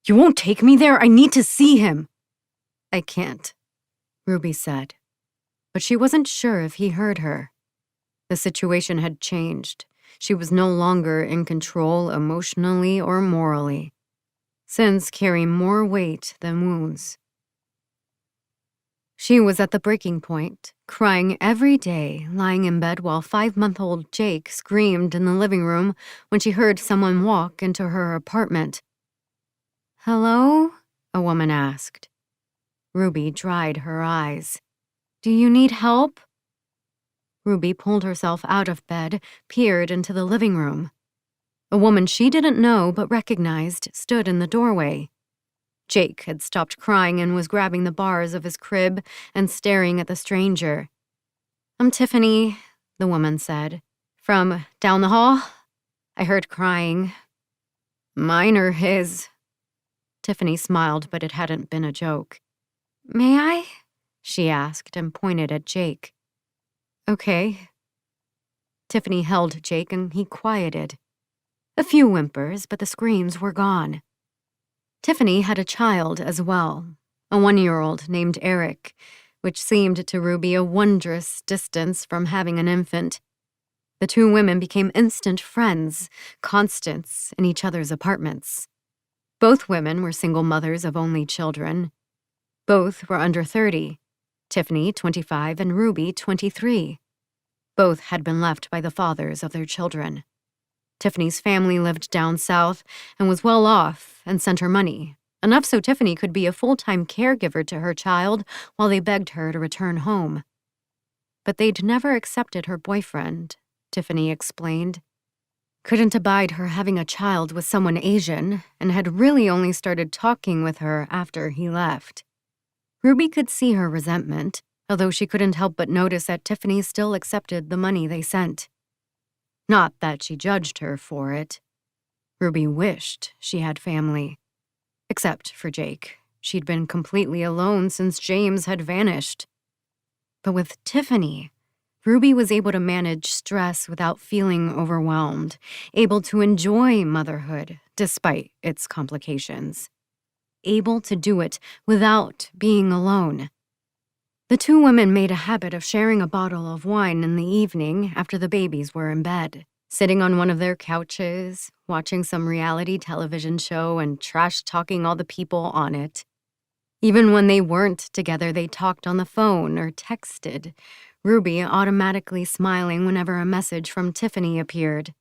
"You won't take me there? I need to see him." "I can't," Ruby said. But she wasn't sure if he heard her. The situation had changed. She was no longer in control emotionally or morally. Sins carry more weight than wounds. She was at the breaking point, crying every day, lying in bed while 5-month-old Jake screamed in the living room when she heard someone walk into her apartment. "Hello?" a woman asked. Ruby dried her eyes. "Do you need help?" Ruby pulled herself out of bed, peered into the living room. A woman she didn't know but recognized stood in the doorway. Jake had stopped crying and was grabbing the bars of his crib and staring at the stranger. "I'm Tiffany," the woman said. "From down the hall? I heard crying." "Mine or his?" Tiffany smiled, but it hadn't been a joke. "May I?" she asked and pointed at Jake. "Okay." Tiffany held Jake and he quieted. A few whimpers, but the screams were gone. Tiffany had a child as well, a 1-year-old named Eric, which seemed to Ruby a wondrous distance from having an infant. The two women became instant friends, constants in each other's apartments. Both women were single mothers of only children. Both were under 30, Tiffany 25 and Ruby 23. Both had been left by the fathers of their children. Tiffany's family lived down south and was well off and sent her money, enough so Tiffany could be a full-time caregiver to her child while they begged her to return home. But they'd never accepted her boyfriend, Tiffany explained. Couldn't abide her having a child with someone Asian and had really only started talking with her after he left. Ruby could see her resentment, although she couldn't help but notice that Tiffany still accepted the money they sent. Not that she judged her for it. Ruby wished she had family. Except for Jake. She'd been completely alone since James had vanished. But with Tiffany, Ruby was able to manage stress without feeling overwhelmed, able to enjoy motherhood despite its complications. Able to do it without being alone. The two women made a habit of sharing a bottle of wine in the evening after the babies were in bed, sitting on one of their couches, watching some reality television show and trash-talking all the people on it. Even when they weren't together, they talked on the phone or texted, Ruby automatically smiling whenever a message from Tiffany appeared.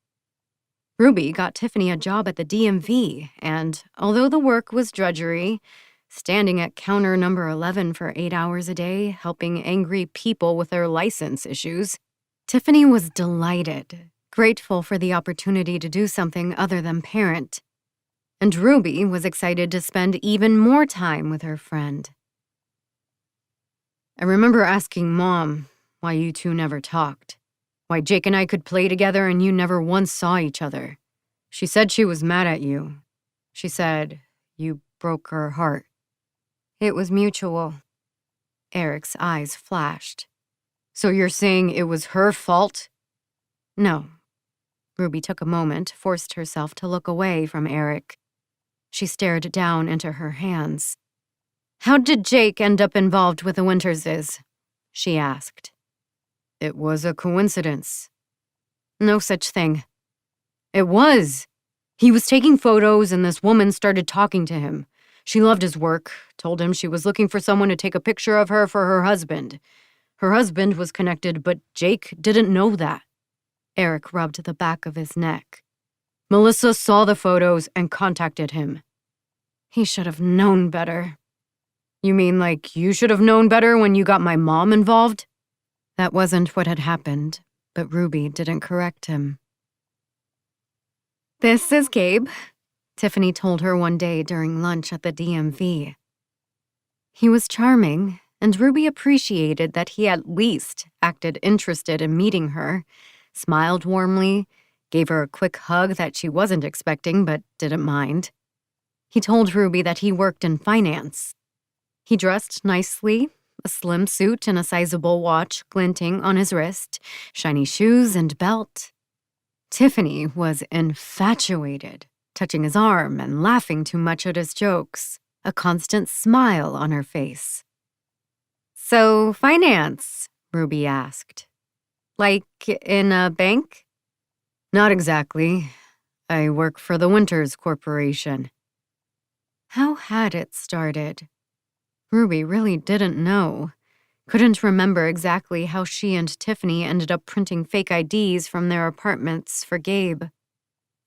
Ruby got Tiffany a job at the DMV, and although the work was drudgery, standing at counter number 11 for 8 hours a day, helping angry people with their license issues, Tiffany was delighted, grateful for the opportunity to do something other than parent. And Ruby was excited to spend even more time with her friend. "I remember asking Mom why you two never talked, why Jake and I could play together and you never once saw each other. She said she was mad at you. She said you broke her heart." "It was mutual." Eric's eyes flashed. "So you're saying it was her fault?" "No." Ruby took a moment, forced herself to look away from Eric. She stared down into her hands. "How did Jake end up involved with the Winterses?" she asked. "It was a coincidence." "No such thing." "It was. He was taking photos and this woman started talking to him. She loved his work, told him she was looking for someone to take a picture of her for her husband. Her husband was connected, but Jake didn't know that." Eric rubbed the back of his neck. "Melissa saw the photos and contacted him." "He should have known better." "You mean like you should have known better when you got my mom involved?" That wasn't what had happened, but Ruby didn't correct him. "This is Gabe," Tiffany told her one day during lunch at the DMV. He was charming, and Ruby appreciated that he at least acted interested in meeting her, smiled warmly, gave her a quick hug that she wasn't expecting but didn't mind. He told Ruby that he worked in finance. He dressed nicely, a slim suit and a sizable watch glinting on his wrist, shiny shoes and belt. Tiffany was infatuated, touching his arm and laughing too much at his jokes, a constant smile on her face. "So, finance?" Ruby asked. "Like in a bank?" "Not exactly. I work for the Winters Corporation." How had it started? Ruby really didn't know. couldn't remember exactly how she and Tiffany ended up printing fake IDs from their apartments for Gabe.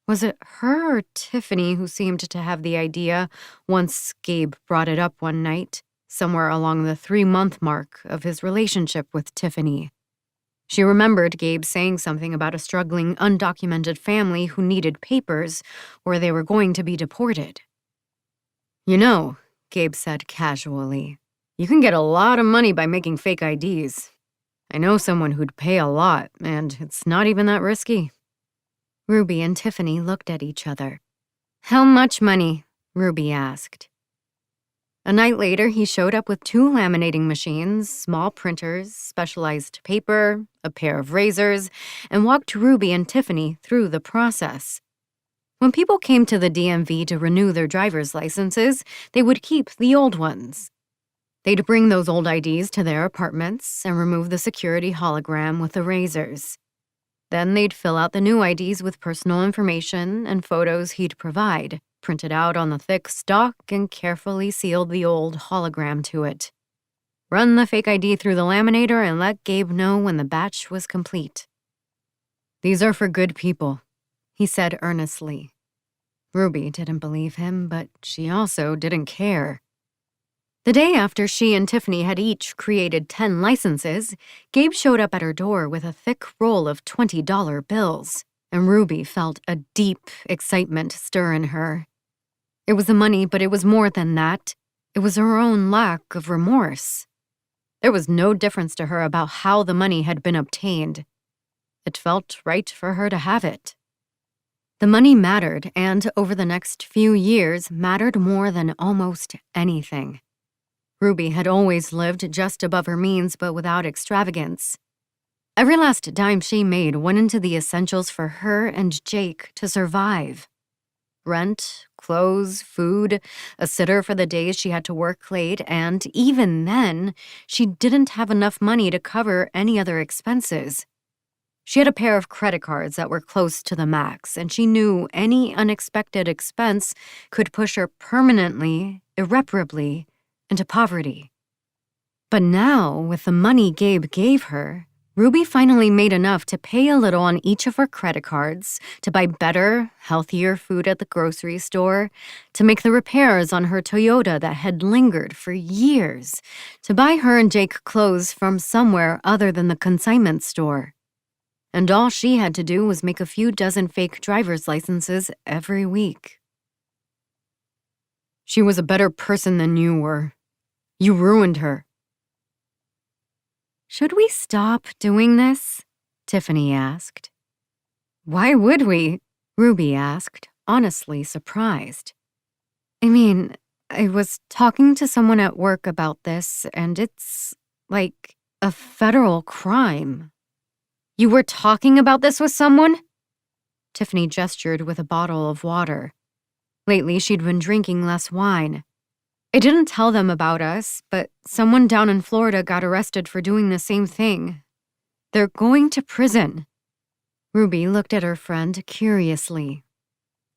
Was it her or Tiffany who seemed to have the idea once Gabe brought it up one night, somewhere along the 3-month mark of his relationship with Tiffany? She remembered Gabe saying something about a struggling, undocumented family who needed papers or they were going to be deported. "You know," Gabe said casually, "you can get a lot of money by making fake IDs. I know someone who'd pay a lot, and it's not even that risky." Ruby and Tiffany looked at each other. "How much money?" Ruby asked. A night later, he showed up with 2 laminating machines, small printers, specialized paper, a pair of razors, and walked Ruby and Tiffany through the process. When people came to the DMV to renew their driver's licenses, they would keep the old ones. They'd bring those old IDs to their apartments and remove the security hologram with the razors. Then they'd fill out the new IDs with personal information and photos he'd provide, printed out on the thick stock and carefully sealed the old hologram to it. Run the fake ID through the laminator and let Gabe know when the batch was complete. "These are for good people," he said earnestly. Ruby didn't believe him, but she also didn't care. The day after she and Tiffany had each created 10 licenses, Gabe showed up at her door with a thick roll of $20 bills, and Ruby felt a deep excitement stir in her. It was the money, but it was more than that. It was her own lack of remorse. There was no difference to her about how the money had been obtained. It felt right for her to have it. The money mattered, and over the next few years mattered more than almost anything. Ruby had always lived just above her means, but without extravagance. Every last dime she made went into the essentials for her and Jake to survive. Rent, clothes, food, a sitter for the days she had to work late, and even then, she didn't have enough money to cover any other expenses. She had a pair of credit cards that were close to the max, and she knew any unexpected expense could push her permanently, irreparably, into poverty. But now, with the money Gabe gave her, Ruby finally made enough to pay a little on each of her credit cards, to buy better, healthier food at the grocery store, to make the repairs on her Toyota that had lingered for years, to buy her and Jake clothes from somewhere other than the consignment store. And all she had to do was make a few dozen fake driver's licenses every week. "She was a better person than you were. You ruined her." "Should we stop doing this?" Tiffany asked. "Why would we?" Ruby asked, honestly surprised. "I mean, I was talking to someone at work about this, and it's like a federal crime." "You were talking about this with someone?" Tiffany gestured with a bottle of water. Lately, she'd been drinking less wine. "I didn't tell them about us, but someone down in Florida got arrested for doing the same thing. They're going to prison." Ruby looked at her friend curiously.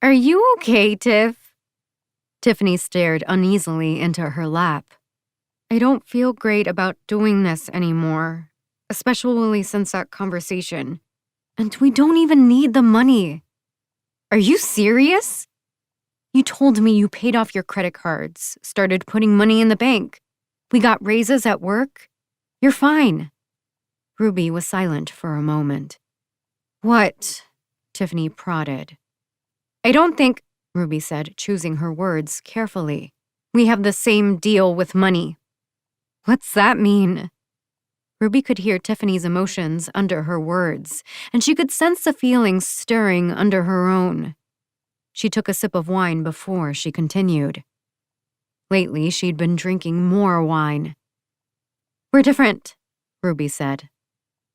"Are you okay, Tiff?" Tiffany stared uneasily into her lap. "I don't feel great about doing this anymore, especially since that conversation. And we don't even need the money." "Are you serious? You told me you paid off your credit cards, started putting money in the bank. We got raises at work. You're fine." Ruby was silent for a moment. "What?" Tiffany prodded. "I don't think," Ruby said, choosing her words carefully, "we have the same deal with money." "What's that mean?" Ruby could hear Tiffany's emotions under her words, and she could sense the feelings stirring under her own. She took a sip of wine before she continued. Lately, she'd been drinking more wine. "We're different," Ruby said.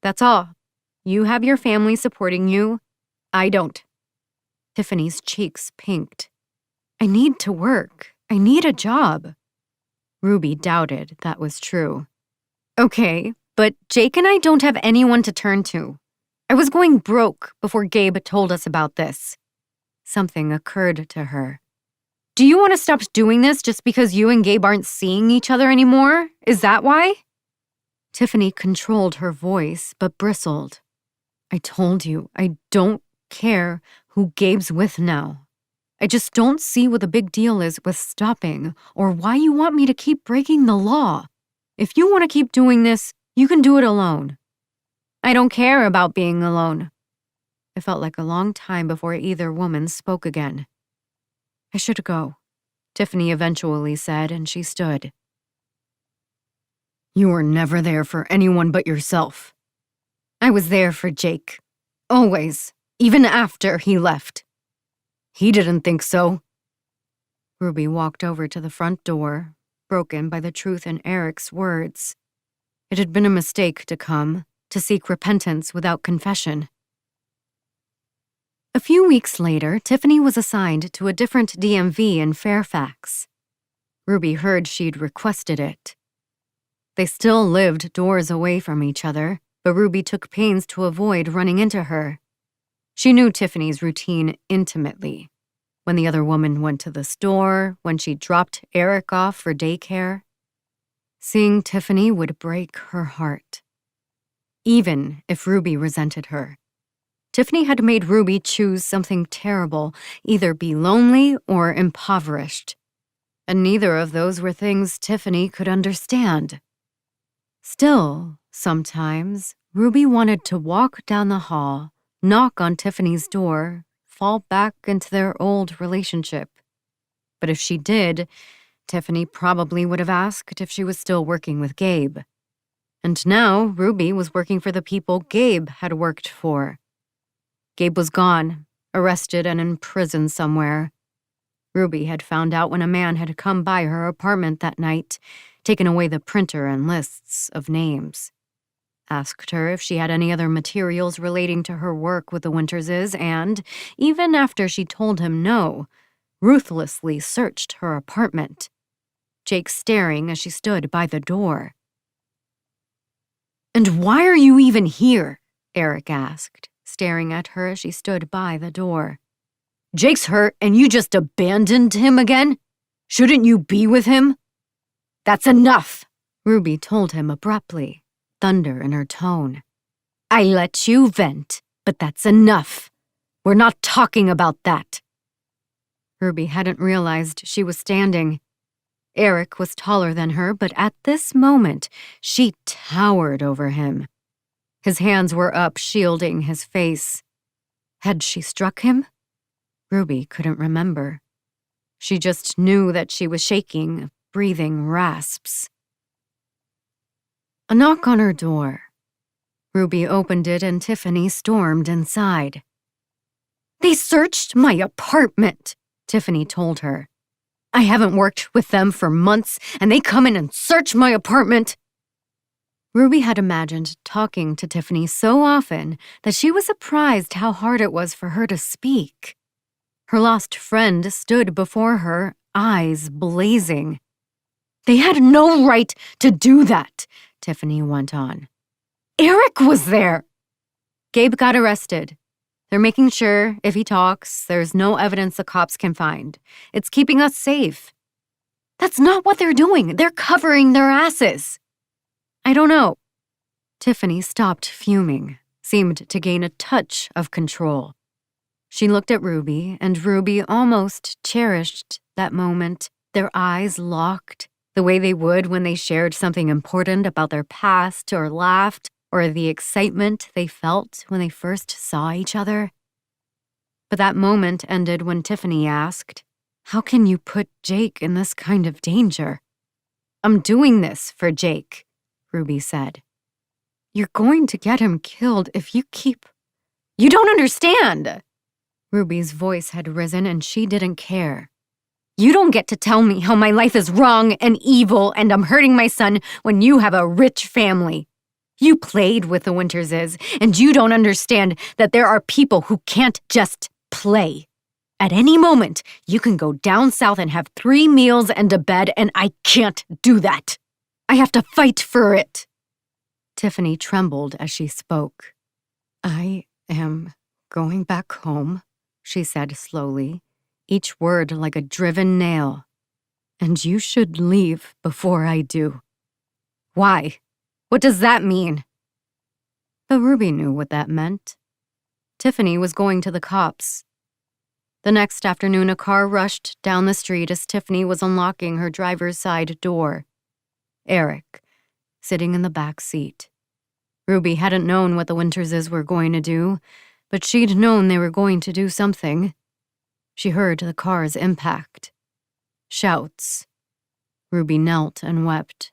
"That's all. You have your family supporting you. I don't." Tiffany's cheeks pinked. "I need to work. I need a job." Ruby doubted that was true. "Okay, but Jake and I don't have anyone to turn to. I was going broke before Gabe told us about this." Something occurred to her. "Do you want to stop doing this just because you and Gabe aren't seeing each other anymore? Is that why?" Tiffany controlled her voice, but bristled. I told you, I don't care who Gabe's with now. I just don't see what the big deal is with stopping, or why you want me to keep breaking the law. If you want to keep doing this, you can do it alone. I don't care about being alone. It felt like a long time before either woman spoke again. I should go, Tiffany eventually said, and she stood. You were never there for anyone but yourself. I was there for Jake. Always, even after he left. He didn't think so. Ruby walked over to the front door, broken by the truth in Eric's words. It had been a mistake to come, to seek repentance without confession. A few weeks later, Tiffany was assigned to a different DMV in Fairfax. Ruby heard she'd requested it. They still lived doors away from each other, but Ruby took pains to avoid running into her. She knew Tiffany's routine intimately. When the other woman went to the store, when she dropped Eric off for daycare. Seeing Tiffany would break her heart. Even if Ruby resented her. Tiffany had made Ruby choose something terrible, either be lonely or impoverished. And neither of those were things Tiffany could understand. Still, sometimes, Ruby wanted to walk down the hall, knock on Tiffany's door, fall back into their old relationship. But if she did, Tiffany probably would have asked if she was still working with Gabe. And now, Ruby was working for the people Gabe had worked for. Gabe was gone, arrested and in prison somewhere. Ruby had found out when a man had come by her apartment that night, taken away the printer and lists of names. Asked her if she had any other materials relating to her work with the Winterses and, even after she told him no, ruthlessly searched her apartment. Jake staring as she stood by the door. "And why are you even here?" Eric asked, staring at her as she stood by the door. "Jake's hurt and you just abandoned him again? Shouldn't you be with him?" "That's enough," Ruby told him abruptly, thunder in her tone. "I let you vent, but that's enough. We're not talking about that." Ruby hadn't realized she was standing. Eric was taller than her, but at this moment, she towered over him. His hands were up, shielding his face. Had she struck him? Ruby couldn't remember. She just knew that she was shaking, breathing rasps. A knock on her door. Ruby opened it and Tiffany stormed inside. "They searched my apartment," Tiffany told her. "I haven't worked with them for months, and they come in and search my apartment." Ruby had imagined talking to Tiffany so often that she was surprised how hard it was for her to speak. Her lost friend stood before her, eyes blazing. "They had no right to do that," Tiffany went on. "Eric was there." "Gabe got arrested. They're making sure, if he talks, there's no evidence the cops can find. It's keeping us safe." "That's not what they're doing. They're covering their asses." "I don't know." Tiffany stopped fuming, seemed to gain a touch of control. She looked at Ruby, and Ruby almost cherished that moment, their eyes locked, the way they would when they shared something important about their past or laughed, or the excitement they felt when they first saw each other. But that moment ended when Tiffany asked, "How can you put Jake in this kind of danger?" "I'm doing this for Jake," Ruby said. "You're going to get him killed if you keep—" "You don't understand!" Ruby's voice had risen and she didn't care. "You don't get to tell me how my life is wrong and evil and I'm hurting my son when you have a rich family. You played with the Winterses, and you don't understand that there are people who can't just play. At any moment, you can go down south and have 3 meals and a bed, and I can't do that. I have to fight for it." Tiffany trembled as she spoke. "I am going back home," she said slowly, each word like a driven nail. "And you should leave before I do." "Why?" What does that mean? But Ruby knew what that meant. Tiffany was going to the cops. The next afternoon, a car rushed down the street as Tiffany was unlocking her driver's side door. Eric, sitting in the back seat. Ruby hadn't known what the Winterses were going to do, but she'd known they were going to do something. She heard the car's impact. Shouts. Ruby knelt and wept,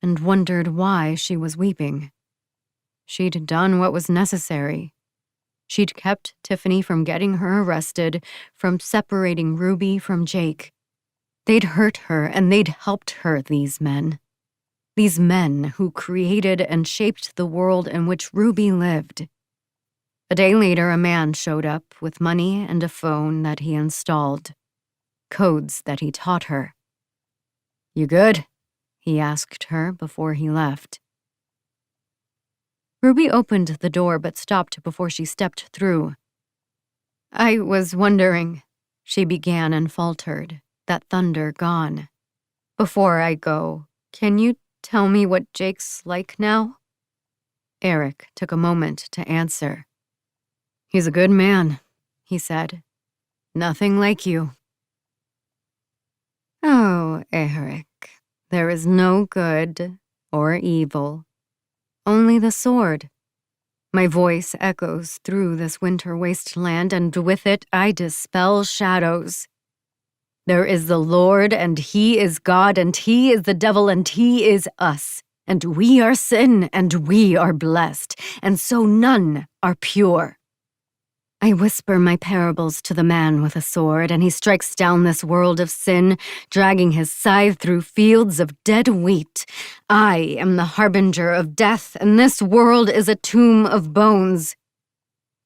and wondered why she was weeping. She'd done what was necessary. She'd kept Tiffany from getting her arrested, from separating Ruby from Jake. They'd hurt her and they'd helped her, these men. These men who created and shaped the world in which Ruby lived. A day later, a man showed up with money and a phone that he installed. Codes that he taught her. "You good?" he asked her before he left. Ruby opened the door but stopped before she stepped through. "I was wondering," she began and faltered, that thunder gone. "Before I go, can you tell me what Jake's like now?" Eric took a moment to answer. "He's a good man," he said. "Nothing like you." "Oh, Eric, there is no good or evil. Only the sword. My voice echoes through this winter wasteland, and with it I dispel shadows. There is the Lord, and He is God, and He is the devil, and He is us. And we are sin, and we are blessed, and so none are pure. I whisper my parables to the man with a sword, and he strikes down this world of sin, dragging his scythe through fields of dead wheat. I am the harbinger of death, and this world is a tomb of bones.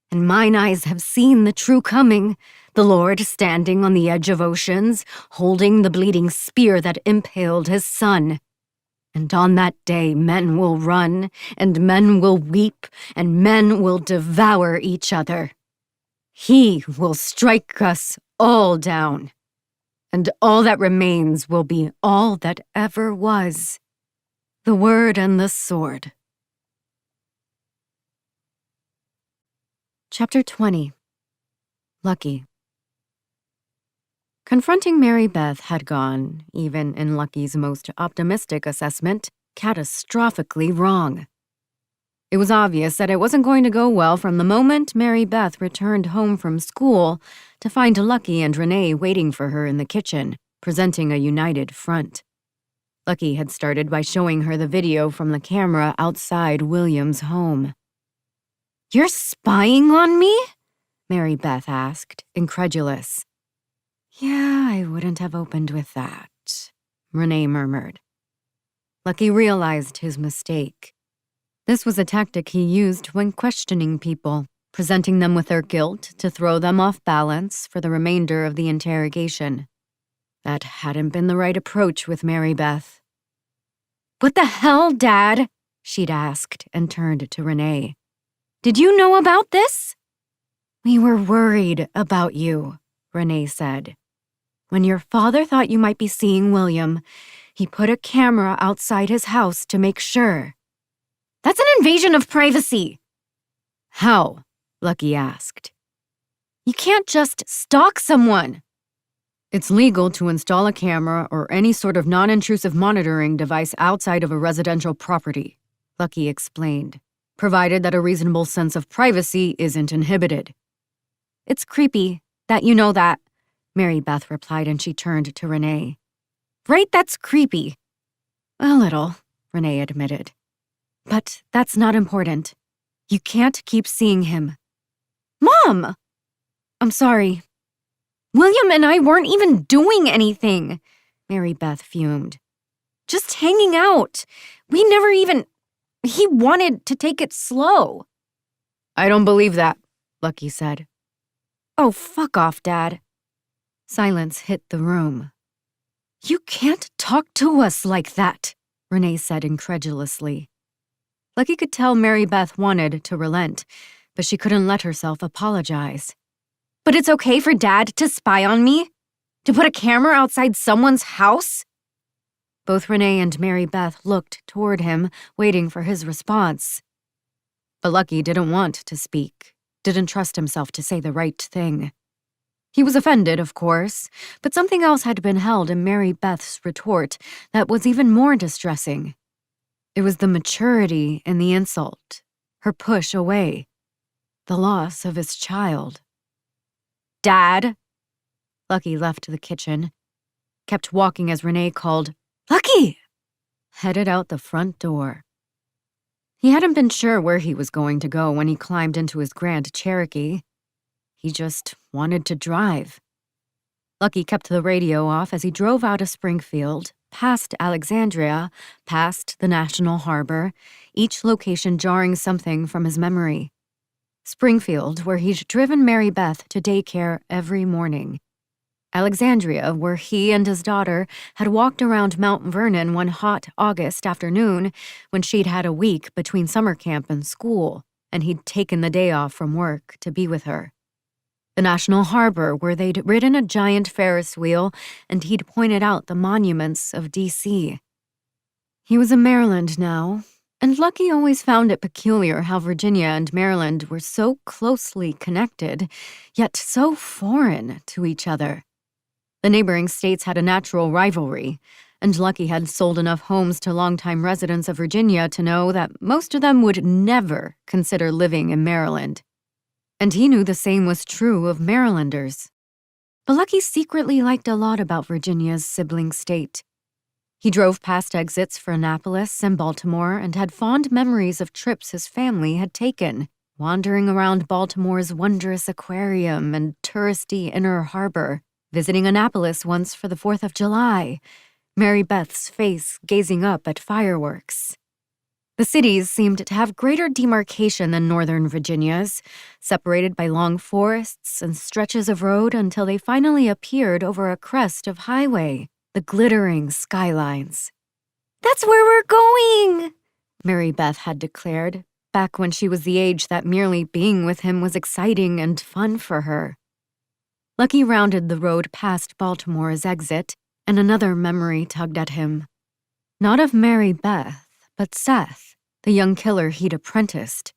And mine eyes have seen the true coming, the Lord standing on the edge of oceans, holding the bleeding spear that impaled his son. And on that day men will run, and men will weep, and men will devour each other. He will strike us all down, and all that remains will be all that ever was, the word and the sword." Chapter 20. Lucky. Confronting Mary Beth had gone, even in Lucky's most optimistic assessment, catastrophically wrong. It was obvious that it wasn't going to go well from the moment Mary Beth returned home from school to find Lucky and Renee waiting for her in the kitchen, presenting a united front. Lucky had started by showing her the video from the camera outside William's home. "You're spying on me?" Mary Beth asked, incredulous. "Yeah, I wouldn't have opened with that," Renee murmured. Lucky realized his mistake. This was a tactic he used when questioning people, presenting them with their guilt to throw them off balance for the remainder of the interrogation. That hadn't been the right approach with Mary Beth. "What the hell, Dad?" she'd asked and turned to Renee. "Did you know about this?" "We were worried about you," Renee said. "When your father thought you might be seeing William, he put a camera outside his house to make sure." "That's an invasion of privacy." "How?" Lucky asked. "You can't just stalk someone." "It's legal to install a camera or any sort of non-intrusive monitoring device outside of a residential property," Lucky explained, "provided that a reasonable sense of privacy isn't inhibited." "It's creepy that you know that," Mary Beth replied, and she turned to Renee. "Right, that's creepy." "A little," Renee admitted. "But that's not important. You can't keep seeing him." "Mom!" "I'm sorry." "William and I weren't even doing anything," Mary Beth fumed. "Just hanging out. We never even... He wanted to take it slow." "I don't believe that," Lucky said. "Oh, fuck off, Dad." Silence hit the room. "You can't talk to us like that," Renee said incredulously. Lucky could tell Mary Beth wanted to relent, but she couldn't let herself apologize. "But it's okay for Dad to spy on me? To put a camera outside someone's house?" Both Renee and Mary Beth looked toward him, waiting for his response. But Lucky didn't want to speak, didn't trust himself to say the right thing. He was offended, of course, but something else had been held in Mary Beth's retort that was even more distressing. It was the maturity in the insult, her push away, the loss of his child. "Dad!" Lucky left the kitchen, kept walking as Renee called, "Lucky!" headed out the front door. He hadn't been sure where he was going to go when he climbed into his Grand Cherokee. He just wanted to drive. Lucky kept the radio off as he drove out of Springfield, past Alexandria, past the National Harbor, each location jarring something from his memory. Springfield, where he'd driven Mary Beth to daycare every morning. Alexandria, where he and his daughter had walked around Mount Vernon one hot August afternoon when she'd had a week between summer camp and school, and he'd taken the day off from work to be with her. The National Harbor, where they'd ridden a giant Ferris wheel and he'd pointed out the monuments of D.C. He was in Maryland now, and Lucky always found it peculiar how Virginia and Maryland were so closely connected, yet so foreign to each other. The neighboring states had a natural rivalry, and Lucky had sold enough homes to longtime residents of Virginia to know that most of them would never consider living in Maryland. And he knew the same was true of Marylanders. But Lucky secretly liked a lot about Virginia's sibling state. He drove past exits for Annapolis and Baltimore and had fond memories of trips his family had taken, wandering around Baltimore's wondrous aquarium and touristy inner harbor, visiting Annapolis once for the 4th of July, Mary Beth's face gazing up at fireworks. The cities seemed to have greater demarcation than Northern Virginia's, separated by long forests and stretches of road until they finally appeared over a crest of highway, the glittering skylines. "That's where we're going," Mary Beth had declared, back when she was the age that merely being with him was exciting and fun for her. Lucky rounded the road past Baltimore's exit, and another memory tugged at him. Not of Mary Beth, but Seth, the young killer he'd apprenticed.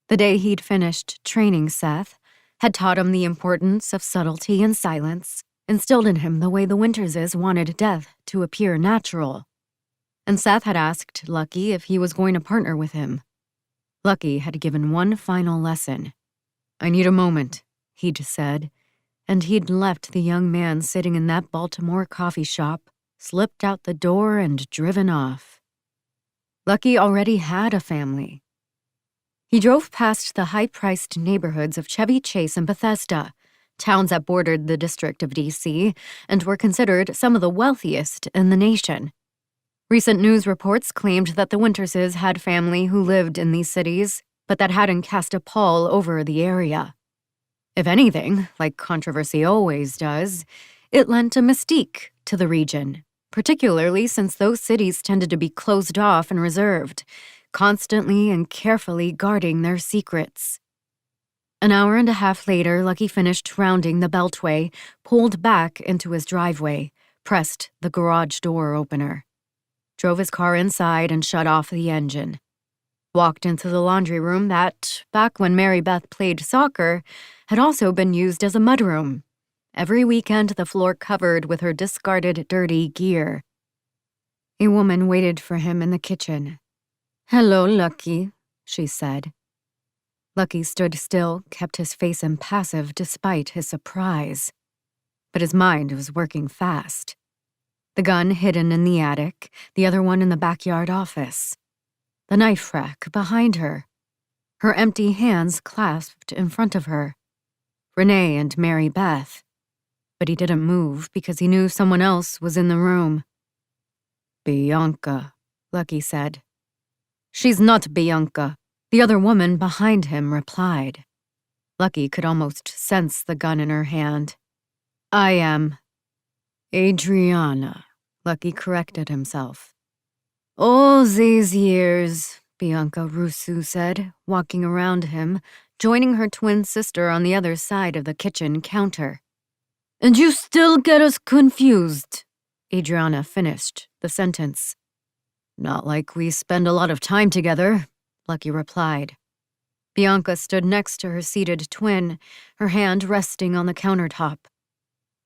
The day he'd finished training Seth, had taught him the importance of subtlety and silence, instilled in him the way the Winterses wanted death to appear natural. And Seth had asked Lucky if he was going to partner with him. Lucky had given one final lesson. "I need a moment," he'd said, and he'd left the young man sitting in that Baltimore coffee shop, slipped out the door and driven off. Lucky already had a family. He drove past the high-priced neighborhoods of Chevy Chase and Bethesda, towns that bordered the District of D.C. and were considered some of the wealthiest in the nation. Recent news reports claimed that the Winterses had family who lived in these cities, but that hadn't cast a pall over the area. If anything, like controversy always does, it lent a mystique to the region, particularly since those cities tended to be closed off and reserved, constantly and carefully guarding their secrets. An hour and a half later, Lucky finished rounding the Beltway, pulled back into his driveway, pressed the garage door opener, drove his car inside and shut off the engine. Walked into the laundry room that, back when Mary Beth played soccer, had also been used as a mudroom. Every weekend the floor covered with her discarded dirty gear. A woman waited for him in the kitchen. "Hello, Lucky," she said. Lucky stood still, kept his face impassive despite his surprise. But his mind was working fast. The gun hidden in the attic, the other one in the backyard office. The knife rack behind her. Her empty hands clasped in front of her. Renee and Mary Beth. But he didn't move because he knew someone else was in the room. "Bianca," Lucky said. "She's not Bianca," the other woman behind him replied. Lucky could almost sense the gun in her hand. "I am." "Adriana," Lucky corrected himself. "All these years," Bianca Rousseau said, walking around him, joining her twin sister on the other side of the kitchen counter. "And you still get us confused," Adriana finished the sentence. Not like we spend a lot of time together, Lucky replied. Bianca stood next to her seated twin, her hand resting on the countertop.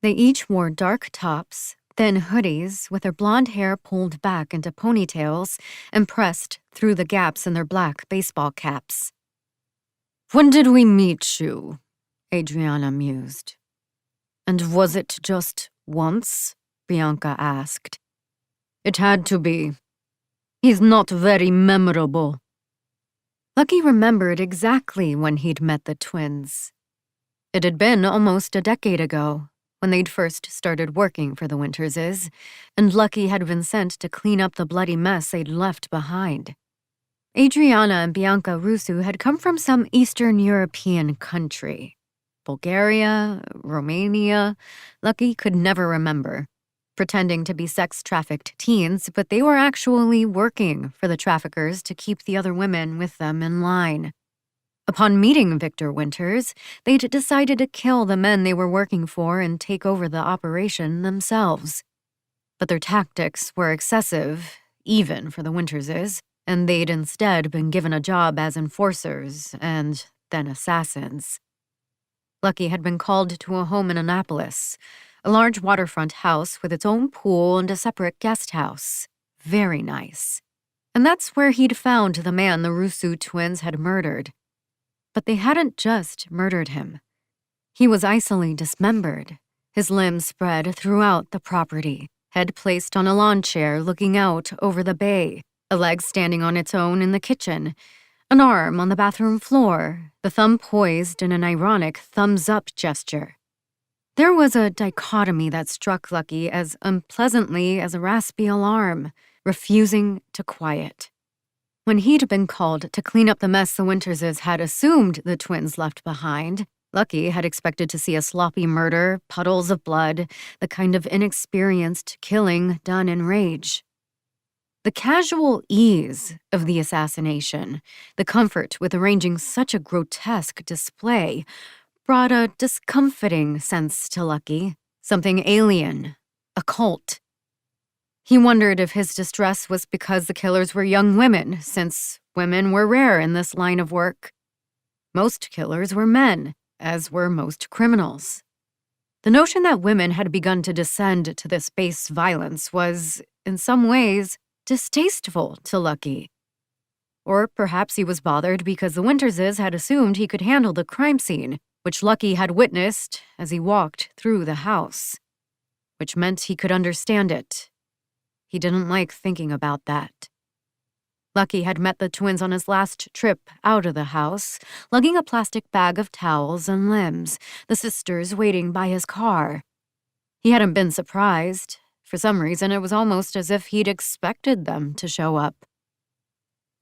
They each wore dark tops, thin hoodies, with their blonde hair pulled back into ponytails and pressed through the gaps in their black baseball caps. When did we meet you? Adriana mused. And was it just once? Bianca asked. It had to be. He's not very memorable. Lucky remembered exactly when he'd met the twins. It had been almost a decade ago, when they'd first started working for the Winterses, and Lucky had been sent to clean up the bloody mess they'd left behind. Adriana and Bianca Rusu had come from some Eastern European country. Bulgaria, Romania, Lucky could never remember. Pretending to be sex-trafficked teens, but they were actually working for the traffickers to keep the other women with them in line. Upon meeting Victor Winters, they'd decided to kill the men they were working for and take over the operation themselves. But their tactics were excessive, even for the Winterses, and they'd instead been given a job as enforcers and then assassins. Lucky had been called to a home in Annapolis, a large waterfront house with its own pool and a separate guest house. Very nice. And that's where he'd found the man the Rusu twins had murdered. But they hadn't just murdered him. He was icily dismembered, his limbs spread throughout the property, head placed on a lawn chair looking out over the bay, a leg standing on its own in the kitchen, an arm on the bathroom floor, the thumb poised in an ironic thumbs-up gesture. There was a dichotomy that struck Lucky as unpleasantly as a raspy alarm, refusing to quiet. When he'd been called to clean up the mess the Winterses had assumed the twins left behind, Lucky had expected to see a sloppy murder, puddles of blood, the kind of inexperienced killing done in rage. The casual ease of the assassination, the comfort with arranging such a grotesque display, brought a discomfiting sense to Lucky, something alien, occult. He wondered if his distress was because the killers were young women, since women were rare in this line of work. Most killers were men, as were most criminals. The notion that women had begun to descend to this base violence was, in some ways, distasteful to Lucky. Or perhaps he was bothered because the Winterses had assumed he could handle the crime scene, which Lucky had witnessed as he walked through the house, which meant he could understand it. He didn't like thinking about that. Lucky had met the twins on his last trip out of the house, lugging a plastic bag of towels and limbs, the sisters waiting by his car. He hadn't been surprised. For some reason, it was almost as if he'd expected them to show up.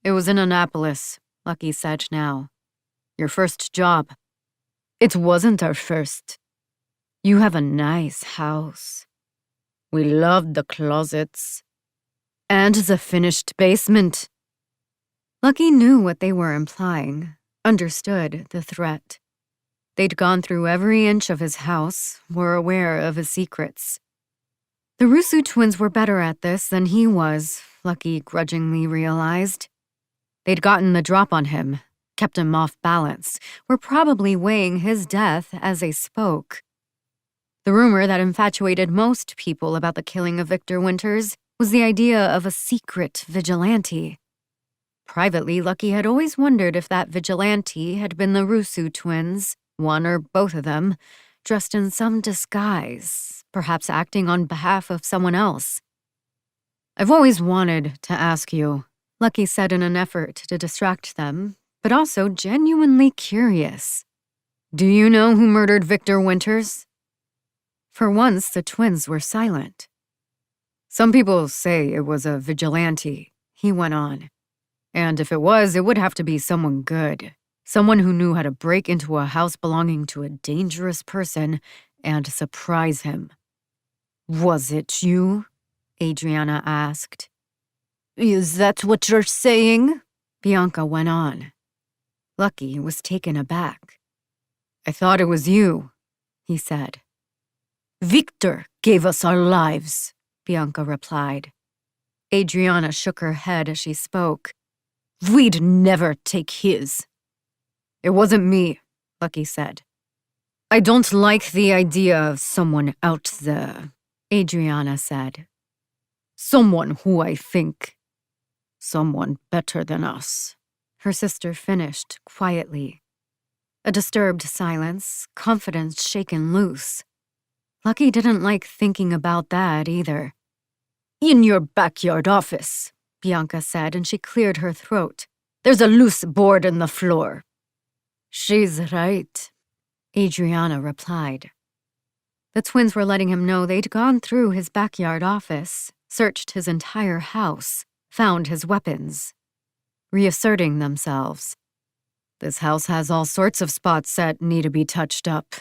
It was in Annapolis, Lucky said now. Your first job. It wasn't our first. You have a nice house. We loved the closets. And the finished basement. Lucky knew what they were implying, understood the threat. They'd gone through every inch of his house, were aware of his secrets. The Rusu twins were better at this than he was, Lucky grudgingly realized. They'd gotten the drop on him, kept him off balance, were probably weighing his death as they spoke. The rumor that infatuated most people about the killing of Victor Winters was the idea of a secret vigilante. Privately, Lucky had always wondered if that vigilante had been the Rusu twins, one or both of them, dressed in some disguise, perhaps acting on behalf of someone else. I've always wanted to ask you, Lucky said in an effort to distract them, but also genuinely curious. Do you know who murdered Victor Winters? For once, the twins were silent. Some people say it was a vigilante, he went on. And if it was, it would have to be someone good. Someone who knew how to break into a house belonging to a dangerous person and surprise him. Was it you? Adriana asked. Is that what you're saying? Bianca went on. Lucky was taken aback. I thought it was you, he said. Victor gave us our lives, Bianca replied. Adriana shook her head as she spoke. We'd never take his. It wasn't me, Lucky said. I don't like the idea of someone out there, Adriana said. Someone who I think. Someone better than us, her sister finished quietly. A disturbed silence, confidence shaken loose. Lucky didn't like thinking about that either. In your backyard office, Bianca said, and she cleared her throat. There's a loose board in the floor. She's right, Adriana replied. The twins were letting him know they'd gone through his backyard office, searched his entire house, found his weapons, reasserting themselves. This house has all sorts of spots that need to be touched up,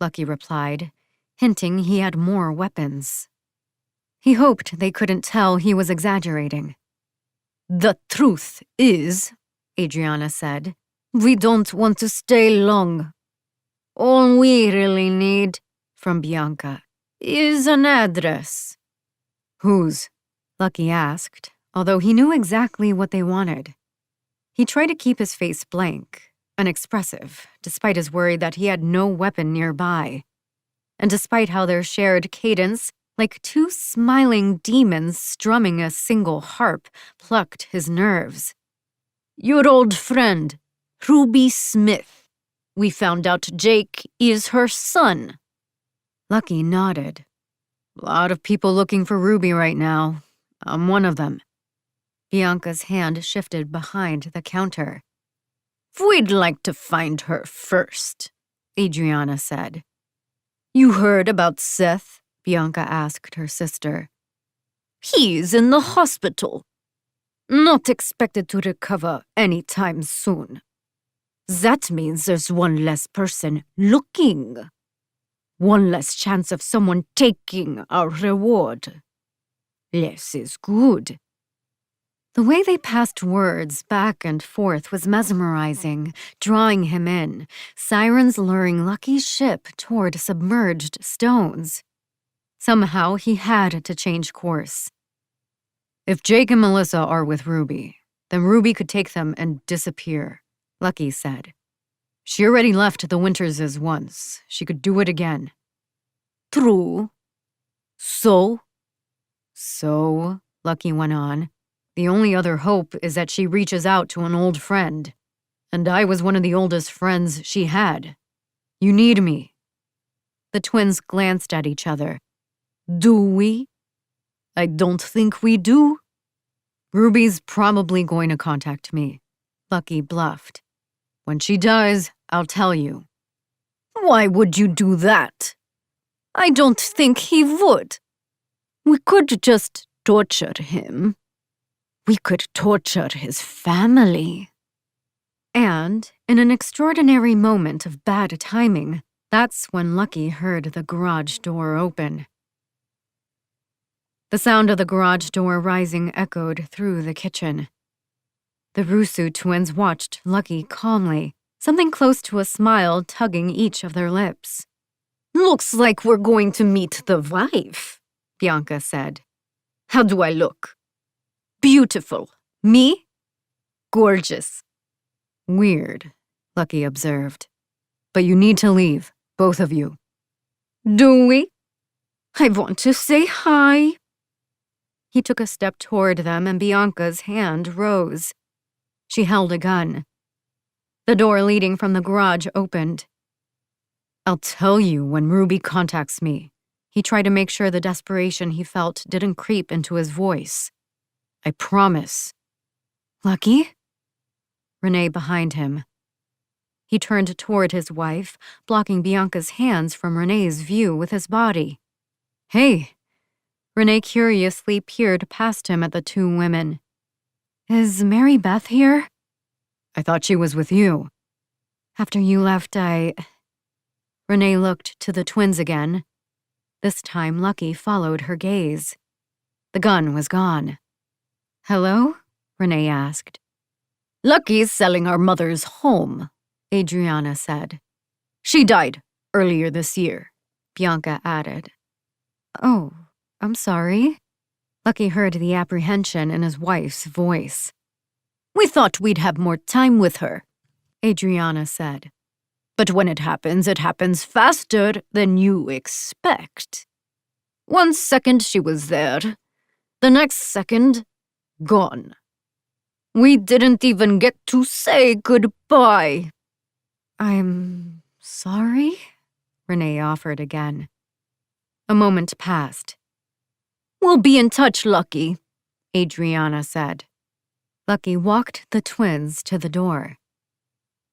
Lucky replied, hinting he had more weapons. He hoped they couldn't tell he was exaggerating. The truth is, Adriana said, we don't want to stay long. All we really need, from Bianca, is an address. Whose? Lucky asked, although he knew exactly what they wanted. He tried to keep his face blank, unexpressive, despite his worry that he had no weapon nearby. And despite how their shared cadence, like two smiling demons strumming a single harp, plucked his nerves. Your old friend, Ruby Smith. We found out Jake is her son. Lucky nodded. A lot of people looking for Ruby right now. I'm one of them. Bianca's hand shifted behind the counter. We'd like to find her first, Adriana said. You heard about Seth? Bianca asked her sister. He's in the hospital. Not expected to recover any time soon. That means there's one less person looking. One less chance of someone taking our reward. Less is good. The way they passed words back and forth was mesmerizing, drawing him in, sirens luring Lucky's ship toward submerged stones. Somehow he had to change course. If Jake and Melissa are with Ruby, then Ruby could take them and disappear, Lucky said. She already left the Winterses once. She could do it again. True. So, Lucky went on, the only other hope is that she reaches out to an old friend. And I was one of the oldest friends she had. You need me. The twins glanced at each other. Do we? I don't think we do. Ruby's probably going to contact me, Lucky bluffed. When she does, I'll tell you. Why would you do that? I don't think he would. We could just torture him. We could torture his family. And, in an extraordinary moment of bad timing, that's when Lucky heard the garage door open. The sound of the garage door rising echoed through the kitchen. The Rusu twins watched Lucky calmly, something close to a smile tugging each of their lips. Looks like we're going to meet the wife, Bianca said. How do I look? Beautiful. Me? Gorgeous. Weird, Lucky observed. But you need to leave, both of you. Do we? I want to say hi. He took a step toward them and Bianca's hand rose. She held a gun. The door leading from the garage opened. I'll tell you when Ruby contacts me. He tried to make sure the desperation he felt didn't creep into his voice. I promise. Lucky? Renee behind him. He turned toward his wife, blocking Bianca's hands from Renee's view with his body. Hey! Renee curiously peered past him at the two women. Is Mary Beth here? I thought she was with you. After you left, Renee looked to the twins again. This time, Lucky followed her gaze. The gun was gone. Hello? Renee asked. Lucky's selling our mother's home, Adriana said. She died earlier this year, Bianca added. Oh, I'm sorry. Lucky heard the apprehension in his wife's voice. We thought we'd have more time with her, Adriana said. but when it happens faster than you expect. 1 second she was there, the next second, gone. We didn't even get to say goodbye. I'm sorry? Renee offered again. A moment passed. We'll be in touch, Lucky, Adriana said. Lucky walked the twins to the door.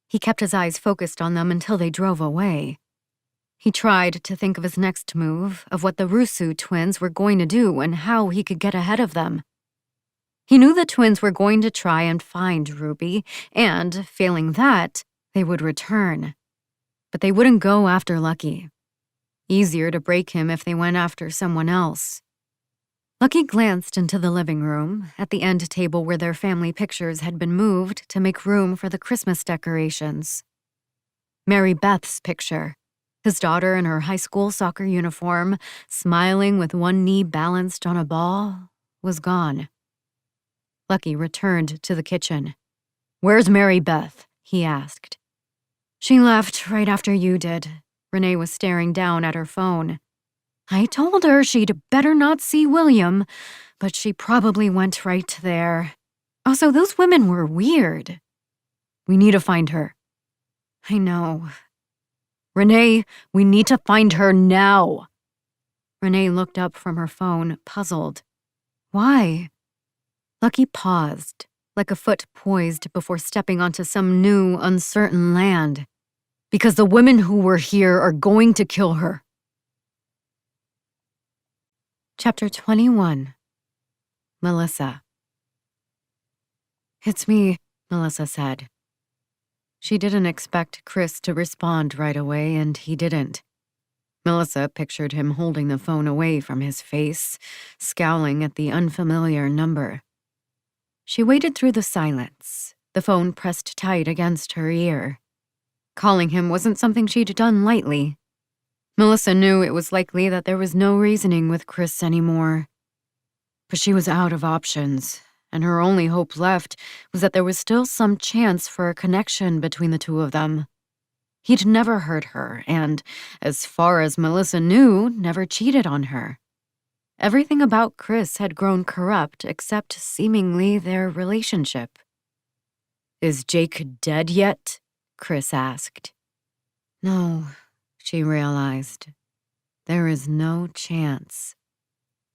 He kept his eyes focused on them until they drove away. He tried to think of his next move, of what the Russo twins were going to do and how he could get ahead of them. He knew the twins were going to try and find Ruby, and, failing that, they would return. But they wouldn't go after Lucky. Easier to break him if they went after someone else. Lucky glanced into the living room, at the end table where their family pictures had been moved to make room for the Christmas decorations. Mary Beth's picture, his daughter in her high school soccer uniform, smiling with one knee balanced on a ball, was gone. Lucky returned to the kitchen. Where's Mary Beth? He asked. She left right after you did. Renee was staring down at her phone. I told her she'd better not see William, but she probably went right there. Also, those women were weird. We need to find her. I know. Renee, we need to find her now. Renee looked up from her phone, puzzled. Why? Lucky paused, like a foot poised before stepping onto some new, uncertain land. Because the women who were here are going to kill her. Chapter 21. Melissa. It's me, Melissa said. She didn't expect Chris to respond right away, and he didn't. Melissa pictured him holding the phone away from his face, scowling at the unfamiliar number. She waited through the silence, the phone pressed tight against her ear. Calling him wasn't something she'd done lightly. Melissa knew it was likely that there was no reasoning with Chris anymore. But she was out of options, and her only hope left was that there was still some chance for a connection between the two of them. He'd never hurt her, and, as far as Melissa knew, never cheated on her. Everything about Chris had grown corrupt except seemingly their relationship. Is Jake dead yet? Chris asked. No, she realized. There is no chance.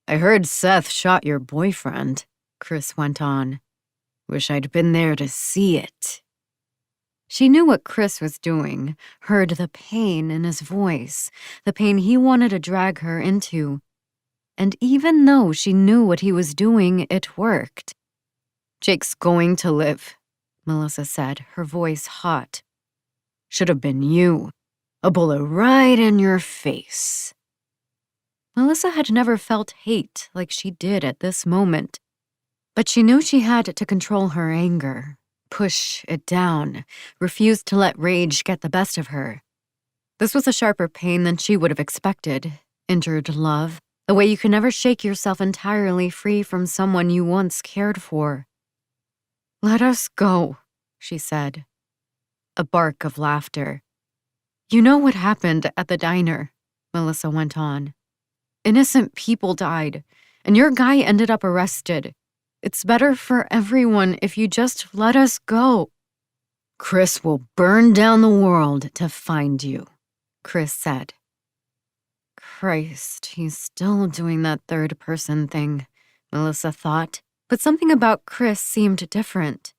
I heard Seth shot your boyfriend, Chris went on. Wish I'd been there to see it. She knew what Chris was doing, heard the pain in his voice, the pain he wanted to drag her into. And even though she knew what he was doing, it worked. Jake's going to live, Melissa said, her voice hot. Should have been you. A bullet right in your face. Melissa had never felt hate like she did at this moment. But she knew she had to control her anger, push it down, refuse to let rage get the best of her. This was a sharper pain than she would have expected. Injured love, the way you can never shake yourself entirely free from someone you once cared for. Let us go, she said. A bark of laughter. You know what happened at the diner, Melissa went on. Innocent people died, and your guy ended up arrested. It's better for everyone if you just let us go. Chris will burn down the world to find you, Chris said. Christ, he's still doing that third-person thing, Melissa thought. But something about Chris seemed different.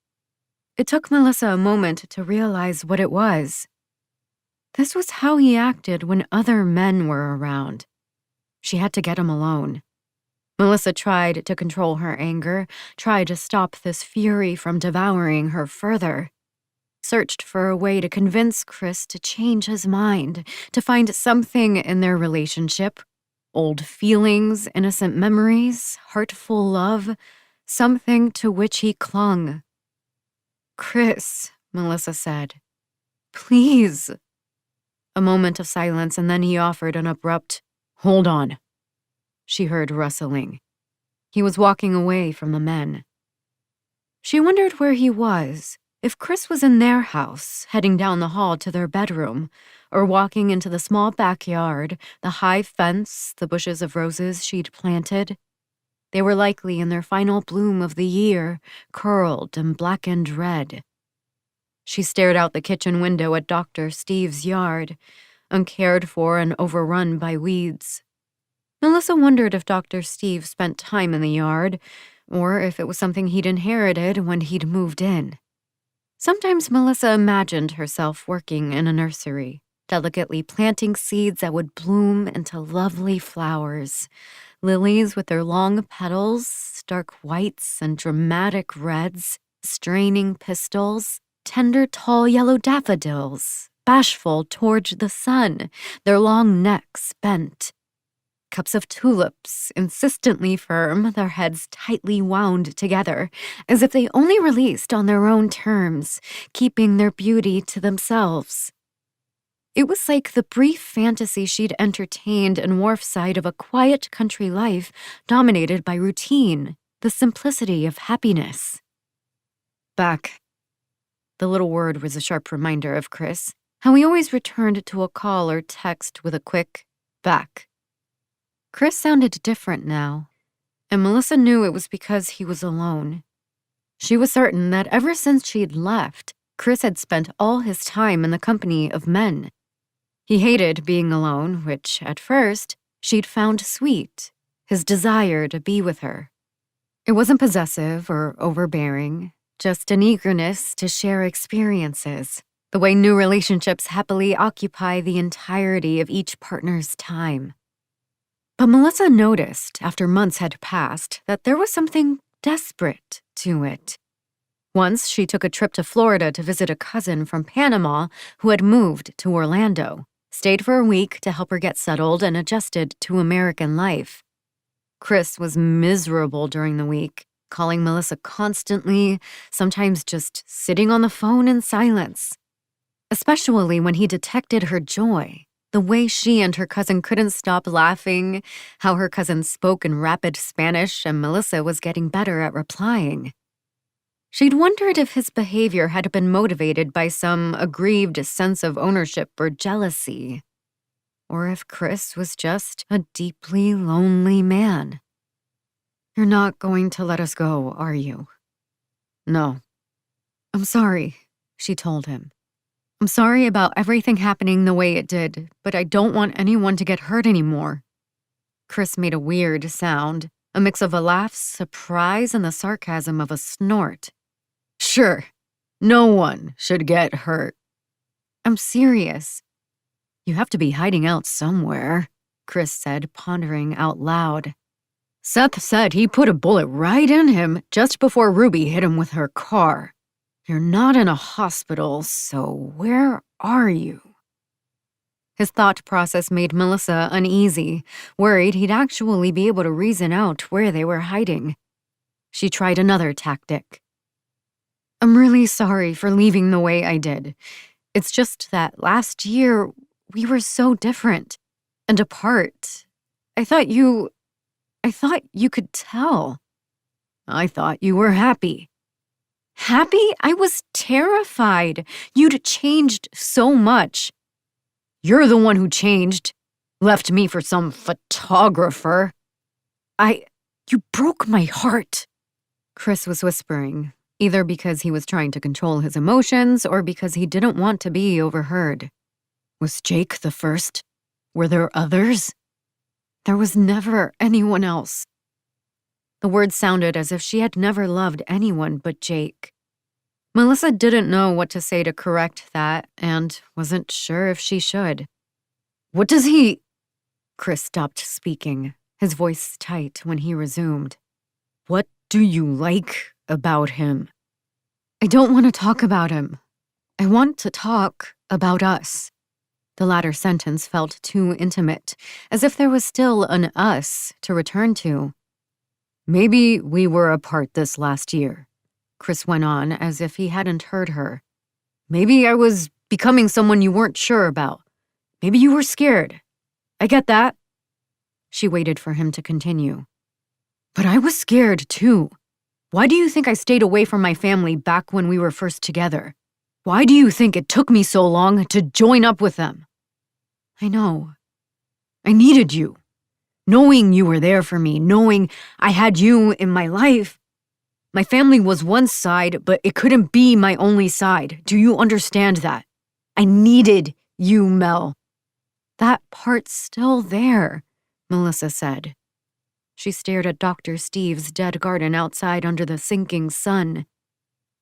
It took Melissa a moment to realize what it was. This was how he acted when other men were around. She had to get him alone. Melissa tried to control her anger, tried to stop this fury from devouring her further. Searched for a way to convince Chris to change his mind, to find something in their relationship. Old feelings, innocent memories, heartful love, something to which he clung. Chris, Melissa said. Please. A moment of silence, and then he offered an abrupt, Hold on. she heard rustling. He was walking away from the men. She wondered where he was, if Chris was in their house, heading down the hall to their bedroom, or walking into the small backyard, the high fence, the bushes of roses she'd planted. They were likely in their final bloom of the year, curled and blackened red. She stared out the kitchen window at Dr. Steve's yard, uncared for and overrun by weeds. Melissa wondered if Dr. Steve spent time in the yard, or if it was something he'd inherited when he'd moved in. Sometimes Melissa imagined herself working in a nursery, delicately planting seeds that would bloom into lovely flowers. Lilies with their long petals, stark whites and dramatic reds, straining pistils, tender tall yellow daffodils, bashful toward the sun, their long necks bent. Cups of tulips, insistently firm, their heads tightly wound together, as if they only released on their own terms, keeping their beauty to themselves. It was like the brief fantasy she'd entertained in Wharfside of a quiet country life dominated by routine, the simplicity of happiness. Back. The little word was a sharp reminder of Chris, how he always returned to a call or text with a quick back. Chris sounded different now, and Melissa knew it was because he was alone. She was certain that ever since she'd left, Chris had spent all his time in the company of men. He hated being alone, which, at first, she'd found sweet, his desire to be with her. It wasn't possessive or overbearing, just an eagerness to share experiences, the way new relationships happily occupy the entirety of each partner's time. But Melissa noticed, after months had passed, that there was something desperate to it. Once she took a trip to Florida to visit a cousin from Panama who had moved to Orlando, stayed for a week to help her get settled and adjusted to American life. Chris was miserable during the week, calling Melissa constantly, sometimes just sitting on the phone in silence. Especially when he detected her joy. The way she and her cousin couldn't stop laughing, how her cousin spoke in rapid Spanish and Melissa was getting better at replying. She'd wondered if his behavior had been motivated by some aggrieved sense of ownership or jealousy, or if Chris was just a deeply lonely man. "You're not going to let us go, are you?" "No." "I'm sorry," she told him. "I'm sorry about everything happening the way it did, but I don't want anyone to get hurt anymore." Chris made a weird sound, a mix of a laugh, surprise, and the sarcasm of a snort. "Sure, no one should get hurt." "I'm serious." "You have to be hiding out somewhere," Chris said, pondering out loud. "Seth said he put a bullet right in him just before Ruby hit him with her car. You're not in a hospital, so where are you?" His thought process made Melissa uneasy, worried he'd actually be able to reason out where they were hiding. She tried another tactic. "I'm really sorry for leaving the way I did. It's just that last year, we were so different and apart. I thought you could tell. I thought you were happy." "Happy? I was terrified. You'd changed so much." "You're the one who changed. Left me for some photographer." You broke my heart," Chris was whispering, either because he was trying to control his emotions or because he didn't want to be overheard. "Was Jake the first? Were there others?" "There was never anyone else." The words sounded as if she had never loved anyone but Jake. Melissa didn't know what to say to correct that and wasn't sure if she should. "What does he—" Chris stopped speaking, his voice tight when he resumed. "What do you like about him?" "I don't want to talk about him. I want to talk about us." The latter sentence felt too intimate, as if there was still an us to return to. "Maybe we were apart this last year," Chris went on as if he hadn't heard her. "Maybe I was becoming someone you weren't sure about. Maybe you were scared. I get that." She waited for him to continue. But I was scared, too. Why do you think I stayed away from my family back when we were first together? Why do you think it took me so long to join up with them? I know. I needed you. Knowing you were there for me, knowing I had you in my life. My family was one side, but it couldn't be my only side. Do you understand that? I needed you, Mel. That part's still there, Melissa said. She stared at Dr. Steve's dead garden outside under the sinking sun.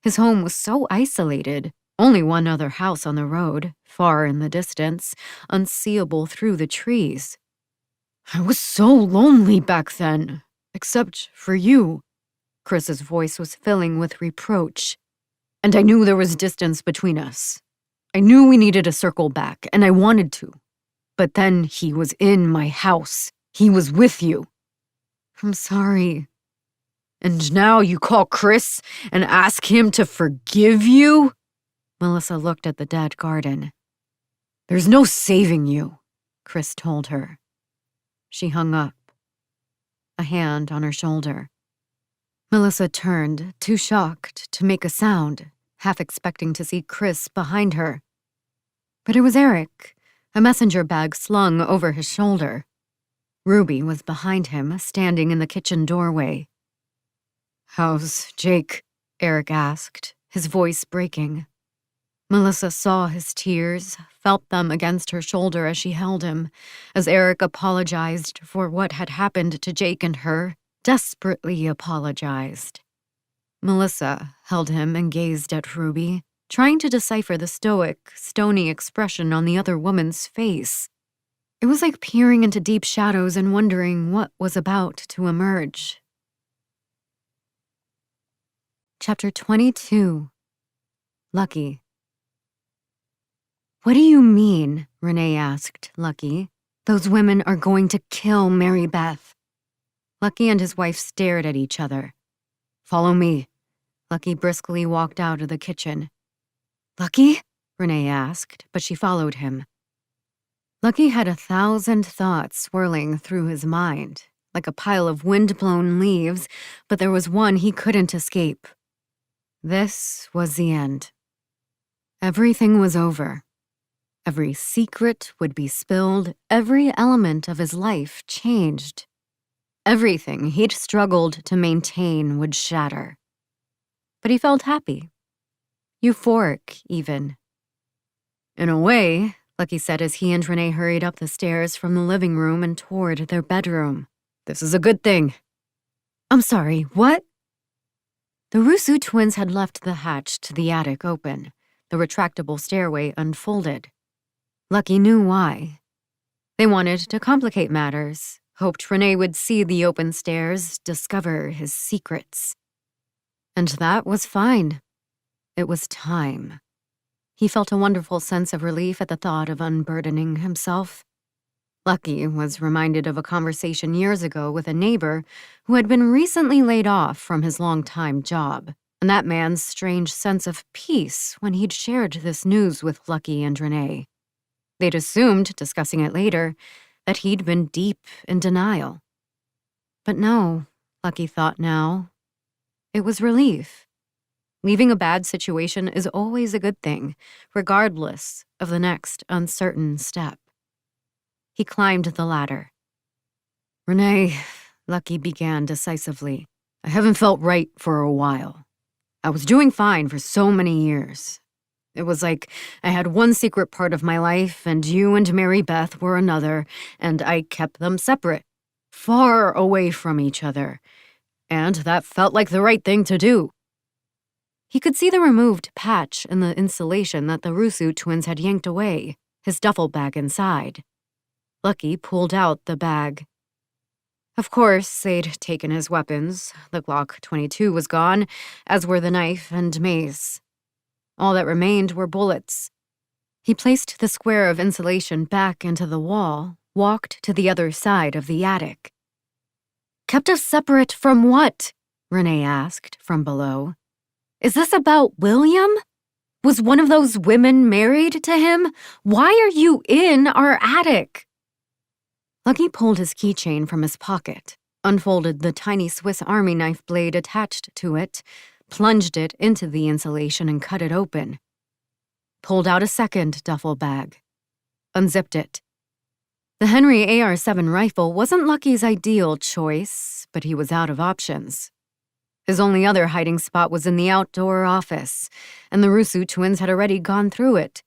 His home was so isolated. Only one other house on the road, far in the distance, unseeable through the trees. I was so lonely back then, except for you. Chris's voice was filling with reproach. And I knew there was distance between us. I knew we needed to circle back, and I wanted to. But then he was in my house. He was with you. I'm sorry. And now you call Chris and ask him to forgive you? Melissa looked at the dead garden. There's no saving you, Chris told her. She hung up, a hand on her shoulder. Melissa turned, too shocked to make a sound, half expecting to see Chris behind her. But it was Eric, a messenger bag slung over his shoulder. Ruby was behind him, standing in the kitchen doorway. How's Jake? Eric asked, his voice breaking. Melissa saw his tears, felt them against her shoulder as she held him, as Eric apologized for what had happened to Jake and her, desperately apologized. Melissa held him and gazed at Ruby, trying to decipher the stoic, stony expression on the other woman's face. It was like peering into deep shadows and wondering what was about to emerge. Chapter 22. Lucky. What do you mean? Renee asked Lucky. Those women are going to kill Mary Beth. Lucky and his wife stared at each other. Follow me. Lucky briskly walked out of the kitchen. Lucky? Renee asked, but she followed him. Lucky had 1,000 thoughts swirling through his mind, like a pile of wind-blown leaves, but there was one he couldn't escape. This was the end. Everything was over. Every secret would be spilled, every element of his life changed. Everything he'd struggled to maintain would shatter. But he felt happy. Euphoric, even. In a way, Lucky said as he and Renee hurried up the stairs from the living room and toward their bedroom. This is a good thing. I'm sorry, what? The Rusu twins had left the hatch to the attic open. The retractable stairway unfolded. Lucky knew why. They wanted to complicate matters, hoped Renee would see the open stairs, discover his secrets. And that was fine. It was time. He felt a wonderful sense of relief at the thought of unburdening himself. Lucky was reminded of a conversation years ago with a neighbor who had been recently laid off from his long-time job, and that man's strange sense of peace when he'd shared this news with Lucky and Renee. They'd assumed, discussing it later, that he'd been deep in denial. But no, Lucky thought now. It was relief. Leaving a bad situation is always a good thing, regardless of the next uncertain step. He climbed the ladder. Renee, Lucky began decisively, I haven't felt right for a while. I was doing fine for so many years. It was like I had one secret part of my life, and you and Mary Beth were another, and I kept them separate, far away from each other. And that felt like the right thing to do. He could see the removed patch in the insulation that the Rusu twins had yanked away, his duffel bag inside. Lucky pulled out the bag. Of course, they'd taken his weapons. The Glock 22 was gone, as were the knife and mace. All that remained were bullets. He placed the square of insulation back into the wall, walked to the other side of the attic. Kept us separate from what? Renee asked from below. Is this about William? Was one of those women married to him? Why are you in our attic? Lucky pulled his keychain from his pocket, unfolded the tiny Swiss Army knife blade attached to it, plunged it into the insulation and cut it open. Pulled out a second duffel bag. Unzipped it. The Henry AR-7 rifle wasn't Lucky's ideal choice, but he was out of options. His only other hiding spot was in the outdoor office, and the Rusu twins had already gone through it.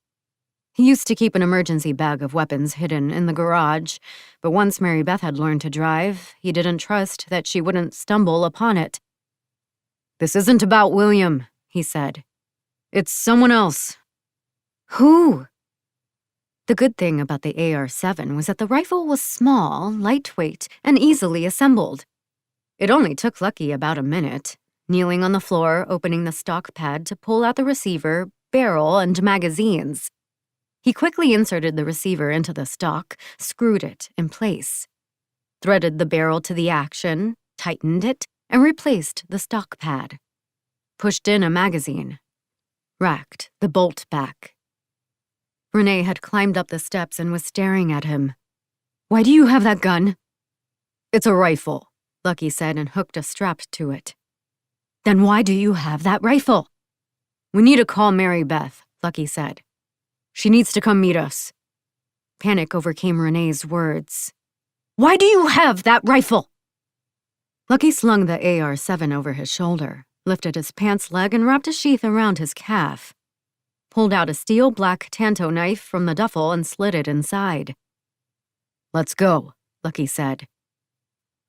He used to keep an emergency bag of weapons hidden in the garage, but once Mary Beth had learned to drive, he didn't trust that she wouldn't stumble upon it. "This isn't about William," he said. "It's someone else." "Who?" The good thing about the AR-7 was that the rifle was small, lightweight, and easily assembled. It only took Lucky about a minute, kneeling on the floor, opening the stock pad to pull out the receiver, barrel, and magazines. He quickly inserted the receiver into the stock, screwed it in place, threaded the barrel to the action, tightened it, and replaced the stock pad. Pushed in a magazine. Racked the bolt back. Renee had climbed up the steps and was staring at him. "Why do you have that gun?" "It's a rifle," Lucky said and hooked a strap to it. "Then why do you have that rifle?" "We need to call Mary Beth," Lucky said. "She needs to come meet us." Panic overcame Renee's words. "Why do you have that rifle?" Lucky slung the AR-7 over his shoulder, lifted his pants leg and wrapped a sheath around his calf. Pulled out a steel black Tanto knife from the duffel and slid it inside. "Let's go," Lucky said.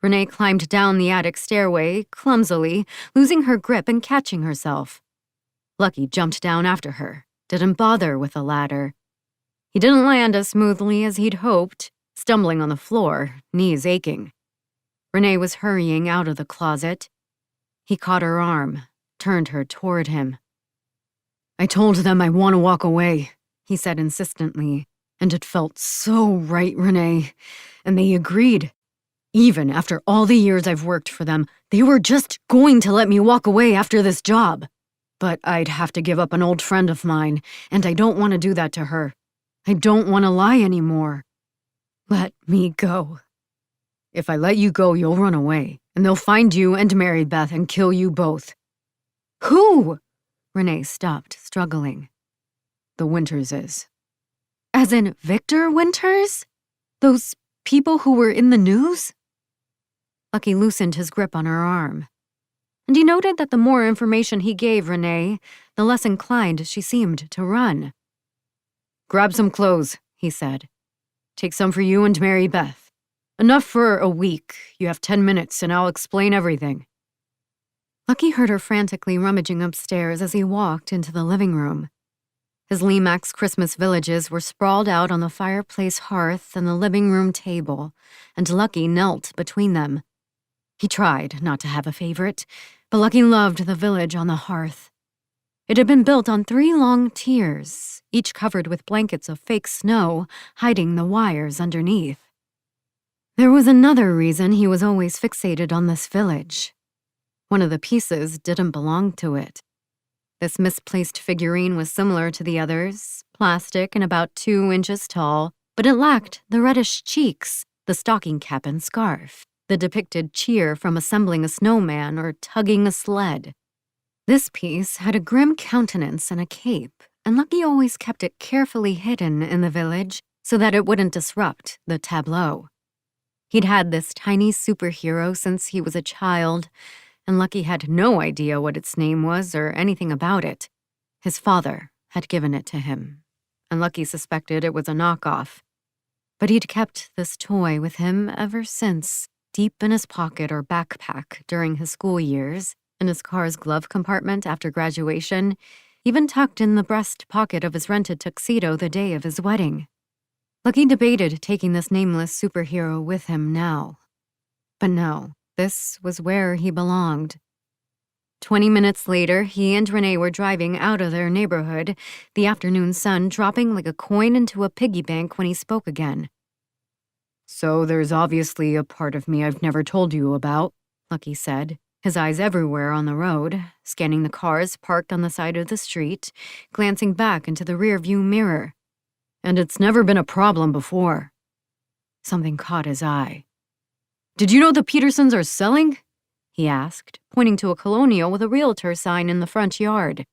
Renee climbed down the attic stairway, clumsily, losing her grip and catching herself. Lucky jumped down after her, didn't bother with the ladder. He didn't land as smoothly as he'd hoped, stumbling on the floor, knees aching. Renee was hurrying out of the closet. He caught her arm, turned her toward him. "I told them I want to walk away," he said insistently, and it felt so right, Renee, and they agreed. Even after all the years I've worked for them, they were just going to let me walk away after this job. But I'd have to give up an old friend of mine, and I don't want to do that to her. I don't want to lie anymore. Let me go. If I let you go, you'll run away, and they'll find you and Mary Beth and kill you both." "Who?" Renee stopped, struggling. "The Winterses." "As in Victor Winters? Those people who were in the news?" Lucky loosened his grip on her arm. And he noted that the more information he gave Renee, the less inclined she seemed to run. "Grab some clothes," he said. "Take some for you and Mary Beth. Enough for a week. You have 10 minutes and I'll explain everything." Lucky heard her frantically rummaging upstairs as he walked into the living room. His Limax Christmas villages were sprawled out on the fireplace hearth and the living room table, and Lucky knelt between them. He tried not to have a favorite, but Lucky loved the village on the hearth. It had been built on 3 long tiers, each covered with blankets of fake snow, hiding the wires underneath. There was another reason he was always fixated on this village. One of the pieces didn't belong to it. This misplaced figurine was similar to the others, plastic and about 2 inches tall, but it lacked the reddish cheeks, the stocking cap and scarf, the depicted cheer from assembling a snowman or tugging a sled. This piece had a grim countenance and a cape, and Lucky always kept it carefully hidden in the village so that it wouldn't disrupt the tableau. He'd had this tiny superhero since he was a child, and Lucky had no idea what its name was or anything about it. His father had given it to him, and Lucky suspected it was a knockoff. But he'd kept this toy with him ever since, deep in his pocket or backpack during his school years, in his car's glove compartment after graduation, even tucked in the breast pocket of his rented tuxedo the day of his wedding. Lucky debated taking this nameless superhero with him now. But no. This was where he belonged. 20 minutes later, he and Renee were driving out of their neighborhood, the afternoon sun dropping like a coin into a piggy bank when he spoke again. "So there's obviously a part of me I've never told you about," Lucky said, his eyes everywhere on the road, scanning the cars parked on the side of the street, glancing back into the rearview mirror. "And it's never been a problem before." Something caught his eye. "Did you know the Petersons are selling?" he asked, pointing to a colonial with a realtor sign in the front yard.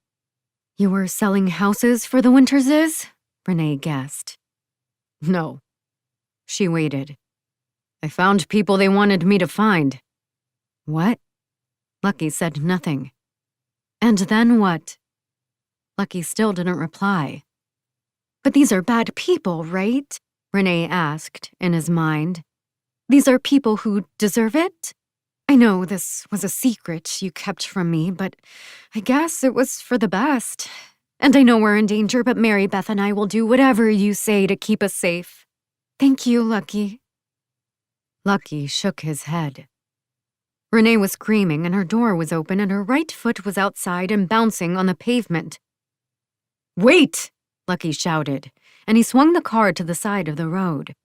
"You were selling houses for the Winterses?" Renee guessed. "No." She waited. "I found people they wanted me to find." "What?" Lucky said nothing. "And then what?" Lucky still didn't reply. "But these are bad people, right?" Renee asked in his mind. "These are people who deserve it? I know this was a secret you kept from me, but I guess it was for the best. And I know we're in danger, but Mary Beth and I will do whatever you say to keep us safe. Thank you, Lucky." Lucky shook his head. Renee was screaming and her door was open and her right foot was outside and bouncing on the pavement. "Wait!" Lucky shouted, and he swung the car to the side of the road.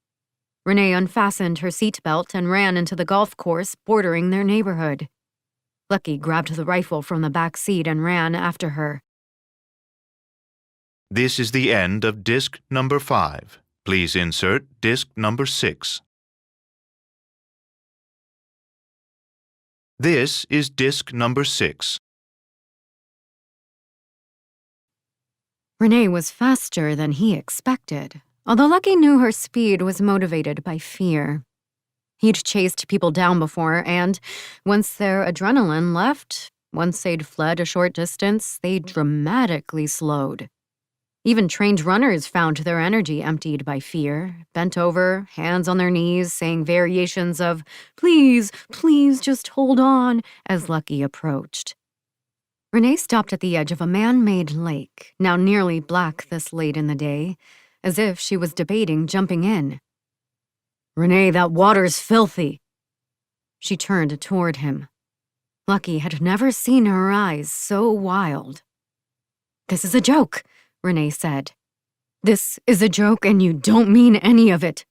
Renee unfastened her seatbelt and ran into the golf course bordering their neighborhood. Lucky grabbed the rifle from the back seat and ran after her. This is the end of disc number 5. Please insert disc number 6. This is disc number 6. Renee was faster than he expected, although Lucky knew her speed was motivated by fear. He'd chased people down before, and once their adrenaline left, once they'd fled a short distance, they dramatically slowed. Even trained runners found their energy emptied by fear, bent over, hands on their knees, saying variations of, "Please, please, just hold on," as Lucky approached. Renee stopped at the edge of a man-made lake, now nearly black this late in the day, as if she was debating jumping in. "Renee, that water's filthy." She turned toward him. Lucky had never seen her eyes so wild. "This is a joke," Renee said. "This is a joke and you don't mean any of it."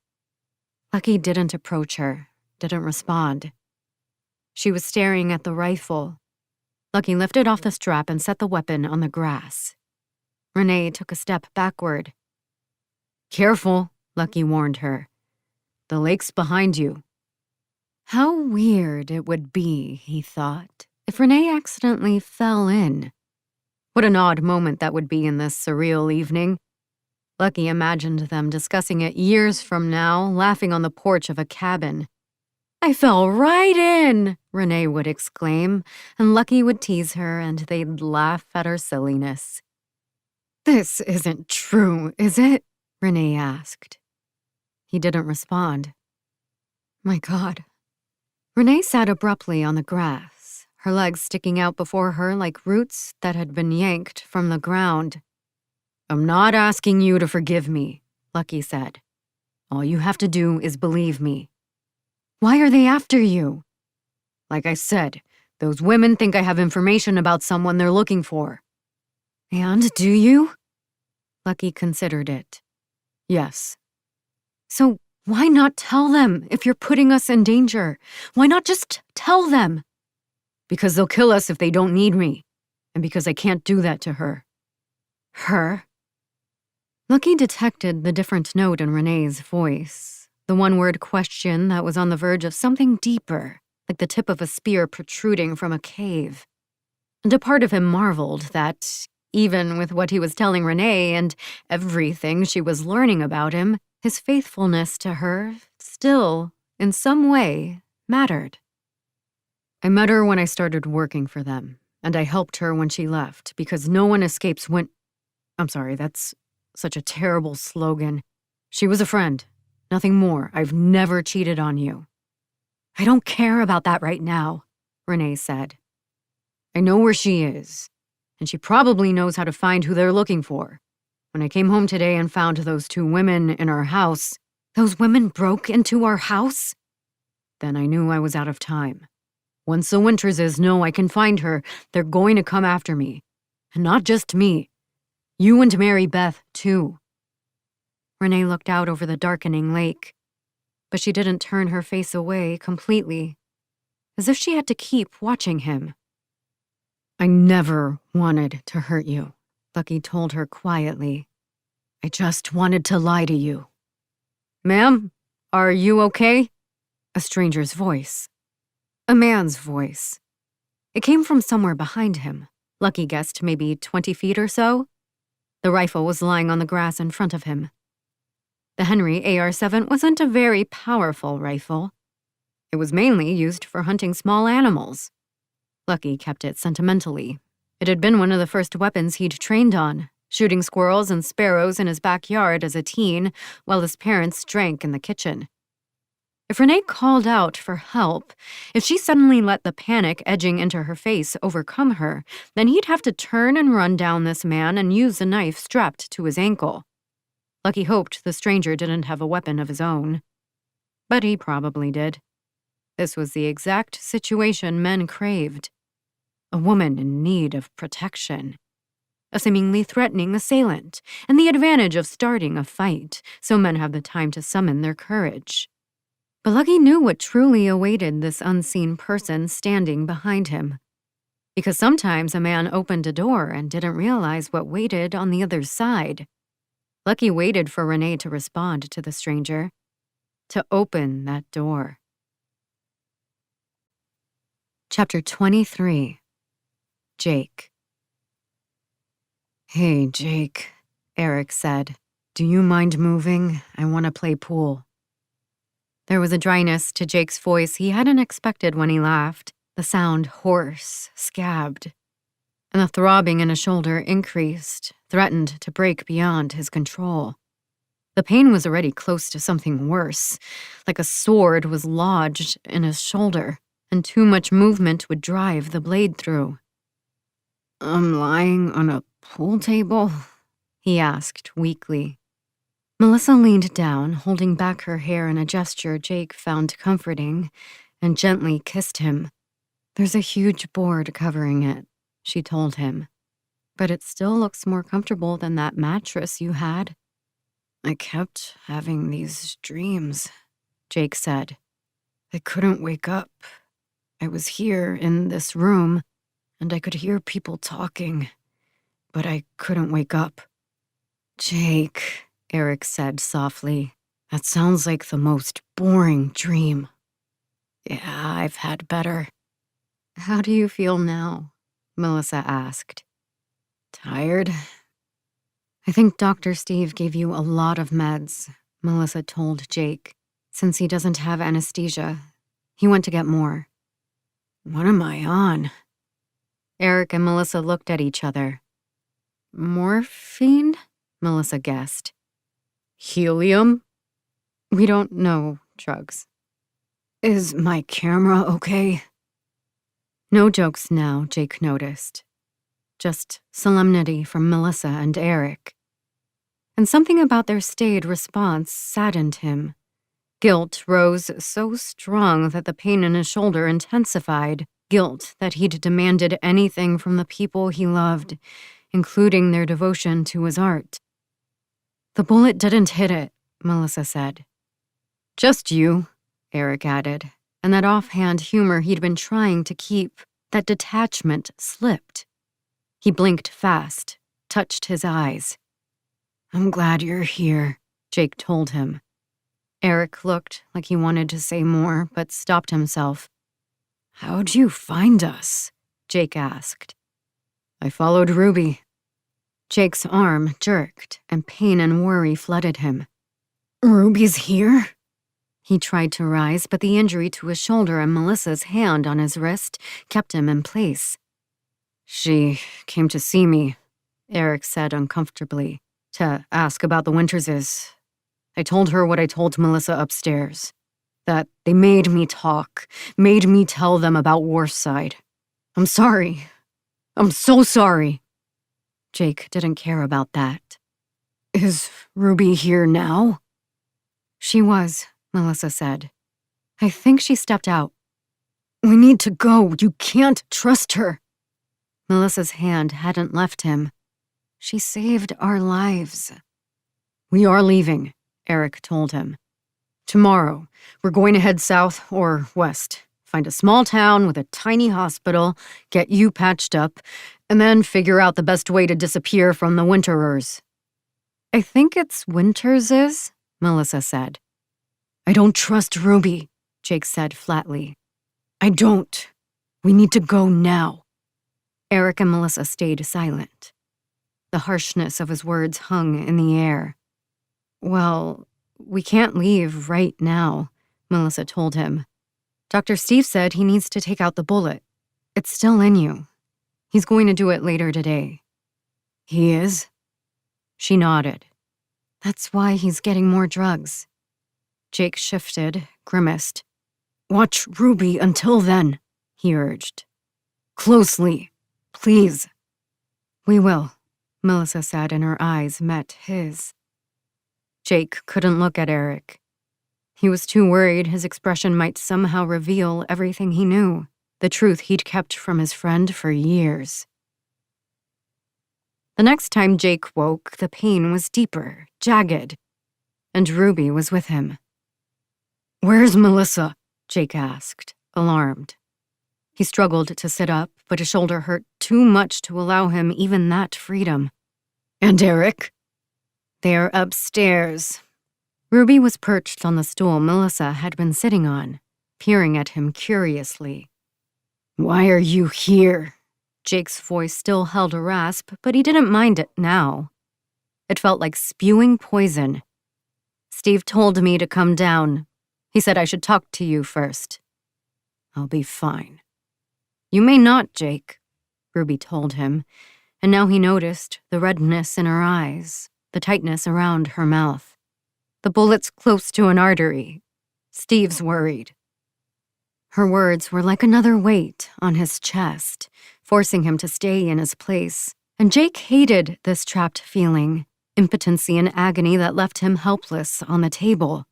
Lucky didn't approach her, didn't respond. She was staring at the rifle. Lucky lifted off the strap and set the weapon on the grass. Renee took a step backward. "Careful," Lucky warned her. "The lake's behind you." How weird it would be, he thought, if Renee accidentally fell in. What an odd moment that would be in this surreal evening. Lucky imagined them discussing it years from now, laughing on the porch of a cabin. "I fell right in," Renee would exclaim, and Lucky would tease her and they'd laugh at her silliness. "This isn't true, is it?" Renee asked. He didn't respond. My God. Renee sat abruptly on the grass, her legs sticking out before her like roots that had been yanked from the ground. "I'm not asking you to forgive me," Lucky said. "All you have to do is believe me." "Why are they after you?" "Like I said, those women think I have information about someone they're looking for." "And do you?" Lucky considered it. "Yes." "So why not tell them if you're putting us in danger? Why not just tell them?" "Because they'll kill us if they don't need me, and because I can't do that to her." "Her?" Lucky detected the different note in Renee's voice, the one-word question that was on the verge of something deeper, like the tip of a spear protruding from a cave. And a part of him marveled that, even with what he was telling Renee and everything she was learning about him, his faithfulness to her still, in some way, mattered. "I met her when I started working for them, and I helped her when she left, because no one escapes when— I'm sorry, that's such a terrible slogan. She was a friend. Nothing more. I've never cheated on you." "I don't care about that right now," Renee said. "I know where she is, and she probably knows how to find who they're looking for. When I came home today and found those two women in our house—" "Those women broke into our house?" "Then I knew I was out of time. Once the Winterses know I can find her, they're going to come after me. And not just me. You and Mary Beth, too." Renee looked out over the darkening lake, but she didn't turn her face away completely, as if she had to keep watching him. "I never wanted to hurt you," Lucky told her quietly. "I just wanted to lie to you." "Ma'am, Are you okay? A stranger's voice. A man's voice. It came from somewhere behind him. Lucky guessed maybe 20 feet or so. The rifle was lying on the grass in front of him. The Henry AR-7 wasn't a very powerful rifle. It was mainly used for hunting small animals. Lucky kept it sentimentally. It had been one of the first weapons he'd trained on, shooting squirrels and sparrows in his backyard as a teen while his parents drank in the kitchen. If Renee called out for help, if she suddenly let the panic edging into her face overcome her, then he'd have to turn and run down this man and use a knife strapped to his ankle. Lucky hoped the stranger didn't have a weapon of his own. But he probably did. This was the exact situation men craved. A woman in need of protection. A seemingly threatening assailant, and the advantage of starting a fight, so men have the time to summon their courage. But Lucky knew what truly awaited this unseen person standing behind him. Because sometimes a man opened a door and didn't realize what waited on the other side. Lucky waited for Renee to respond to the stranger, to open that door. Chapter 23. Jake. "Hey, Jake," Eric said. "Do you mind moving? I want to play pool." There was a dryness to Jake's voice he hadn't expected when he laughed, the sound hoarse, scabbed. And the throbbing in his shoulder increased, threatened to break beyond his control. The pain was already close to something worse, like a sword was lodged in his shoulder, and too much movement would drive the blade through. "I'm lying on a pool table?" he asked weakly. Melissa leaned down, holding back her hair in a gesture Jake found comforting, and gently kissed him. "There's a huge board covering it," she told him. "But it still looks more comfortable than that mattress you had." "I kept having these dreams," Jake said. "I couldn't wake up. I was here in this room, and I could hear people talking, but I couldn't wake up." "Jake," Eric said softly, "that sounds like the most boring dream." "Yeah, I've had better." "How do you feel now?" Melissa asked. "Tired." "I think Dr. Steve gave you a lot of meds," Melissa told Jake. "Since he doesn't have anesthesia, he went to get more." "What am I on?" Eric and Melissa looked at each other. "Morphine?" Melissa guessed. "Helium?" "We don't know drugs." "Is my camera okay?" No jokes now, Jake noticed. Just solemnity from Melissa and Eric. And something about their staid response saddened him. Guilt rose so strong that the pain in his shoulder intensified. Guilt that he'd demanded anything from the people he loved, including their devotion to his art. "The bullet didn't hit it," Melissa said. "Just you," Eric added, and that offhand humor he'd been trying to keep, that detachment, slipped. He blinked fast, touched his eyes. "I'm glad you're here," Jake told him. Eric looked like he wanted to say more, but stopped himself. "How'd you find us?" Jake asked. "I followed Ruby." Jake's arm jerked, and pain and worry flooded him. "Ruby's here?" He tried to rise, but the injury to his shoulder and Melissa's hand on his wrist kept him in place. "She came to see me," Eric said uncomfortably, "to ask about the Winterses. I told her what I told Melissa upstairs. That they made me talk, made me tell them about Warside. I'm sorry. I'm so sorry." Jake didn't care about that. "Is Ruby here now?" "She was," Melissa said. "I think she stepped out." "We need to go. You can't trust her." Melissa's hand hadn't left him. "She saved our lives." "We are leaving," Eric told him. "Tomorrow, we're going to head south or west, find a small town with a tiny hospital, get you patched up, and then figure out the best way to disappear from the Winterers." "I think it's Winterses," Melissa said. I don't trust Ruby, Jake said flatly. I don't. We need to go now. Eric and Melissa stayed silent. The harshness of his words hung in the air. Well, we can't leave right now, Melissa told him. Dr. Steve said he needs to take out the bullet. It's still in you. He's going to do it later today. He is? She nodded. That's why he's getting more drugs. Jake shifted, grimaced. Watch Ruby until then, he urged. Closely, please. We will, Melissa said, and her eyes met his. Jake couldn't look at Eric. He was too worried his expression might somehow reveal everything he knew, the truth he'd kept from his friend for years. The next time Jake woke, the pain was deeper, jagged, and Ruby was with him. Where's Melissa? Jake asked, alarmed. He struggled to sit up, but his shoulder hurt too much to allow him even that freedom. And Eric? They're upstairs. Ruby was perched on the stool Melissa had been sitting on, peering at him curiously. Why are you here? Jake's voice still held a rasp, but he didn't mind it now. It felt like spewing poison. Steve told me to come down. He said I should talk to you first. I'll be fine. You may not, Jake, Ruby told him, and now he noticed the redness in her eyes, the tightness around her mouth. The bullet's close to an artery. Steve's worried. Her words were like another weight on his chest, forcing him to stay in his place, and Jake hated this trapped feeling, impotency and agony that left him helpless on the table.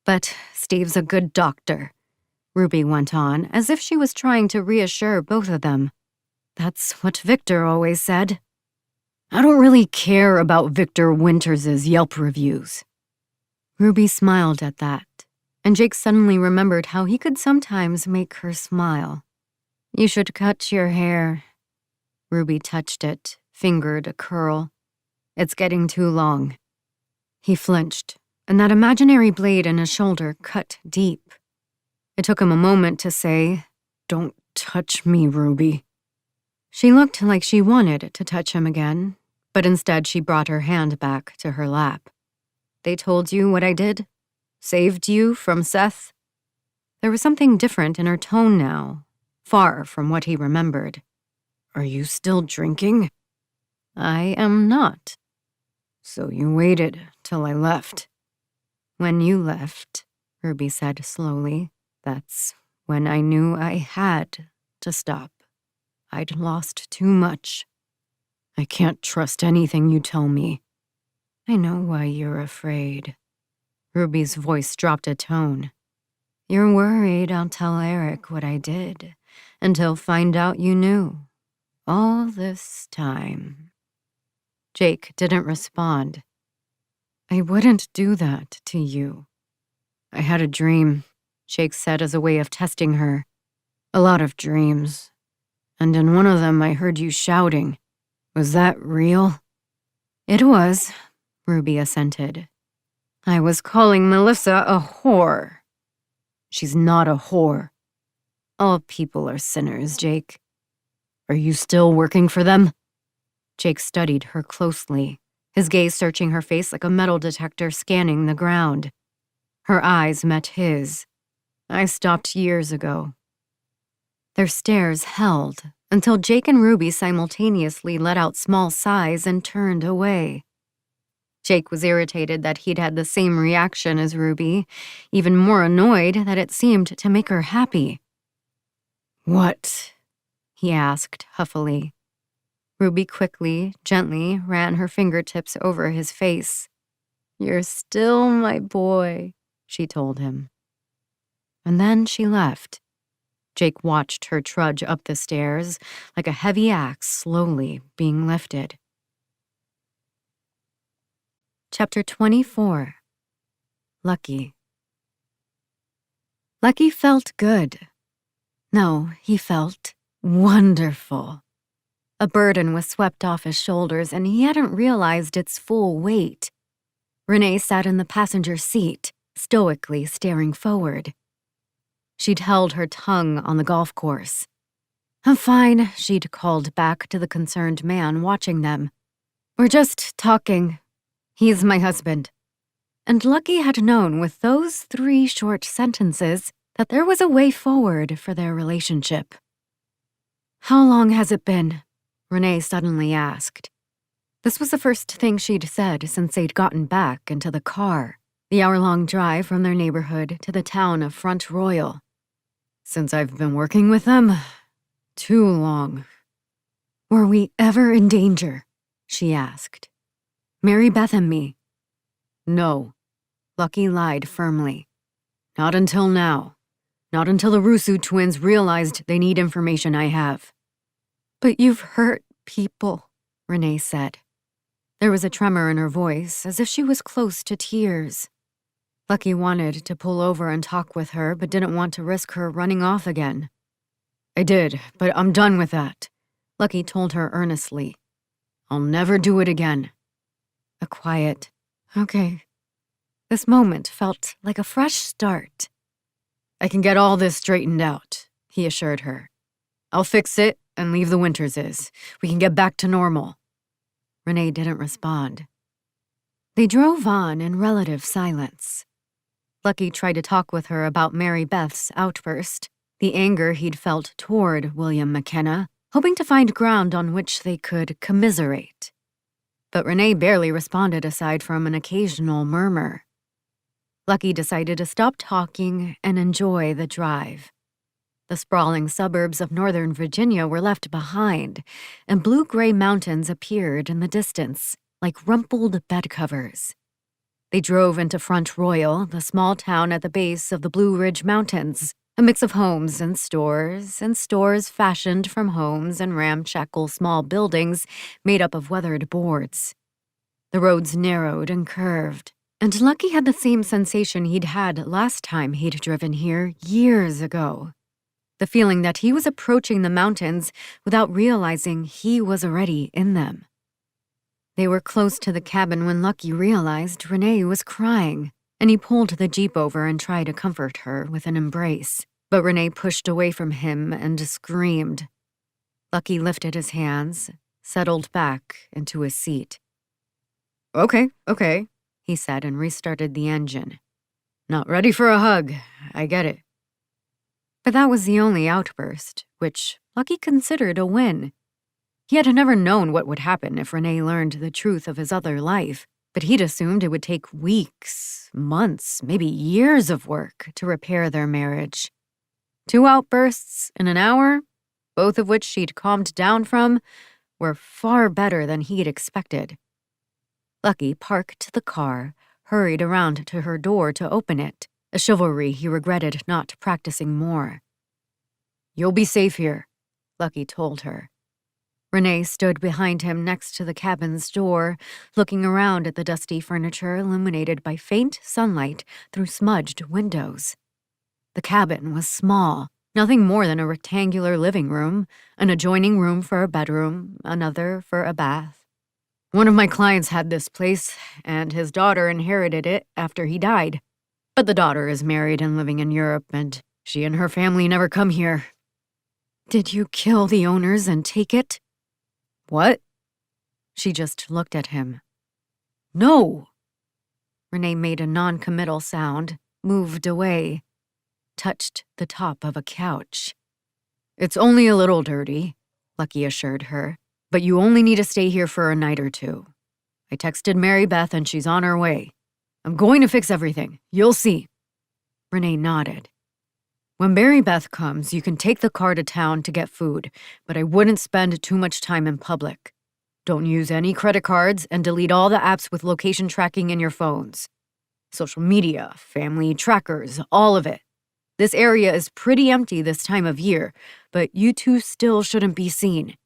But Steve's a good doctor, Ruby went on, as if she was trying to reassure both of them. That's what Victor always said. I don't really care about Victor Winters' Yelp reviews. Ruby smiled at that, and Jake suddenly remembered how he could sometimes make her smile. You should cut your hair. Ruby touched it, fingered a curl. It's getting too long. He flinched, and that imaginary blade in his shoulder cut deep. It took him a moment to say, Don't touch me, Ruby. She looked like she wanted to touch him again, but instead she brought her hand back to her lap. They told you what I did? Saved you from Seth? There was something different in her tone now, far from what he remembered. Are you still drinking? I am not. So you waited till I left. When you left, Ruby said slowly, that's when I knew I had to stop. I'd lost too much. I can't trust anything you tell me. I know why you're afraid. Ruby's voice dropped a tone. You're worried I'll tell Eric what I did, and he'll find out you knew. All this time. Jake didn't respond. I wouldn't do that to you. I had a dream, Jake said as a way of testing her. A lot of dreams. And in one of them I heard you shouting. Was that real? It was, Ruby assented. I was calling Melissa a whore. She's not a whore. All people are sinners, Jake. Are you still working for them? Jake studied her closely, his gaze searching her face like a metal detector scanning the ground. Her eyes met his. I stopped years ago. Their stares held until Jake and Ruby simultaneously let out small sighs and turned away. Jake was irritated that he'd had the same reaction as Ruby, even more annoyed that it seemed to make her happy. What? He asked huffily. Ruby quickly, gently ran her fingertips over his face. You're still my boy, she told him. And then she left. Jake watched her trudge up the stairs like a heavy axe slowly being lifted. Chapter 24. Lucky. Lucky felt good. No, he felt wonderful. A burden was swept off his shoulders, and he hadn't realized its full weight. Renee sat in the passenger seat, stoically staring forward. She'd held her tongue on the golf course. "I'm fine," she'd called back to the concerned man watching them. "We're just talking. He's my husband." And Lucky had known with those 3 short sentences that there was a way forward for their relationship. "How long has it been?" Renee suddenly asked. This was the first thing she'd said since they'd gotten back into the car, the hour-long drive from their neighborhood to the town of Front Royal. "Since I've been working with them? Too long." "Were we ever in danger?" she asked. "Mary Beth and me." "No," Lucky lied firmly. "Not until now. Not until the Rusu twins realized they need information I have." "But you've hurt people," Renee said. There was a tremor in her voice, as if she was close to tears. Lucky wanted to pull over and talk with her, but didn't want to risk her running off again. "I did, but I'm done with that," Lucky told her earnestly. "I'll never do it again." A quiet, "Okay." This moment felt like a fresh start. "I can get all this straightened out," he assured her. "I'll fix it and leave the Winterses. We can get back to normal." Renee didn't respond. They drove on in relative silence. Lucky tried to talk with her about Mary Beth's outburst, the anger he'd felt toward William McKenna, hoping to find ground on which they could commiserate. But Renee barely responded aside from an occasional murmur. Lucky decided to stop talking and enjoy the drive. The sprawling suburbs of Northern Virginia were left behind, and blue-gray mountains appeared in the distance, like rumpled bedcovers. They drove into Front Royal, the small town at the base of the Blue Ridge Mountains, a mix of homes and stores fashioned from homes and ramshackle small buildings made up of weathered boards. The roads narrowed and curved, and Lucky had the same sensation he'd had last time he'd driven here years ago. The feeling that he was approaching the mountains without realizing he was already in them. They were close to the cabin when Lucky realized Renee was crying, and he pulled the Jeep over and tried to comfort her with an embrace. But Renee pushed away from him and screamed. Lucky lifted his hands, settled back into his seat. Okay, he said and restarted the engine. "Not ready for a hug, I get it." But that was the only outburst, which Lucky considered a win. He had never known what would happen if Renee learned the truth of his other life, but he'd assumed it would take weeks, months, maybe years of work to repair their marriage. 2 outbursts in an hour, both of which she'd calmed down from, were far better than he'd expected. Lucky parked the car, hurried around to her door to open it, a chivalry he regretted not practicing more. "You'll be safe here," Lucky told her. Renee stood behind him next to the cabin's door, looking around at the dusty furniture illuminated by faint sunlight through smudged windows. The cabin was small, nothing more than a rectangular living room, an adjoining room for a bedroom, another for a bath. "One of my clients had this place, and his daughter inherited it after he died. But the daughter is married and living in Europe, and she and her family never come here." "Did you kill the owners and take it?" "What?" She just looked at him. "No!" Renee made a non-committal sound, moved away, touched the top of a couch. "It's only a little dirty," Lucky assured her, "but you only need to stay here for a night or 2. I texted Mary Beth and she's on her way. I'm going to fix everything. You'll see." Renee nodded. "When Mary Beth comes, you can take the car to town to get food, but I wouldn't spend too much time in public. Don't use any credit cards and delete all the apps with location tracking in your phones. Social media, family trackers, all of it. This area is pretty empty this time of year, but you two still shouldn't be seen.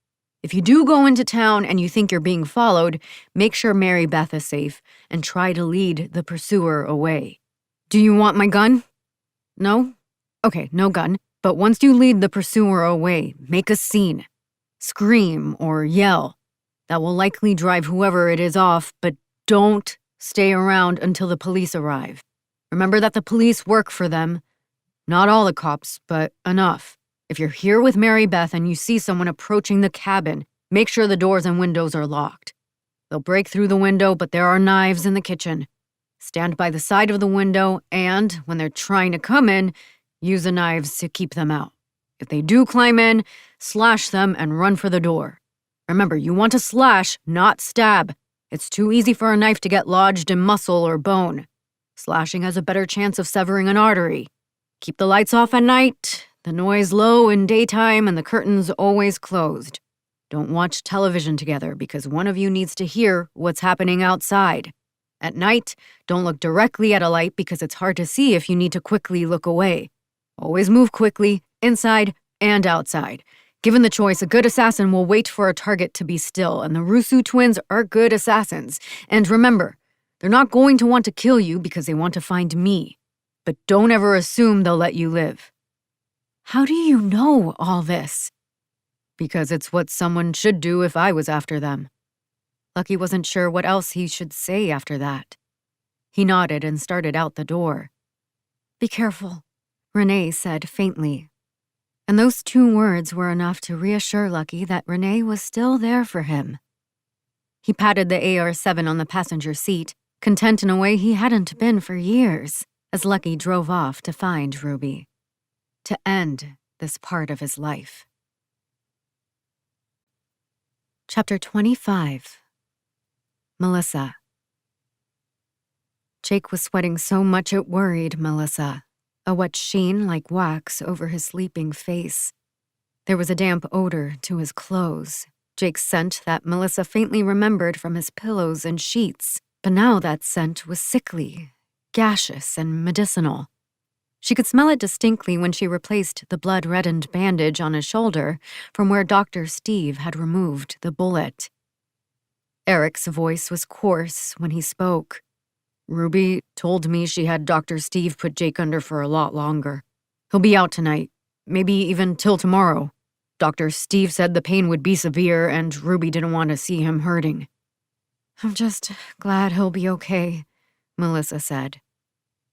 If you do go into town and you think you're being followed, make sure Mary Beth is safe and try to lead the pursuer away. Do you want my gun? No? Okay, no gun. But once you lead the pursuer away, make a scene. Scream or yell. That will likely drive whoever it is off, but don't stay around until the police arrive. Remember that the police work for them. Not all the cops, but enough. If you're here with Mary Beth and you see someone approaching the cabin, make sure the doors and windows are locked. They'll break through the window, but there are knives in the kitchen. Stand by the side of the window and, when they're trying to come in, use the knives to keep them out. If they do climb in, slash them and run for the door. Remember, you want to slash, not stab. It's too easy for a knife to get lodged in muscle or bone. Slashing has a better chance of severing an artery. Keep the lights off at night, the noise low in daytime, and the curtains always closed. Don't watch television together because one of you needs to hear what's happening outside. At night, don't look directly at a light because it's hard to see if you need to quickly look away. Always move quickly, inside and outside. Given the choice, a good assassin will wait for a target to be still, and the Rusu twins are good assassins. And remember, they're not going to want to kill you because they want to find me. But don't ever assume they'll let you live. How do you know all this? Because it's what someone should do if I was after them. Lucky wasn't sure what else he should say after that. He nodded and started out the door. Be careful, Renee said faintly. And those 2 words were enough to reassure Lucky that Renee was still there for him. He patted the AR-7 on the passenger seat, content in a way he hadn't been for years, as Lucky drove off to find Ruby. To end this part of his life. Chapter 25. Melissa. Jake was sweating so much it worried Melissa, a wet sheen like wax over his sleeping face. There was a damp odor to his clothes, Jake's scent that Melissa faintly remembered from his pillows and sheets, but now that scent was sickly, gaseous, and medicinal. She could smell it distinctly when she replaced the blood-reddened bandage on his shoulder from where Dr. Steve had removed the bullet. Eric's voice was coarse when he spoke. Ruby told me she had Dr. Steve put Jake under for a lot longer. He'll be out tonight, maybe even till tomorrow. Dr. Steve said the pain would be severe and Ruby didn't want to see him hurting. I'm just glad he'll be okay, Melissa said.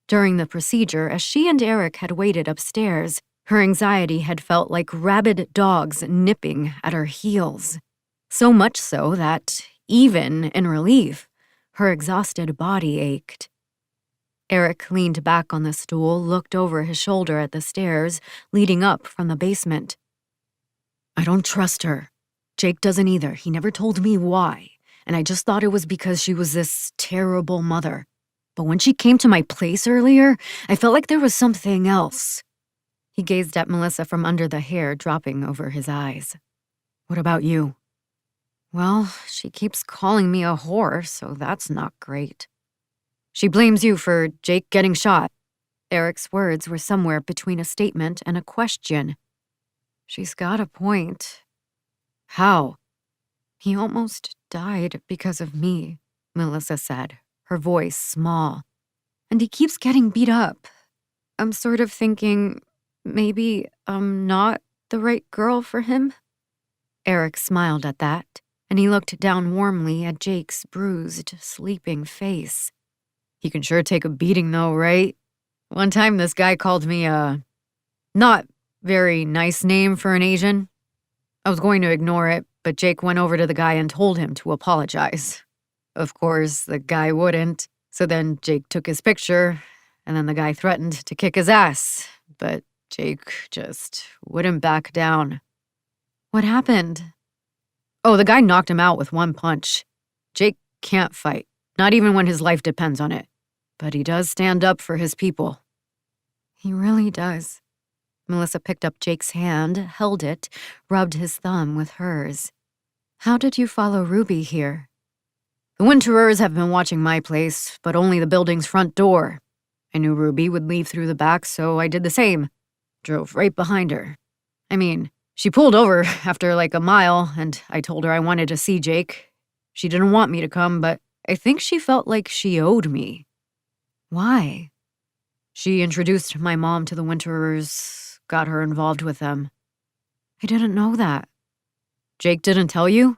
During the procedure, as she and Eric had waited upstairs, her anxiety had felt like rabid dogs nipping at her heels. So much so that, even in relief, her exhausted body ached. Eric leaned back on the stool, looked over his shoulder at the stairs leading up from the basement. I don't trust her. Jake doesn't either. He never told me why, and I just thought it was because she was this terrible mother. But when she came to my place earlier, I felt like there was something else. He gazed at Melissa from under the hair dropping over his eyes. What about you? Well, she keeps calling me a whore, so that's not great. She blames you for Jake getting shot. Eric's words were somewhere between a statement and a question. She's got a point. How? He almost died because of me, Melissa said, her voice small. And he keeps getting beat up. I'm sort of thinking maybe I'm not the right girl for him. Eric smiled at that, and he looked down warmly at Jake's bruised, sleeping face. He can sure take a beating though, right? One time this guy called me a not very nice name for an Asian. I was going to ignore it, but Jake went over to the guy and told him to apologize. Of course, the guy wouldn't, so then Jake took his picture, and then the guy threatened to kick his ass, but Jake just wouldn't back down. What happened? Oh, the guy knocked him out with one punch. Jake can't fight, not even when his life depends on it, but he does stand up for his people. He really does. Melissa picked up Jake's hand, held it, rubbed his thumb with hers. How did you follow Ruby here? The Winterers have been watching my place, but only the building's front door. I knew Ruby would leave through the back, so I did the same. Drove right behind her. I mean, she pulled over after like a mile, and I told her I wanted to see Jake. She didn't want me to come, but I think she felt like she owed me. Why? She introduced my mom to the Winterers, got her involved with them. I didn't know that. Jake didn't tell you?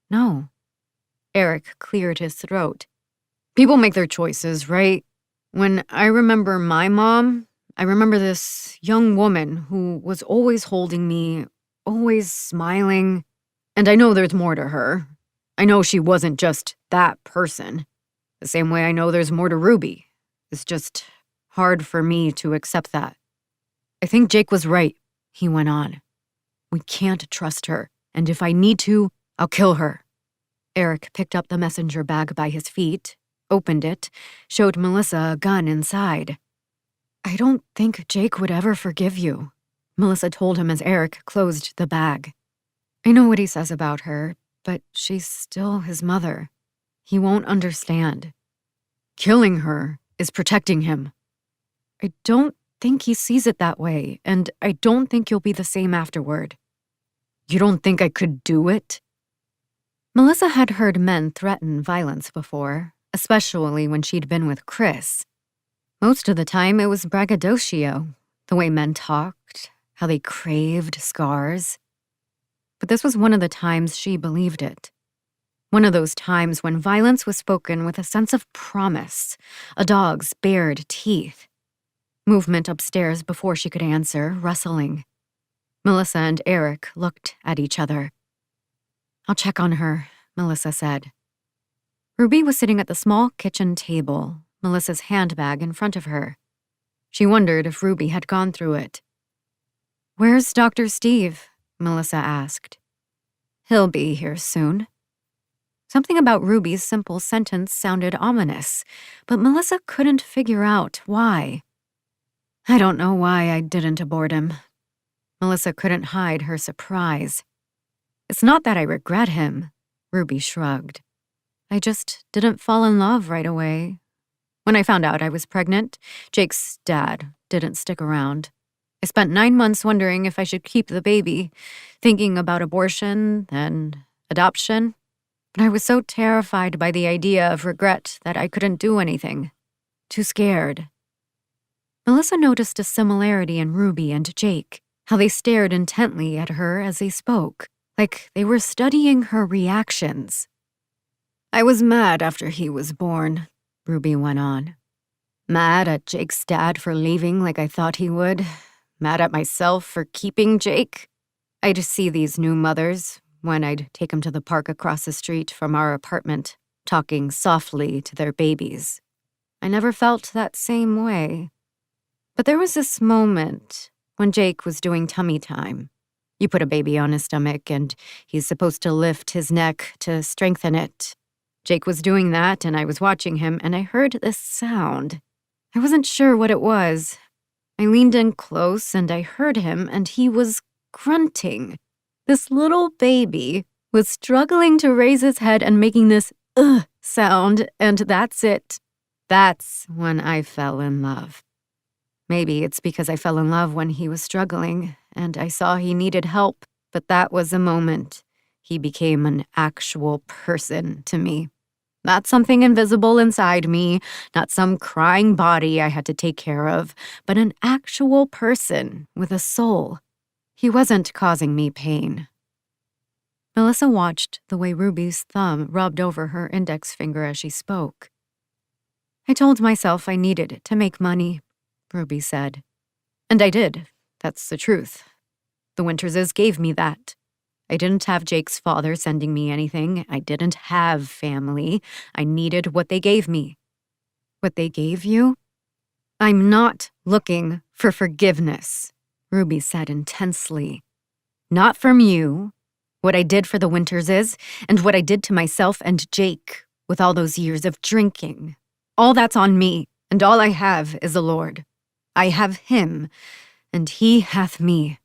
No. Eric cleared his throat. People make their choices, right? When I remember my mom, I remember this young woman who was always holding me, always smiling. And I know there's more to her. I know she wasn't just that person. The same way I know there's more to Ruby. It's just hard for me to accept that. I think Jake was right, he went on. We can't trust her, and if I need to, I'll kill her. Eric picked up the messenger bag by his feet, opened it, showed Melissa a gun inside. I don't think Jake would ever forgive you, Melissa told him as Eric closed the bag. I know what he says about her, but she's still his mother. He won't understand. Killing her is protecting him. I don't think he sees it that way, and I don't think you'll be the same afterward. You don't think I could do it? Melissa had heard men threaten violence before, especially when she'd been with Chris. Most of the time, it was braggadocio, the way men talked, how they craved scars. But this was one of the times she believed it. One of those times when violence was spoken with a sense of promise, a dog's bared teeth. Movement upstairs before she could answer, rustling. Melissa and Eric looked at each other. I'll check on her, Melissa said. Ruby was sitting at the small kitchen table, Melissa's handbag in front of her. She wondered if Ruby had gone through it. Where's Dr. Steve? Melissa asked. He'll be here soon. Something about Ruby's simple sentence sounded ominous, but Melissa couldn't figure out why. I don't know why I didn't abort him. Melissa couldn't hide her surprise. It's not that I regret him, Ruby shrugged. I just didn't fall in love right away. When I found out I was pregnant, Jake's dad didn't stick around. I spent 9 months wondering if I should keep the baby, thinking about abortion and adoption. But I was so terrified by the idea of regret that I couldn't do anything. Too scared. Melissa noticed a similarity in Ruby and Jake, how they stared intently at her as they spoke, like they were studying her reactions. I was mad after he was born, Ruby went on. Mad at Jake's dad for leaving like I thought he would. Mad at myself for keeping Jake. I'd see these new mothers when I'd take them to the park across the street from our apartment, talking softly to their babies. I never felt that same way. But there was this moment when Jake was doing tummy time. You put a baby on his stomach and he's supposed to lift his neck to strengthen it. Jake was doing that and I was watching him and I heard this sound. I wasn't sure what it was. I leaned in close and I heard him and he was grunting. This little baby was struggling to raise his head and making this ugh sound, and that's it. That's when I fell in love. Maybe it's because I fell in love when he was struggling and I saw he needed help, but that was a moment. He became an actual person to me. Not something invisible inside me, not some crying body I had to take care of, but an actual person with a soul. He wasn't causing me pain. Melissa watched the way Ruby's thumb rubbed over her index finger as she spoke. I told myself I needed to make money, Ruby said. And I did. That's the truth. The Winterses gave me that. I didn't have Jake's father sending me anything. I didn't have family. I needed what they gave me. What they gave you? I'm not looking for forgiveness, Ruby said intensely. Not from you. What I did for the Winterses, and what I did to myself and Jake with all those years of drinking. All that's on me, and all I have is the Lord. I have him, and he hath me.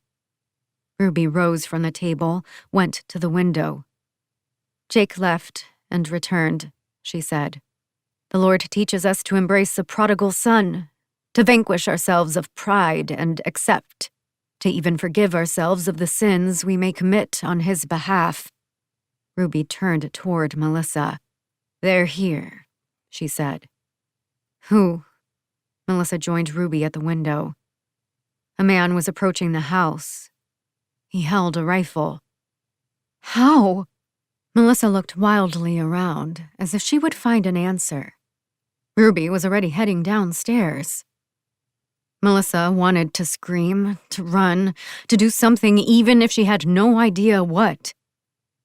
Ruby rose from the table, went to the window. Jake left and returned, she said. The Lord teaches us to embrace the prodigal son, to vanquish ourselves of pride and accept, to even forgive ourselves of the sins we may commit on his behalf. Ruby turned toward Melissa. They're here, she said. Who? Melissa joined Ruby at the window. A man was approaching the house. He held a rifle. How? Melissa looked wildly around, as if she would find an answer. Ruby was already heading downstairs. Melissa wanted to scream, to run, to do something even if she had no idea what.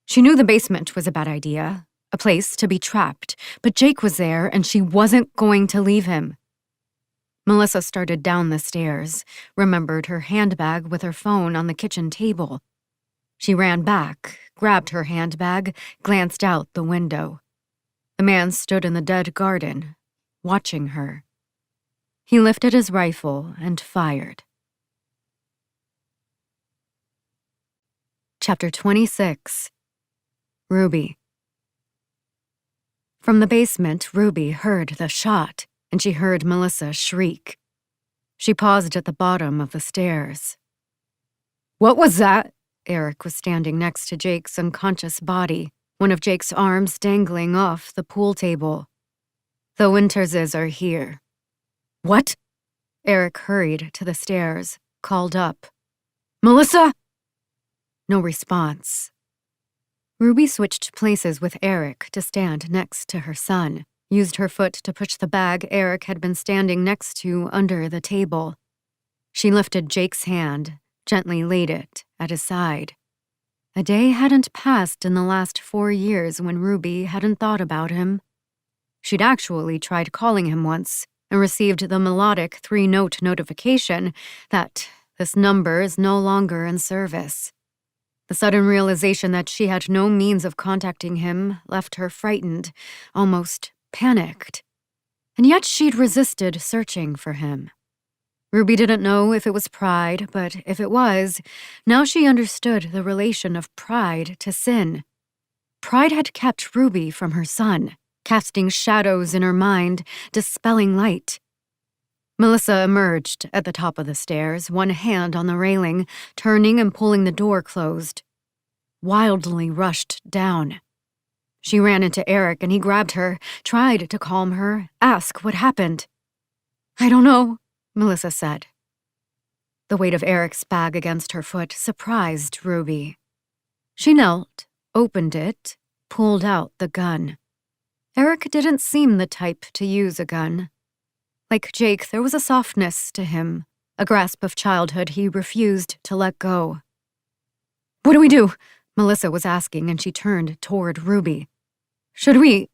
She knew the basement was a bad idea, a place to be trapped, but Jake was there and she wasn't going to leave him. Melissa started down the stairs, remembered her handbag with her phone on the kitchen table. She ran back, grabbed her handbag, glanced out the window. The man stood in the dead garden, watching her. He lifted his rifle and fired. Chapter 26. Ruby. From the basement, Ruby heard the shot, and she heard Melissa shriek. She paused at the bottom of the stairs. "What was that?" Eric was standing next to Jake's unconscious body, one of Jake's arms dangling off the pool table. "The Winterses are here." "What?" Eric hurried to the stairs, called up. "Melissa?" No response. Ruby switched places with Eric to stand next to her son, used her foot to push the bag Eric had been standing next to under the table. She lifted Jake's hand, gently laid it at his side. A day hadn't passed in the last 4 years when Ruby hadn't thought about him. She'd actually tried calling him once and received the melodic 3-note notification that this number is no longer in service. The sudden realization that she had no means of contacting him left her frightened, almost panicked. And yet she'd resisted searching for him. Ruby didn't know if it was pride, but if it was, now she understood the relation of pride to sin. Pride had kept Ruby from her son, casting shadows in her mind, dispelling light. Melissa emerged at the top of the stairs, one hand on the railing, turning and pulling the door closed. Wildly rushed down. She ran into Eric and he grabbed her, tried to calm her, ask what happened. "I don't know," Melissa said. The weight of Eric's bag against her foot surprised Ruby. She knelt, opened it, pulled out the gun. Eric didn't seem the type to use a gun. Like Jake, there was a softness to him, a grasp of childhood he refused to let go. "What do we do?" Melissa was asking, and she turned toward Ruby. "Should we?"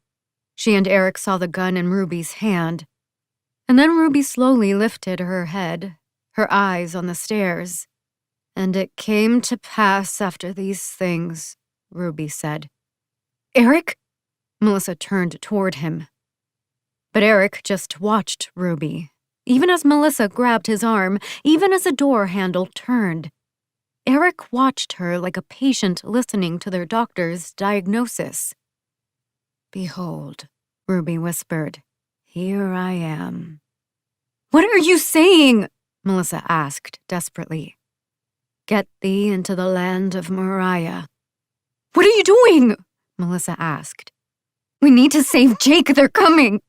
She and Eric saw the gun in Ruby's hand. And then Ruby slowly lifted her head, her eyes on the stairs. "And it came to pass after these things," Ruby said. "Eric?" Melissa turned toward him. But Eric just watched Ruby, even as Melissa grabbed his arm, even as a door handle turned. Eric watched her like a patient listening to their doctor's diagnosis. "Behold," Ruby whispered, "here I am." "What are you saying?" Melissa asked desperately. "Get thee into the land of Moriah." "What are you doing?" Melissa asked. "We need to save Jake, they're coming."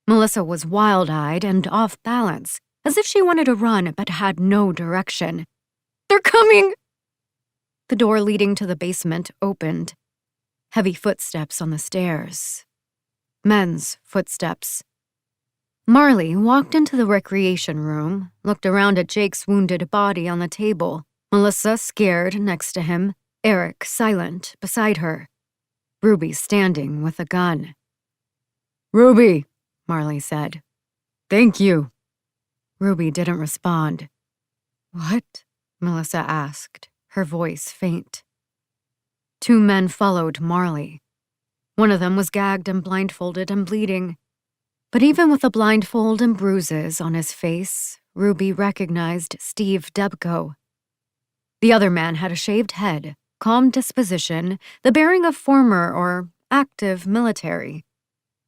Melissa was wild-eyed and off balance, as if she wanted to run but had no direction. "They're coming!" The door leading to the basement opened. Heavy footsteps on the stairs. Men's footsteps. Marley walked into the recreation room, looked around at Jake's wounded body on the table, Melissa scared next to him, Eric silent beside her. Ruby standing with a gun. "Ruby," Marley said. "Thank you." Ruby didn't respond. "What?" Melissa asked, her voice faint. 2 men followed Marley. One of them was gagged and blindfolded and bleeding. But even with the blindfold and bruises on his face, Ruby recognized Steve Debko. The other man had a shaved head, calm disposition, the bearing of former or active military.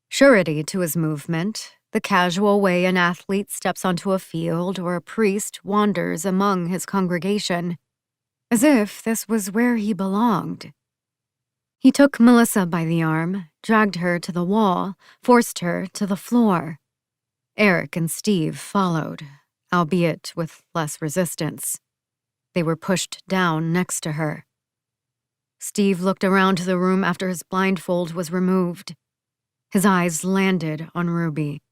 Surety to his movement, the casual way an athlete steps onto a field or a priest wanders among his congregation, as if this was where he belonged. He took Melissa by the arm, dragged her to the wall, forced her to the floor. Eric and Steve followed, albeit with less resistance. They were pushed down next to her. Steve looked around the room after his blindfold was removed. His eyes landed on Ruby.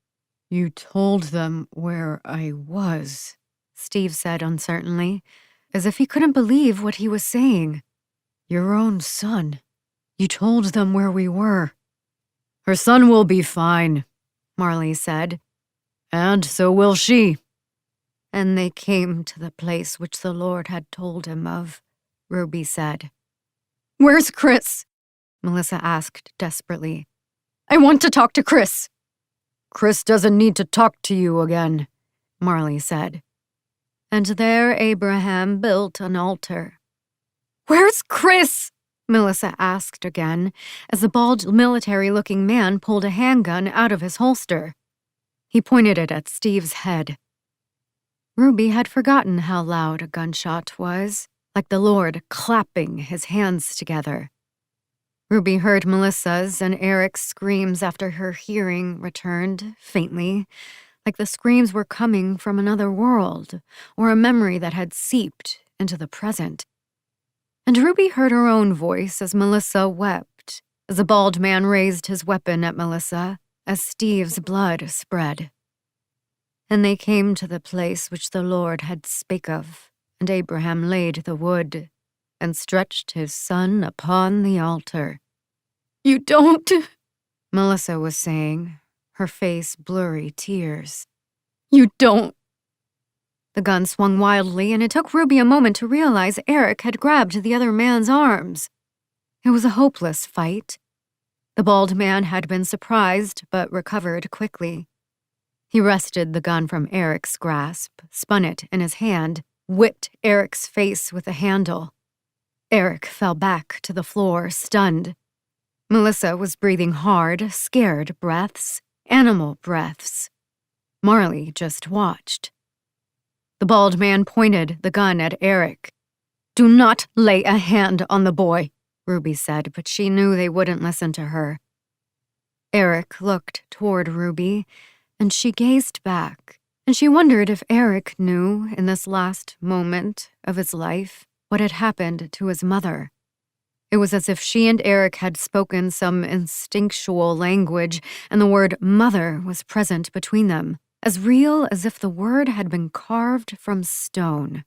You told them where I was, Steve said uncertainly, as if he couldn't believe what he was saying. Your own son. You told them where we were. Her son will be fine, Marley said. And so will she. And they came to the place which the Lord had told him of, Ruby said. Where's Chris? Melissa asked desperately. I want to talk to Chris. Chris doesn't need to talk to you again, Marley said. And there Abraham built an altar. Where's Chris? Melissa asked again, as the bald military-looking man pulled a handgun out of his holster. He pointed it at Steve's head. Ruby had forgotten how loud a gunshot was, like the Lord clapping his hands together. Ruby heard Melissa's and Eric's screams after her hearing returned, faintly, like the screams were coming from another world, or a memory that had seeped into the present. And Ruby heard her own voice as Melissa wept, as the bald man raised his weapon at Melissa, as Steve's blood spread. And they came to the place which the Lord had spake of, and Abraham laid the wood, and stretched his son upon the altar. You don't, Melissa was saying, her face blurry tears. You don't. The gun swung wildly, and it took Ruby a moment to realize Eric had grabbed the other man's arms. It was a hopeless fight. The bald man had been surprised, but recovered quickly. He wrested the gun from Eric's grasp, spun it in his hand, whipped Eric's face with the handle. Eric fell back to the floor, stunned. Melissa was breathing hard, scared breaths, animal breaths. Marley just watched. The bald man pointed the gun at Eric. Do not lay a hand on the boy, Ruby said, but she knew they wouldn't listen to her. Eric looked toward Ruby, and she gazed back, and she wondered if Eric knew, in this last moment of his life, what had happened to his mother. It was as if she and Eric had spoken some instinctual language, and the word mother was present between them, as real as if the word had been carved from stone.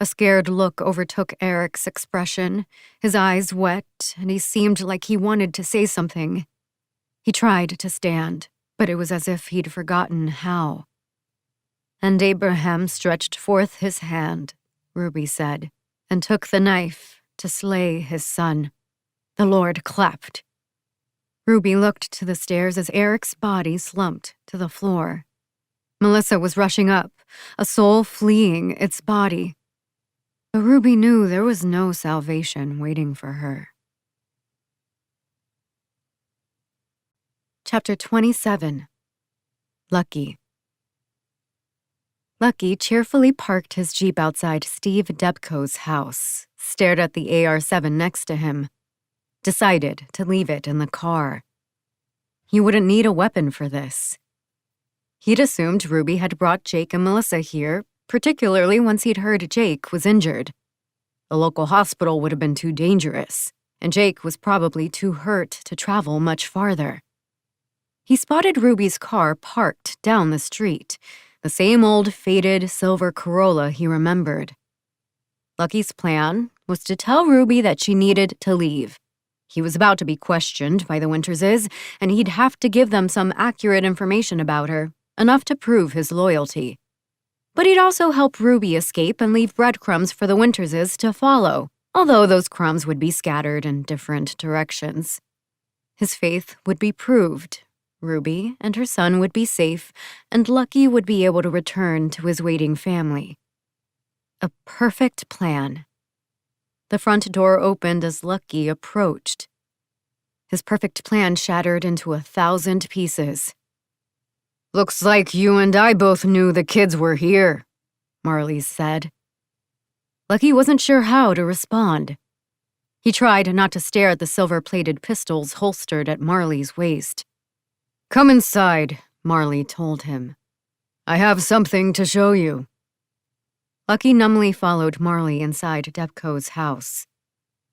A scared look overtook Eric's expression, his eyes wet, and he seemed like he wanted to say something. He tried to stand, but it was as if he'd forgotten how. And Abraham stretched forth his hand, Ruby said, and took the knife to slay his son. The Lord clapped. Ruby looked to the stairs as Eric's body slumped to the floor. Melissa was rushing up, a soul fleeing its body. But Ruby knew there was no salvation waiting for her. Chapter 27. Lucky. Lucky cheerfully parked his Jeep outside Steve Debko's house, stared at the AR-7 next to him, decided to leave it in the car. He wouldn't need a weapon for this. He'd assumed Ruby had brought Jake and Melissa here, particularly once he'd heard Jake was injured. A local hospital would have been too dangerous, and Jake was probably too hurt to travel much farther. He spotted Ruby's car parked down the street, the same old faded silver Corolla he remembered. Lucky's plan was to tell Ruby that she needed to leave. He was about to be questioned by the Winterses, and he'd have to give them some accurate information about her, enough to prove his loyalty. But he'd also help Ruby escape and leave breadcrumbs for the Winterses to follow, although those crumbs would be scattered in different directions. His faith would be proved. Ruby and her son would be safe, and Lucky would be able to return to his waiting family. A perfect plan. The front door opened as Lucky approached. His perfect plan shattered into 1,000 pieces. Looks like you and I both knew the kids were here, Marley said. Lucky wasn't sure how to respond. He tried not to stare at the silver-plated pistols holstered at Marley's waist. Come inside, Marley told him. I have something to show you. Lucky numbly followed Marley inside Debko's house.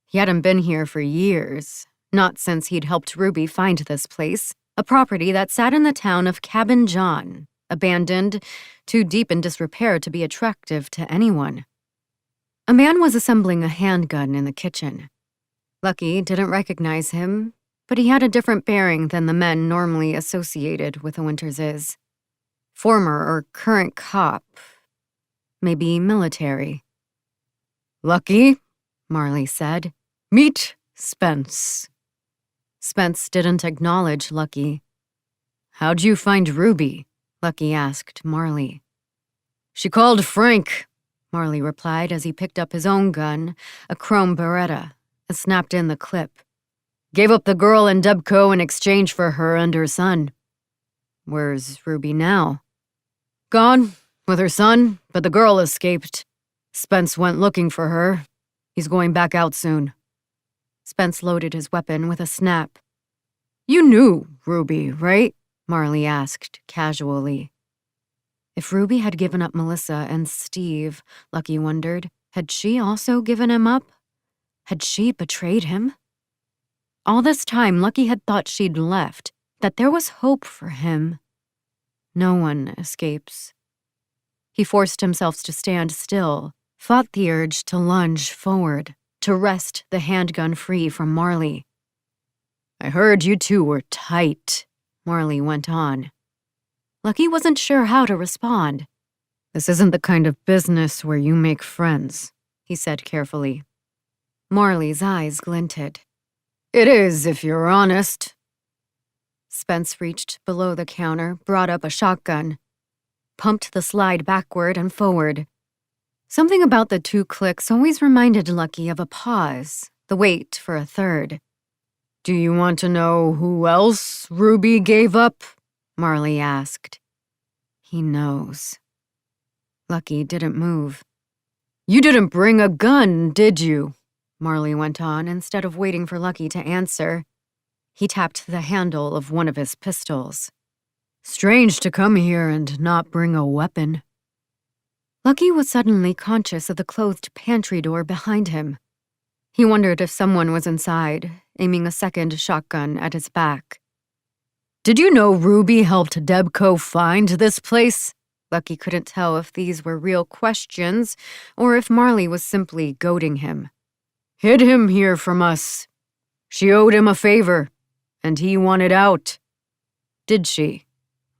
He hadn't been here for years, not since he'd helped Ruby find this place, a property that sat in the town of Cabin John, abandoned, too deep in disrepair to be attractive to anyone. A man was assembling a handgun in the kitchen. Lucky didn't recognize him, but he had a different bearing than the men normally associated with the Winterses. Former or current cop, maybe military. "Lucky," Marley said. "Meet Spence." Spence didn't acknowledge Lucky. "How'd you find Ruby?" Lucky asked Marley. "She called Frank," Marley replied as he picked up his own gun, a chrome Beretta, and snapped in the clip. "Gave up the girl in Debco in exchange for her and her son." "Where's Ruby now?" "Gone, with her son, but the girl escaped. Spence went looking for her. He's going back out soon." Spence loaded his weapon with a snap. "You knew Ruby, right?" Marley asked casually. If Ruby had given up Melissa and Steve, Lucky wondered, had she also given him up? Had she betrayed him? All this time, Lucky had thought she'd left, that there was hope for him. No one escapes. He forced himself to stand still, fought the urge to lunge forward, to wrest the handgun free from Marley. "I heard you two were tight," Marley went on. Lucky wasn't sure how to respond. "This isn't the kind of business where you make friends," he said carefully. Marley's eyes glinted. "It is, if you're honest." Spence reached below the counter, brought up a shotgun, pumped the slide backward and forward. Something about the 2 clicks always reminded Lucky of a pause, the wait for a third. "Do you want to know who else Ruby gave up?" Marley asked. He knows. Lucky didn't move. "You didn't bring a gun, did you?" Marley went on instead of waiting for Lucky to answer. He tapped the handle of one of his pistols. "Strange to come here and not bring a weapon." Lucky was suddenly conscious of the closed pantry door behind him. He wondered if someone was inside, aiming a second shotgun at his back. "Did you know Ruby helped Debco find this place?" Lucky couldn't tell if these were real questions or if Marley was simply goading him. "Hid him here from us. She owed him a favor, and he wanted out." "Did she?"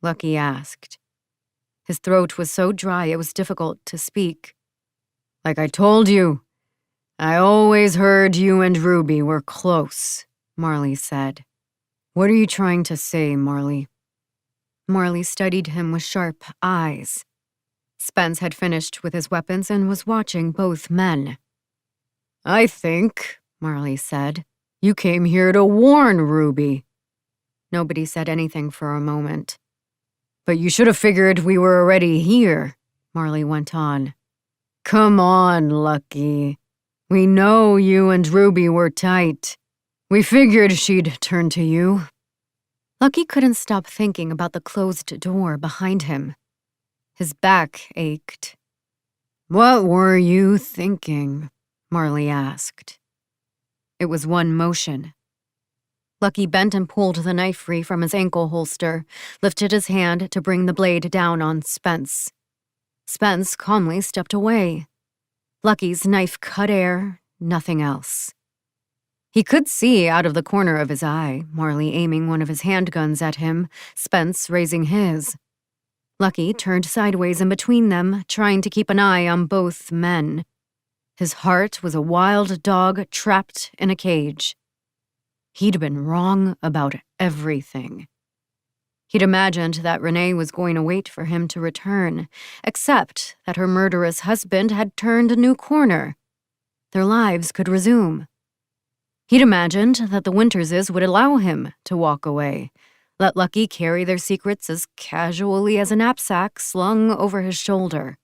Lucky asked. His throat was so dry it was difficult to speak. "Like I told you, I always heard you and Ruby were close," Marley said. "What are you trying to say, Marley?" Marley studied him with sharp eyes. Spence had finished with his weapons and was watching both men. "I think," Marley said, "you came here to warn Ruby." Nobody said anything for a moment. "But you should have figured we were already here," Marley went on. "Come on, Lucky. We know you and Ruby were tight. We figured she'd turn to you." Lucky couldn't stop thinking about the closed door behind him. His back ached. "What were you thinking?" Marley asked. It was one motion. Lucky bent and pulled the knife free from his ankle holster, lifted his hand to bring the blade down on Spence. Spence calmly stepped away. Lucky's knife cut air, nothing else. He could see out of the corner of his eye, Marley aiming one of his handguns at him, Spence raising his. Lucky turned sideways in between them, trying to keep an eye on both men. His heart was a wild dog trapped in a cage. He'd been wrong about everything. He'd imagined that Renee was going to wait for him to return, except that her murderous husband had turned a new corner. Their lives could resume. He'd imagined that the Winterses would allow him to walk away, let Lucky carry their secrets as casually as a knapsack slung over his shoulder.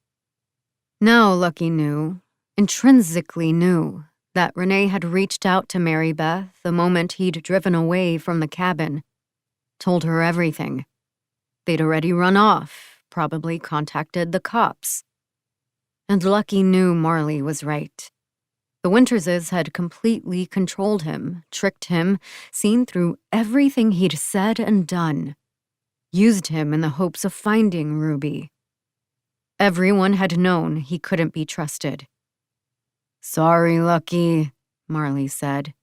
Now Lucky knew, intrinsically knew, that Renee had reached out to Mary Beth the moment he'd driven away from the cabin. Told her everything. They'd already run off, probably contacted the cops. And Lucky knew Marley was right. The Winterses had completely controlled him, tricked him, seen through everything he'd said and done, used him in the hopes of finding Ruby. Everyone had known he couldn't be trusted. "Sorry, Lucky," Marley said.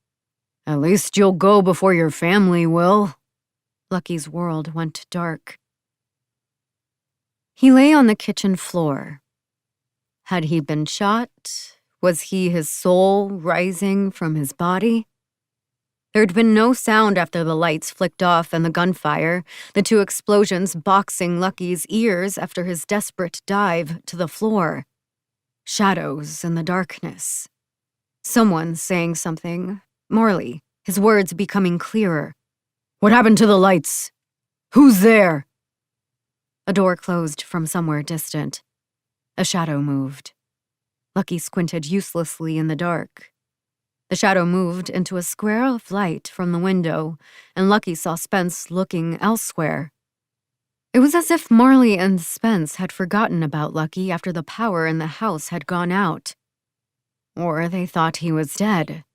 "At least you'll go before your family will." Lucky's world went dark. He lay on the kitchen floor. Had he been shot? Was he his soul rising from his body? There'd been no sound after the lights flicked off and the gunfire, the two explosions boxing Lucky's ears after his desperate dive to the floor. Shadows in the darkness. Someone saying something. Marley, his words becoming clearer. "What happened to the lights? Who's there?" A door closed from somewhere distant. A shadow moved. Lucky squinted uselessly in the dark. The shadow moved into a square of light from the window, and Lucky saw Spence looking elsewhere. It was as if Marley and Spence had forgotten about Lucky after the power in the house had gone out. Or they thought he was dead.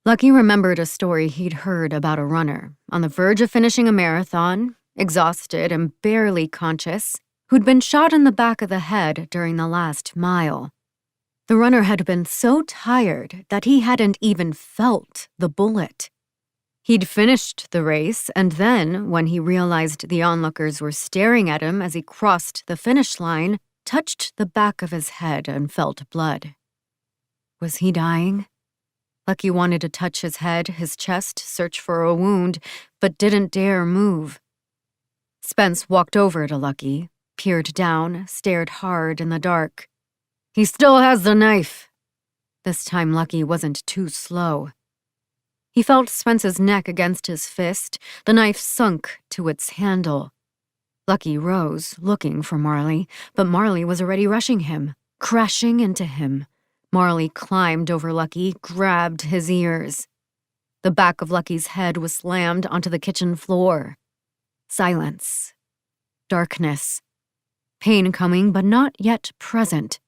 Lucky remembered a story he'd heard about a runner, on the verge of finishing a marathon, exhausted and barely conscious, who'd been shot in the back of the head during the last mile. The runner had been so tired that he hadn't even felt the bullet. He'd finished the race, and then, when he realized the onlookers were staring at him as he crossed the finish line, touched the back of his head and felt blood. Was he dying? Lucky wanted to touch his head, his chest, search for a wound, but didn't dare move. Spence walked over to Lucky, peered down, stared hard in the dark. "He still has the knife." This time Lucky wasn't too slow. He felt Spence's neck against his fist, the knife sunk to its handle. Lucky rose, looking for Marley, but Marley was already rushing him, crashing into him. Marley climbed over Lucky, grabbed his ears. The back of Lucky's head was slammed onto the kitchen floor. Silence. Darkness. Pain coming, but not yet present.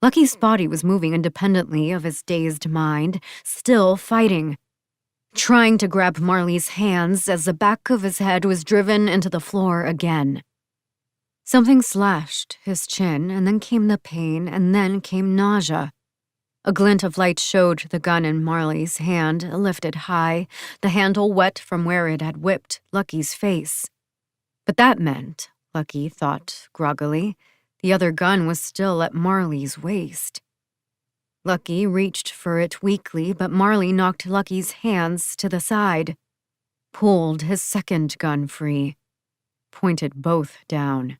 Lucky's body was moving independently of his dazed mind, still fighting. Trying to grab Marley's hands as the back of his head was driven into the floor again. Something slashed his chin, and then came the pain, and then came nausea. A glint of light showed the gun in Marley's hand, lifted high, the handle wet from where it had whipped Lucky's face. But that meant, Lucky thought groggily, the other gun was still at Marley's waist. Lucky reached for it weakly, but Marley knocked Lucky's hands to the side, pulled his second gun free, pointed both down.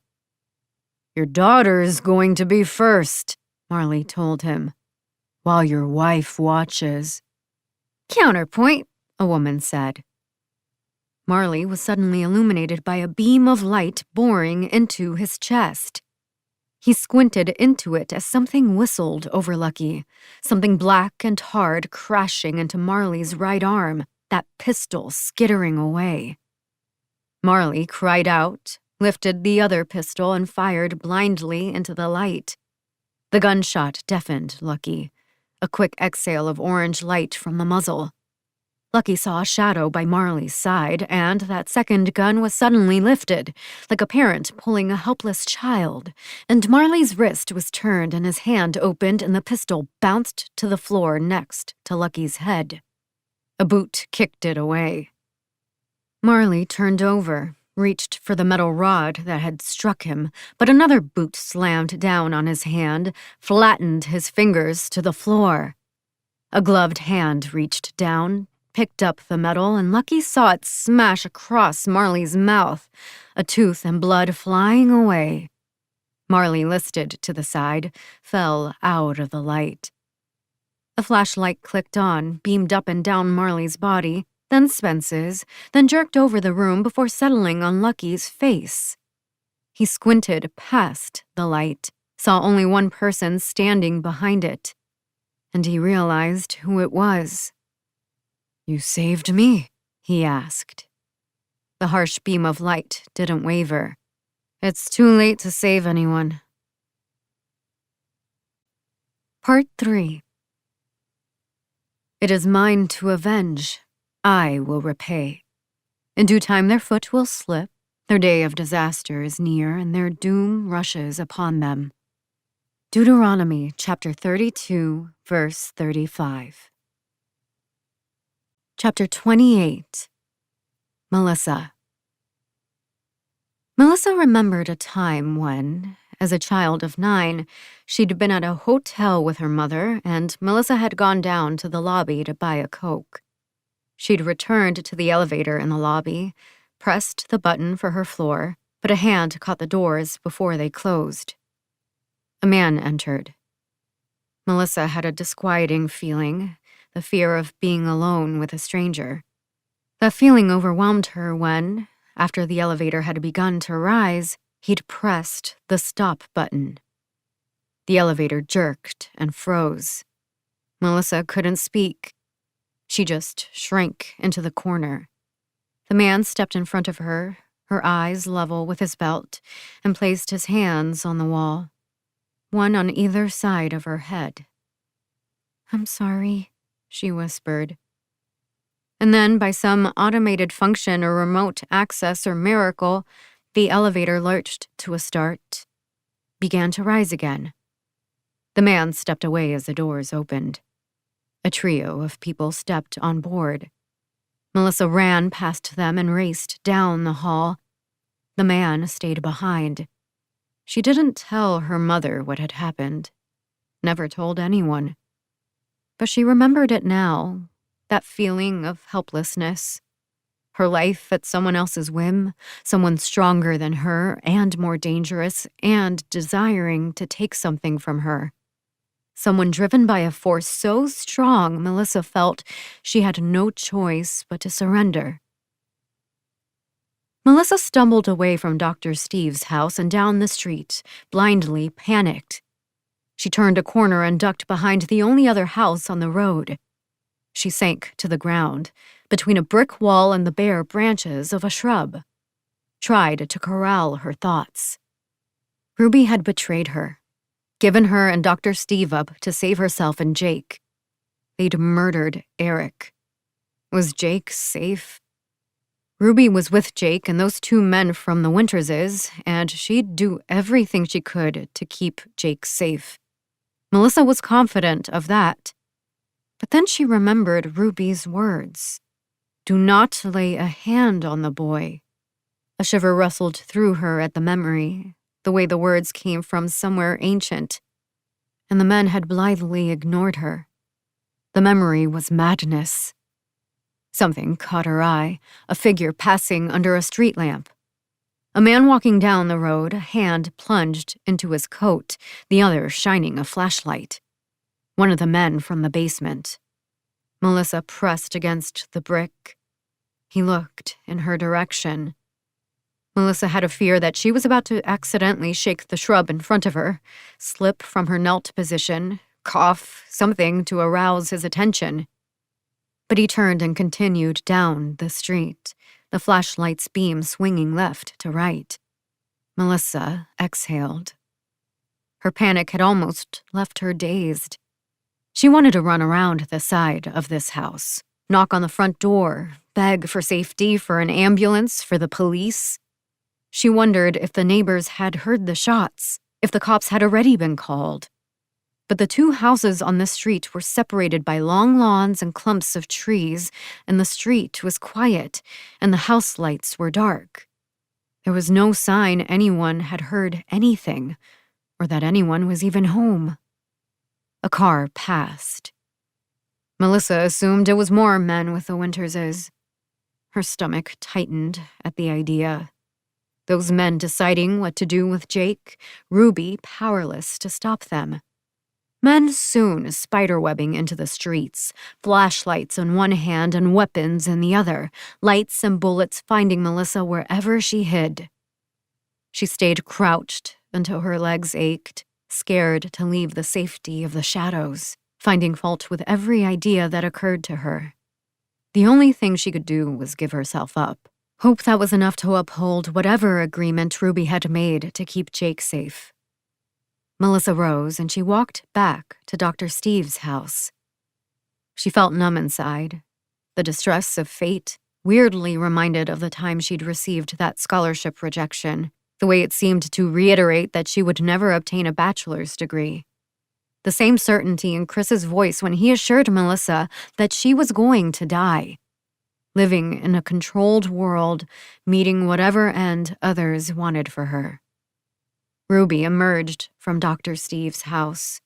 "Your daughter's going to be first," Marley told him, "while your wife watches." "Counterpoint," a woman said. Marley was suddenly illuminated by a beam of light boring into his chest. He squinted into it as something whistled over Lucky, something black and hard crashing into Marley's right arm, that pistol skittering away. Marley cried out, lifted the other pistol, and fired blindly into the light. The gunshot deafened Lucky, a quick exhale of orange light from the muzzle. Lucky saw a shadow by Marley's side, and that second gun was suddenly lifted, like a parent pulling a helpless child, and Marley's wrist was turned and his hand opened and the pistol bounced to the floor next to Lucky's head. A boot kicked it away. Marley turned over, reached for the metal rod that had struck him, but another boot slammed down on his hand, flattened his fingers to the floor. A gloved hand reached down, picked up the metal, and Lucky saw it smash across Marley's mouth, a tooth and blood flying away. Marley listed to the side, fell out of the light. A flashlight clicked on, beamed up and down Marley's body, then Spence's, then jerked over the room before settling on Lucky's face. He squinted past the light, saw only one person standing behind it, and he realized who it was. "You saved me?" he asked. The harsh beam of light didn't waver. "It's too late to save anyone." Part 3. It is mine to avenge. I will repay. In due time their foot will slip, their day of disaster is near, and their doom rushes upon them. Deuteronomy chapter 32, verse 35. Chapter 28. Melissa. Melissa remembered a time when, as a child of 9, she'd been at a hotel with her mother, and Melissa had gone down to the lobby to buy a Coke. She'd returned to the elevator in the lobby, pressed the button for her floor, but a hand caught the doors before they closed. A man entered. Melissa had a disquieting feeling, the fear of being alone with a stranger. That feeling overwhelmed her when, after the elevator had begun to rise, he'd pressed the stop button. The elevator jerked and froze. Melissa couldn't speak. She just shrank into the corner. The man stepped in front of her, her eyes level with his belt, and placed his hands on the wall, one on either side of her head. "I'm sorry," she whispered. And then, by some automated function or remote access or miracle, the elevator lurched to a start, began to rise again. The man stepped away as the doors opened. A trio of people stepped on board. Melissa ran past them and raced down the hall. The man stayed behind. She didn't tell her mother what had happened, never told anyone. But she remembered it now, that feeling of helplessness. Her life at someone else's whim, someone stronger than her and more dangerous and desiring to take something from her. Someone driven by a force so strong Melissa felt she had no choice but to surrender. Melissa stumbled away from Dr. Steve's house and down the street, blindly panicked. She turned a corner and ducked behind the only other house on the road. She sank to the ground, between a brick wall and the bare branches of a shrub. Tried to corral her thoughts. Ruby had betrayed her, given her and Dr. Steve up to save herself and Jake. They'd murdered Eric. Was Jake safe? Ruby was with Jake and those 2 men from the Winterses, and she'd do everything she could to keep Jake safe. Melissa was confident of that. But then she remembered Ruby's words. "Do not lay a hand on the boy." A shiver rustled through her at the memory, the way the words came from somewhere ancient, and the men had blithely ignored her. The memory was madness. Something caught her eye, a figure passing under a street lamp. A man walking down the road, a hand plunged into his coat, the other shining a flashlight. One of the men from the basement. Melissa pressed against the brick. He looked in her direction. Melissa had a fear that she was about to accidentally shake the shrub in front of her, slip from her knelt position, cough, something to arouse his attention. But he turned and continued down the street, the flashlight's beam swinging left to right. Melissa exhaled. Her panic had almost left her dazed. She wanted to run around the side of this house, knock on the front door, beg for safety, for an ambulance, for the police. She wondered if the neighbors had heard the shots, if the cops had already been called. But the 2 houses on the street were separated by long lawns and clumps of trees, and the street was quiet, and the house lights were dark. There was no sign anyone had heard anything, or that anyone was even home. A car passed. Melissa assumed it was more men with the Winterses. Her stomach tightened at the idea. Those men deciding what to do with Jake, Ruby powerless to stop them. Men soon spiderwebbing into the streets, flashlights in one hand and weapons in the other, lights and bullets finding Melissa wherever she hid. She stayed crouched until her legs ached, scared to leave the safety of the shadows, finding fault with every idea that occurred to her. The only thing she could do was give herself up, hope that was enough to uphold whatever agreement Ruby had made to keep Jake safe. Melissa rose and she walked back to Dr. Steve's house. She felt numb inside. The distress of fate, weirdly reminded of the time she'd received that scholarship rejection, the way it seemed to reiterate that she would never obtain a bachelor's degree. The same certainty in Chris's voice when he assured Melissa that she was going to die, living in a controlled world, meeting whatever end others wanted for her. Ruby emerged from Dr. Steve's house.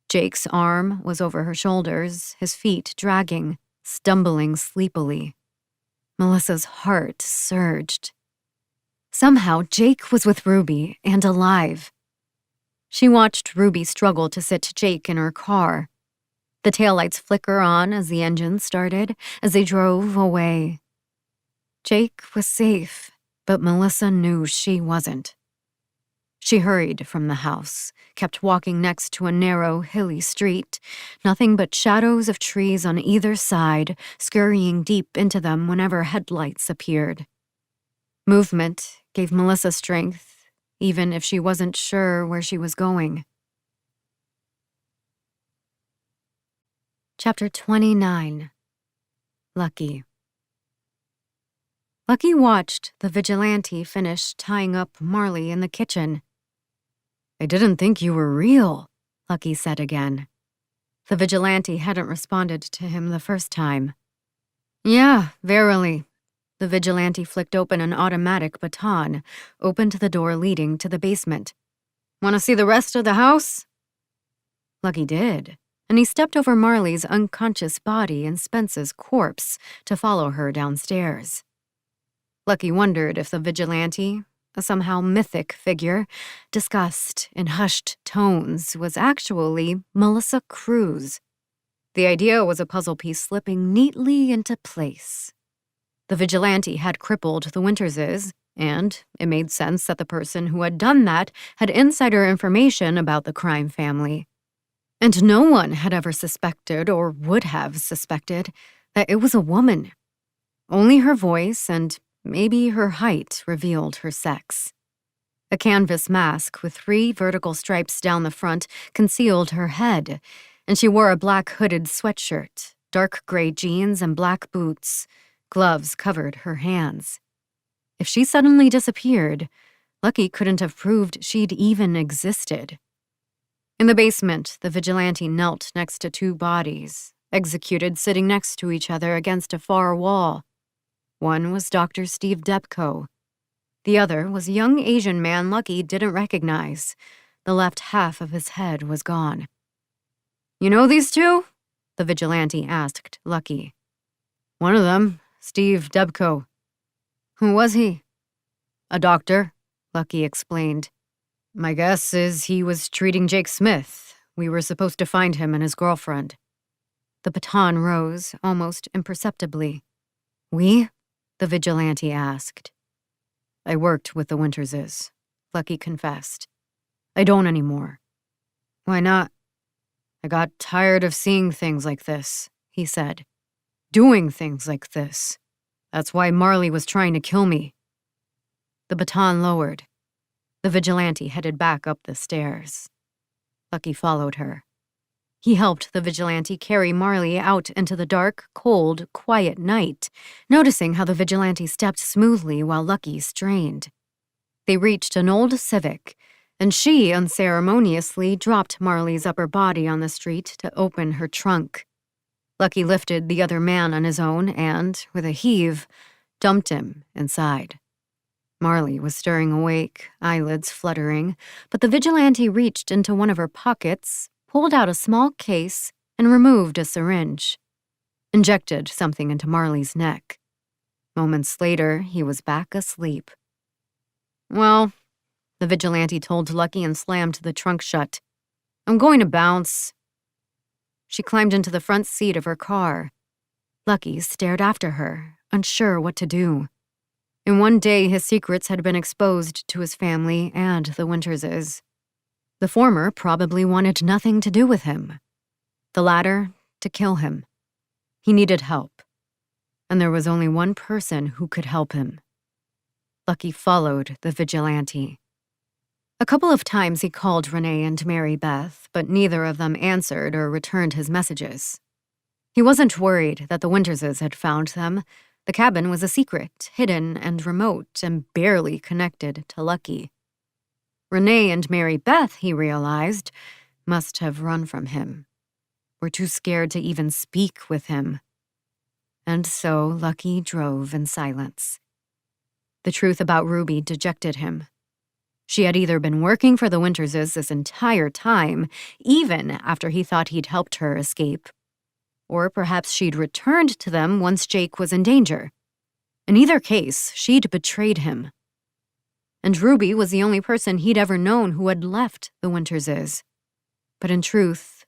Jake's arm was over her shoulders, his feet dragging, stumbling sleepily. Melissa's heart surged. Somehow, Jake was with Ruby and alive. She watched Ruby struggle to sit Jake in her car. The taillights flicker on as the engine started, as they drove away. Jake was safe, but Melissa knew she wasn't. She hurried from the house, kept walking next to a narrow, hilly street, nothing but shadows of trees on either side, scurrying deep into them whenever headlights appeared. Movement gave Melissa strength, even if she wasn't sure where she was going. Chapter 29. Lucky. Lucky watched the vigilante finish tying up Marley in the kitchen. "I didn't think you were real," Lucky said again. The vigilante hadn't responded to him the first time. "Yeah, verily." The vigilante flicked open an automatic baton, opened the door leading to the basement. "Want to see the rest of the house?" Lucky did, and he stepped over Marley's unconscious body and Spence's corpse to follow her downstairs. Lucky wondered if the vigilante, a somehow mythic figure, discussed in hushed tones, was actually Melissa Cruz. The idea was a puzzle piece slipping neatly into place. The vigilante had crippled the Winterses, and it made sense that the person who had done that had insider information about the crime family. And no one had ever suspected, or would have suspected, that it was a woman. Only her voice and maybe her height revealed her sex. A canvas mask with 3 vertical stripes down the front concealed her head, and she wore a black hooded sweatshirt, dark gray jeans, and black boots. Gloves covered her hands. If she suddenly disappeared, Lucky couldn't have proved she'd even existed. In the basement, the vigilante knelt next to 2 bodies, executed sitting next to each other against a far wall. One was Dr. Steve Depko. The other was a young Asian man Lucky didn't recognize. The left half of his head was gone. "You know these 2? The vigilante asked Lucky. "One of them, Steve Debco." "Who was he?" "A doctor," Lucky explained. "My guess is he was treating Jake Smith. We were supposed to find him and his girlfriend." The baton rose, almost imperceptibly. "We?" the vigilante asked. "I worked with the Winterses," Lucky confessed. "I don't anymore." "Why not?" "I got tired of seeing things like this," he said. "Doing things like this. That's why Marley was trying to kill me." The baton lowered. The vigilante headed back up the stairs. Lucky followed her. He helped the vigilante carry Marley out into the dark, cold, quiet night, noticing how the vigilante stepped smoothly while Lucky strained. They reached an old Civic, and she unceremoniously dropped Marley's upper body on the street to open her trunk. Lucky lifted the other man on his own and, with a heave, dumped him inside. Marley was stirring awake, eyelids fluttering, but the vigilante reached into one of her pockets, pulled out a small case, and removed a syringe. Injected something into Marley's neck. Moments later, he was back asleep. "Well," the vigilante told Lucky and slammed the trunk shut. "I'm going to bounce." She climbed into the front seat of her car. Lucky stared after her, unsure what to do. In one day, his secrets had been exposed to his family and the Winterses. The former probably wanted nothing to do with him. The latter, to kill him. He needed help. And there was only one person who could help him. Lucky followed the vigilante. A couple of times he called Renee and Mary Beth, but neither of them answered or returned his messages. He wasn't worried that the Winterses had found them. The cabin was a secret, hidden and remote, and barely connected to Lucky. Renee and Mary Beth, he realized, must have run from him. Were too scared to even speak with him. And so Lucky drove in silence. The truth about Ruby dejected him. She had either been working for the Winterses this entire time, even after he thought he'd helped her escape, or perhaps she'd returned to them once Jake was in danger. In either case, she'd betrayed him. And Ruby was the only person he'd ever known who had left the Winterses. But in truth,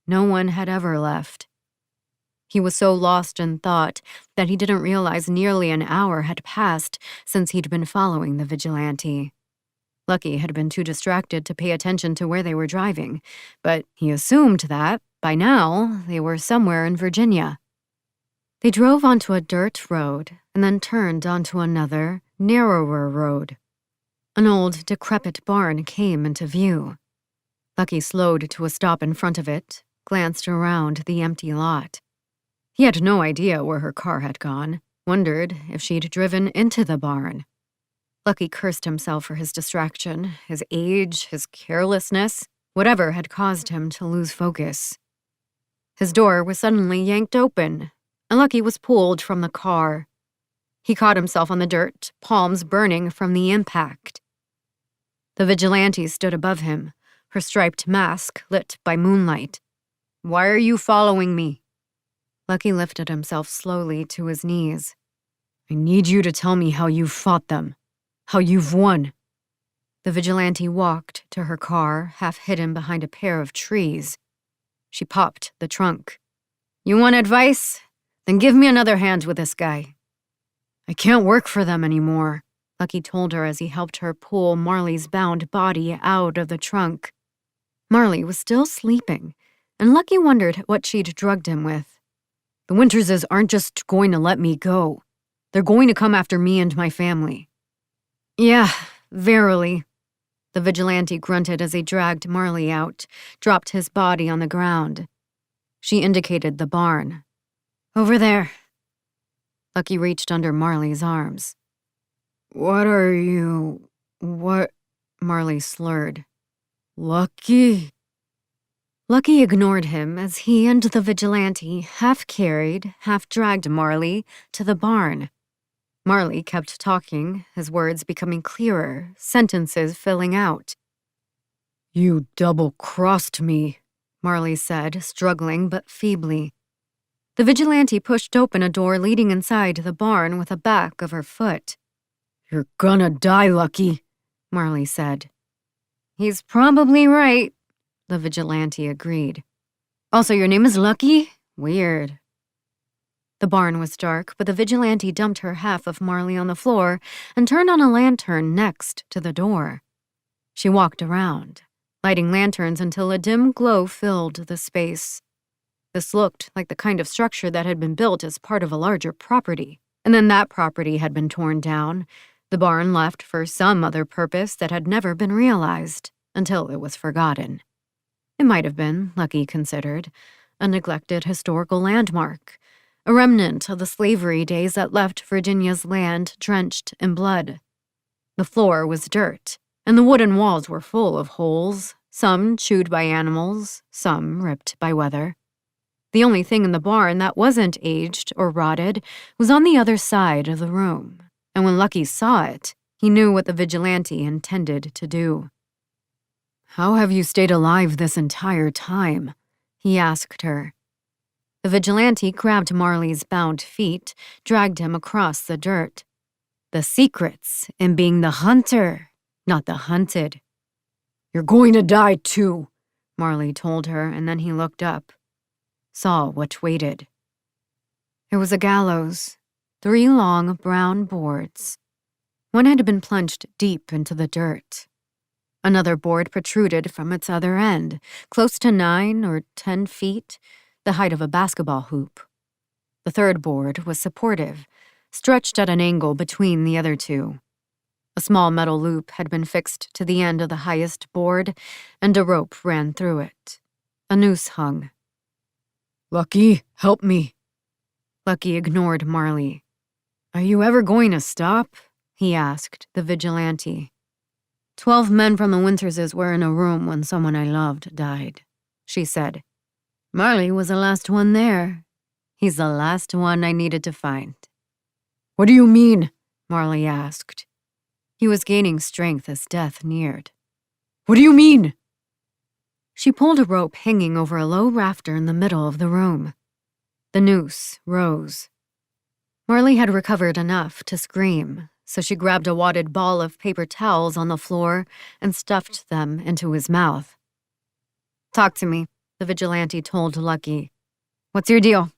no one had ever left. He was so lost in thought that he didn't realize nearly an hour had passed since he'd been following the vigilante. Lucky had been too distracted to pay attention to where they were driving, but he assumed that, by now, they were somewhere in Virginia. They drove onto a dirt road and then turned onto another, narrower road. An old, decrepit barn came into view. Lucky slowed to a stop in front of it, glanced around the empty lot. He had no idea where her car had gone, wondered if she'd driven into the barn. Lucky cursed himself for his distraction, his age, his carelessness, whatever had caused him to lose focus. His door was suddenly yanked open, and Lucky was pulled from the car. He caught himself on the dirt, palms burning from the impact. The vigilante stood above him, her striped mask lit by moonlight. "Why are you following me?" Lucky lifted himself slowly to his knees. "I need you to tell me how you've fought them. How you've won." The vigilante walked to her car, half hidden behind a pair of trees. She popped the trunk. "You want advice? Then give me another hand with this guy." "I can't work for them anymore," Lucky told her as he helped her pull Marley's bound body out of the trunk. Marley was still sleeping, and Lucky wondered what she'd drugged him with. "The Winterses aren't just going to let me go. They're going to come after me and my family." "Yeah, verily." The vigilante grunted as he dragged Marley out, dropped his body on the ground. She indicated the barn. "Over there." Lucky reached under Marley's arms. What?" Marley slurred. "Lucky?" Lucky ignored him as he and the vigilante half carried, half dragged Marley to the barn. Marley kept talking, his words becoming clearer, sentences filling out. "You double-crossed me," Marley said, struggling but feebly. The vigilante pushed open a door leading inside the barn with the back of her foot. "You're gonna die, Lucky," Marley said. "He's probably right," the vigilante agreed. "Also, your name is Lucky? Weird." The barn was dark, but the vigilante dumped her half of Marley on the floor and turned on a lantern next to the door. She walked around, lighting lanterns until a dim glow filled the space. This looked like the kind of structure that had been built as part of a larger property, and then that property had been torn down, the barn left for some other purpose that had never been realized until it was forgotten. It might have been, Lucky considered, a neglected historical landmark, a remnant of the slavery days that left Virginia's land drenched in blood. The floor was dirt, and the wooden walls were full of holes, some chewed by animals, some ripped by weather. The only thing in the barn that wasn't aged or rotted was on the other side of the room, and when Lucky saw it, he knew what the vigilante intended to do. "How have you stayed alive this entire time?" he asked her. The vigilante grabbed Marley's bound feet, dragged him across the dirt. "The secret's in being the hunter, not the hunted." "You're going to die too," Marley told her, and then he looked up, saw what waited. It was a gallows, 3 long brown boards. One had been plunged deep into the dirt. Another board protruded from its other end, close to 9 or 10 feet, the height of a basketball hoop. The third board was supportive, stretched at an angle between the other two. A small metal loop had been fixed to the end of the highest board, and a rope ran through it. A noose hung. Lucky, help me. Lucky ignored Marley. Are you ever going to stop? He asked the vigilante. 12 men from the Winterses were in a room when someone I loved died, she said. Marley was the last one there. He's the last one I needed to find. What do you mean? Marley asked. He was gaining strength as death neared. What do you mean? She pulled a rope hanging over a low rafter in the middle of the room. The noose rose. Marley had recovered enough to scream, so she grabbed a wadded ball of paper towels on the floor and stuffed them into his mouth. Talk to me, the vigilante told Lucky. What's your deal?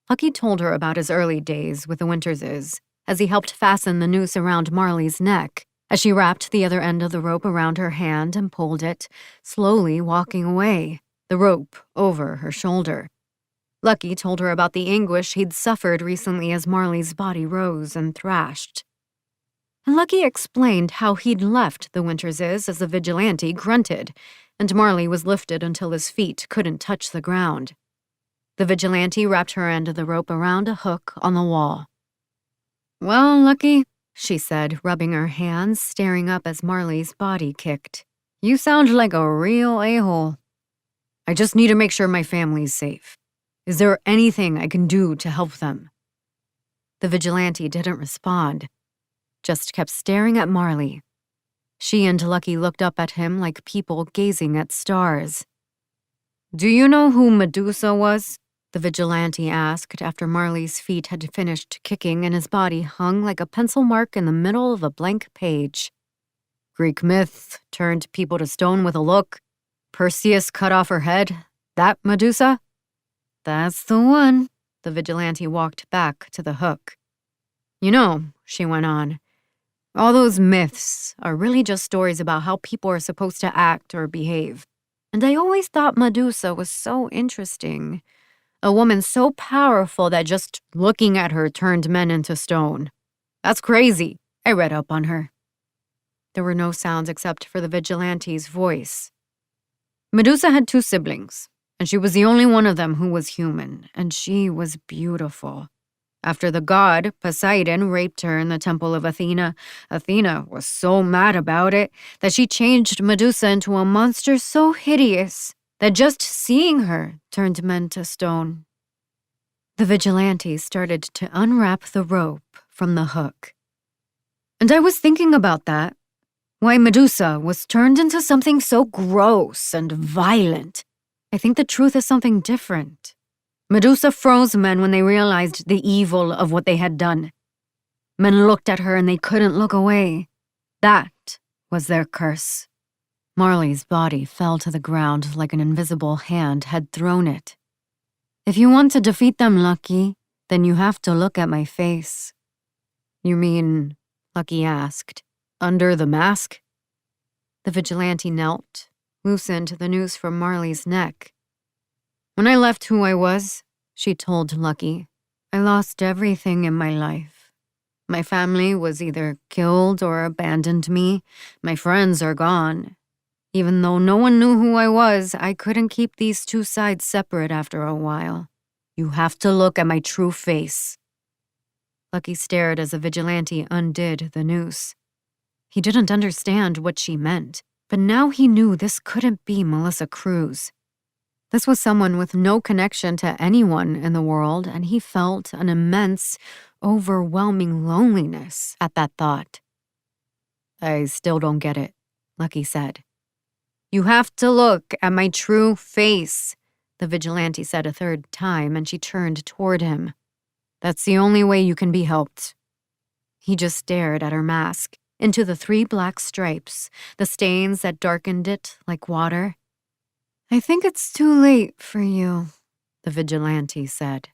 Lucky told her about his early days with the Winterses, as he helped fasten the noose around Marley's neck, as she wrapped the other end of the rope around her hand and pulled it, slowly walking away, the rope over her shoulder. Lucky told her about the anguish he'd suffered recently as Marley's body rose and thrashed. And Lucky explained how he'd left the Winterses as the vigilante grunted, and Marley was lifted until his feet couldn't touch the ground. The vigilante wrapped her end of the rope around a hook on the wall. Well, Lucky, she said, rubbing her hands, staring up as Marley's body kicked. You sound like a real a-hole. I just need to make sure my family's safe. Is there anything I can do to help them? The vigilante didn't respond, just kept staring at Marley. She and Lucky looked up at him like people gazing at stars. Do you know who Medusa was? The vigilante asked after Marley's feet had finished kicking and his body hung like a pencil mark in the middle of a blank page. Greek myth turned people to stone with a look. Perseus cut off her head. That Medusa? That's the one. The vigilante walked back to the hook. You know, she went on, all those myths are really just stories about how people are supposed to act or behave. And I always thought Medusa was so interesting. A woman so powerful that just looking at her turned men into stone. That's crazy. I read up on her. There were no sounds except for the vigilante's voice. Medusa had 2 siblings, and she was the only one of them who was human, and she was beautiful. After the god, Poseidon, raped her in the temple of Athena, Athena was so mad about it that she changed Medusa into a monster so hideous that just seeing her turned men to stone. The vigilante started to unwrap the rope from the hook. And I was thinking about that. Why Medusa was turned into something so gross and violent. I think the truth is something different. Medusa froze men when they realized the evil of what they had done. Men looked at her and they couldn't look away. That was their curse. Marley's body fell to the ground like an invisible hand had thrown it. If you want to defeat them, Lucky, then you have to look at my face. You mean, Lucky asked, under the mask? The vigilante knelt, loosened the noose from Marley's neck. When I left who I was, she told Lucky, I lost everything in my life. My family was either killed or abandoned me. My friends are gone. Even though no one knew who I was, I couldn't keep these 2 sides separate after a while. You have to look at my true face. Lucky stared as the vigilante undid the noose. He didn't understand what she meant, but now he knew this couldn't be Melissa Cruz. This was someone with no connection to anyone in the world, and he felt an immense, overwhelming loneliness at that thought. I still don't get it, Lucky said. You have to look at my true face, the vigilante said a 3rd time, and she turned toward him. That's the only way you can be helped. He just stared at her mask, into the 3 black stripes, the stains that darkened it like water. I think it's too late for you, the vigilante said.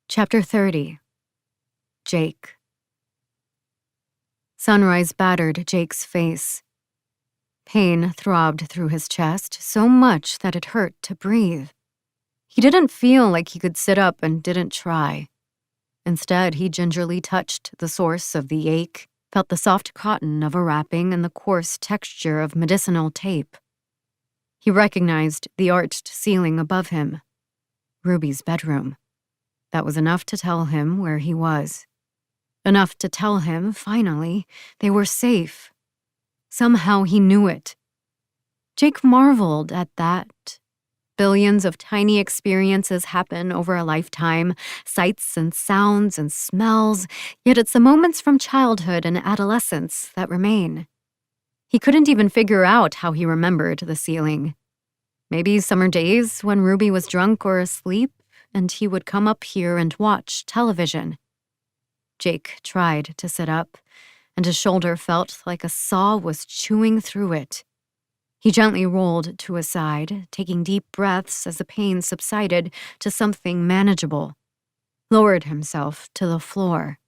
Chapter 30. Jake. Sunrise battered Jake's face. Pain throbbed through his chest so much that it hurt to breathe. He didn't feel like he could sit up and didn't try. Instead, he gingerly touched the source of the ache, felt the soft cotton of a wrapping and the coarse texture of medicinal tape. He recognized the arched ceiling above him. Ruby's bedroom. That was enough to tell him where he was. Enough to tell him, finally, they were safe. Somehow he knew it. Jake marveled at that. Billions of tiny experiences happen over a lifetime, sights and sounds and smells, yet it's the moments from childhood and adolescence that remain. He couldn't even figure out how he remembered the ceiling. Maybe summer days when Ruby was drunk or asleep, and he would come up here and watch television. Jake tried to sit up, and his shoulder felt like a saw was chewing through it. He gently rolled to his side, taking deep breaths as the pain subsided to something manageable. Lowered himself to the floor.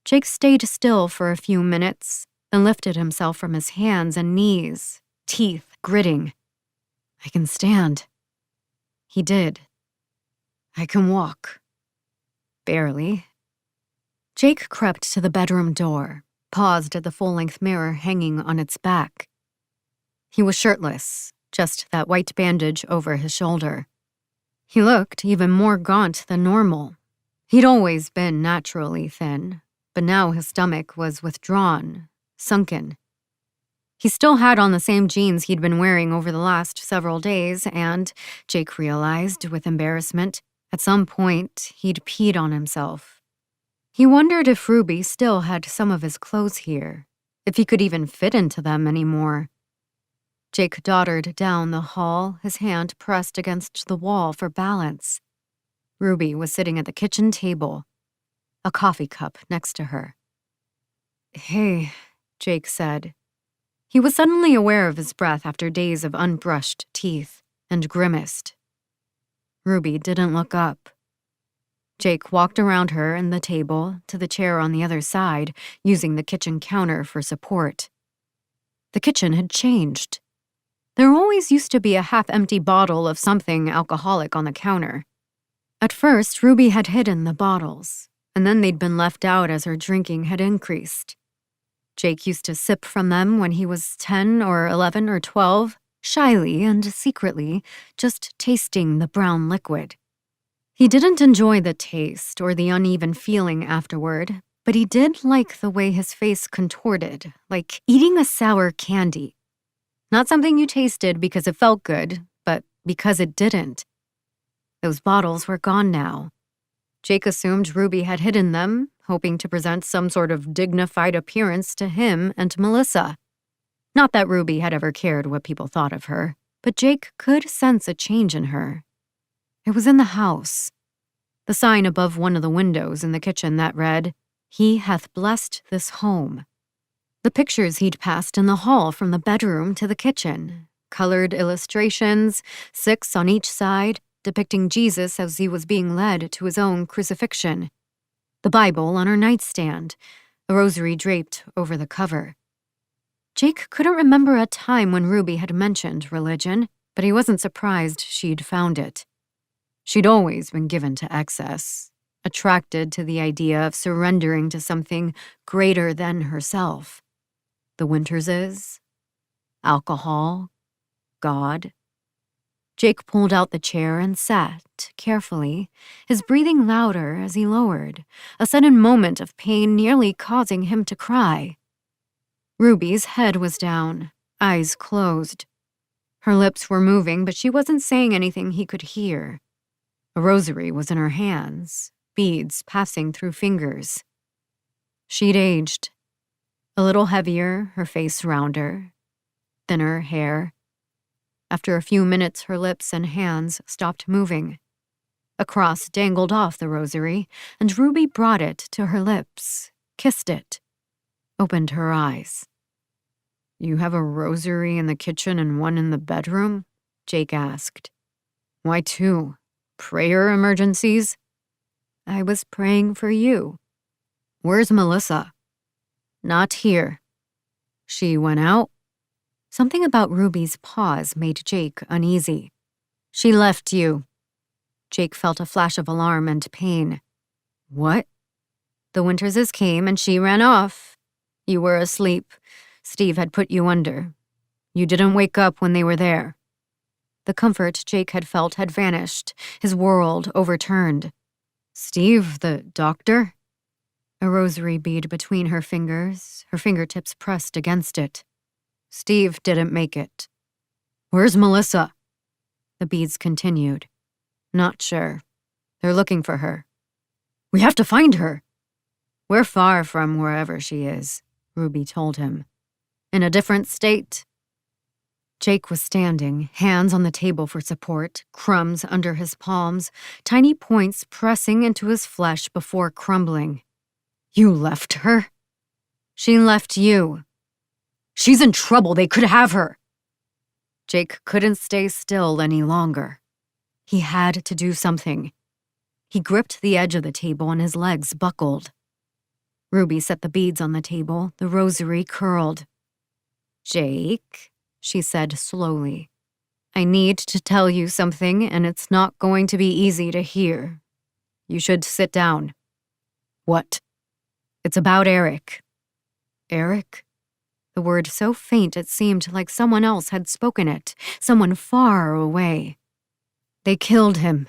Jake stayed still for a few minutes, then lifted himself from his hands and knees, teeth gritting. I can stand. He did. I can walk. Barely. Jake crept to the bedroom door, paused at the full-length mirror hanging on its back. He was shirtless, just that white bandage over his shoulder. He looked even more gaunt than normal. He'd always been naturally thin, but now his stomach was withdrawn, sunken. He still had on the same jeans he'd been wearing over the last several days, and, Jake realized with embarrassment, at some point he'd peed on himself. He wondered if Ruby still had some of his clothes here, if he could even fit into them anymore. Jake doddered down the hall, his hand pressed against the wall for balance. Ruby was sitting at the kitchen table, a coffee cup next to her. Hey, Jake said. He was suddenly aware of his breath after days of unbrushed teeth, and grimaced. Ruby didn't look up. Jake walked around her and the table to the chair on the other side, using the kitchen counter for support. The kitchen had changed. There always used to be a half-empty bottle of something alcoholic on the counter. At first, Ruby had hidden the bottles, and then they'd been left out as her drinking had increased. Jake used to sip from them when he was 10 or 11 or 12, shyly and secretly, just tasting the brown liquid. He didn't enjoy the taste or the uneven feeling afterward, but he did like the way his face contorted, like eating a sour candy. Not something you tasted because it felt good, but because it didn't. Those bottles were gone now. Jake assumed Ruby had hidden them, hoping to present some sort of dignified appearance to him and Melissa. Not that Ruby had ever cared what people thought of her, but Jake could sense a change in her. It was in the house. The sign above one of the windows in the kitchen that read, "He hath blessed this home." The pictures he'd passed in the hall from the bedroom to the kitchen, colored illustrations, 6 on each side, depicting Jesus as he was being led to his own crucifixion. The Bible on her nightstand, a rosary draped over the cover. Jake couldn't remember a time when Ruby had mentioned religion, but he wasn't surprised she'd found it. She'd always been given to excess, attracted to the idea of surrendering to something greater than herself. The Winterses, alcohol, God. Jake pulled out the chair and sat, carefully, his breathing louder as he lowered, a sudden moment of pain nearly causing him to cry. Ruby's head was down, eyes closed. Her lips were moving, but she wasn't saying anything he could hear. A rosary was in her hands, beads passing through fingers. She'd aged. A little heavier, her face rounder, thinner hair. After a few minutes, her lips and hands stopped moving. A cross dangled off the rosary, and Ruby brought it to her lips, kissed it, opened her eyes. You have a rosary in the kitchen and one in the bedroom? Jake asked. Why 2? Prayer emergencies? I was praying for you. Where's Melissa? Not here. She went out? Something about Ruby's pause made Jake uneasy. She left you. Jake felt a flash of alarm and pain. What? The Winterses came and she ran off. You were asleep. Steve had put you under. You didn't wake up when they were there. The comfort Jake had felt had vanished, his world overturned. Steve, the doctor? A rosary bead between her fingers, her fingertips pressed against it. Steve didn't make it. Where's Melissa? The beads continued. Not sure. They're looking for her. We have to find her. We're far from wherever she is, Ruby told him. In a different state. Jake was standing, hands on the table for support, crumbs under his palms, tiny points pressing into his flesh before crumbling. You left her? She left you. She's in trouble. They could have her. Jake couldn't stay still any longer. He had to do something. He gripped the edge of the table and his legs buckled. Ruby set the beads on the table, the rosary curled. Jake, she said slowly, I need to tell you something, and it's not going to be easy to hear. You should sit down. What? It's about Eric. Eric? The word so faint it seemed like someone else had spoken it, someone far away. They killed him.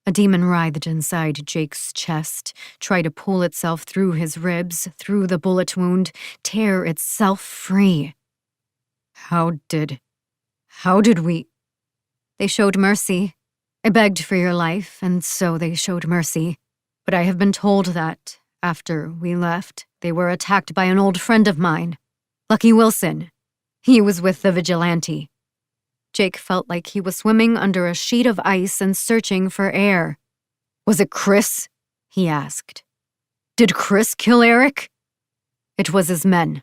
A demon writhed inside Jake's chest, tried to pull itself through his ribs, through the bullet wound, tear itself free. How did we? They showed mercy. I begged for your life, and so they showed mercy. But I have been told that, after we left, they were attacked by an old friend of mine, Lucky Wilson. He was with the vigilante. Jake felt like he was swimming under a sheet of ice and searching for air. Was it Chris? He asked. Did Chris kill Eric? It was his men.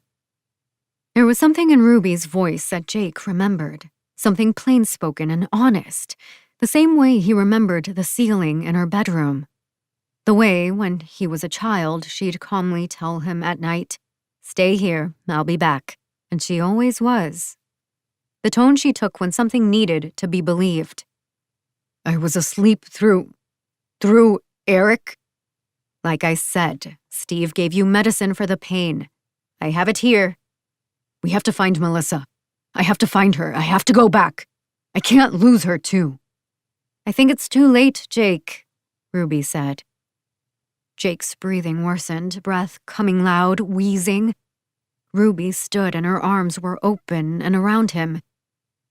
There was something in Ruby's voice that Jake remembered, something plain-spoken and honest, the same way he remembered the ceiling in her bedroom. The way, when he was a child, she'd calmly tell him at night, Stay here, I'll be back, and she always was. The tone she took when something needed to be believed. I was asleep through Eric? Like I said, Steve gave you medicine for the pain. I have it here. We have to find Melissa. I have to find her. I have to go back. I can't lose her, too. I think it's too late, Jake, Ruby said. Jake's breathing worsened, breath coming loud, wheezing. Ruby stood and her arms were open and around him.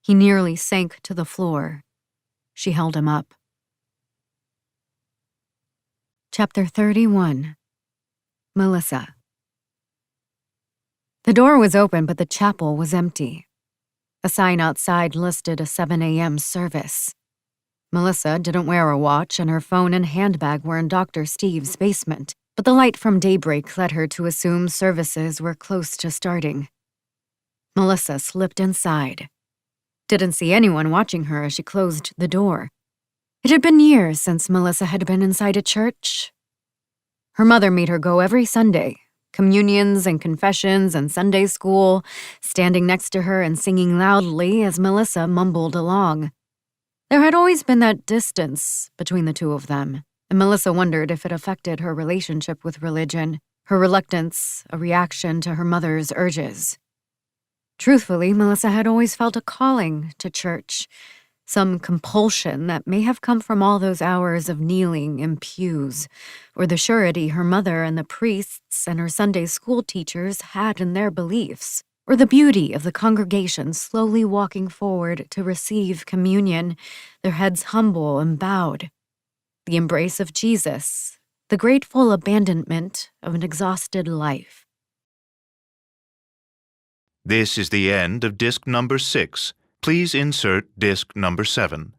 He nearly sank to the floor. She held him up. Chapter 31. Melissa. The door was open, but the chapel was empty. A sign outside listed a 7 a.m. service. Melissa didn't wear a watch, and her phone and handbag were in Dr. Steve's basement, but the light from daybreak led her to assume services were close to starting. Melissa slipped inside. Didn't see anyone watching her as she closed the door. It had been years since Melissa had been inside a church. Her mother made her go every Sunday, communions and confessions and Sunday school, standing next to her and singing loudly as Melissa mumbled along. There had always been that distance between the two of them, and Melissa wondered if it affected her relationship with religion, her reluctance, a reaction to her mother's urges. Truthfully, Melissa had always felt a calling to church, some compulsion that may have come from all those hours of kneeling in pews, or the surety her mother and the priests and her Sunday school teachers had in their beliefs, or the beauty of the congregation slowly walking forward to receive communion, their heads humble and bowed. The embrace of Jesus, the grateful abandonment of an exhausted life. This is the end of disc number 6. Please insert disc number 7.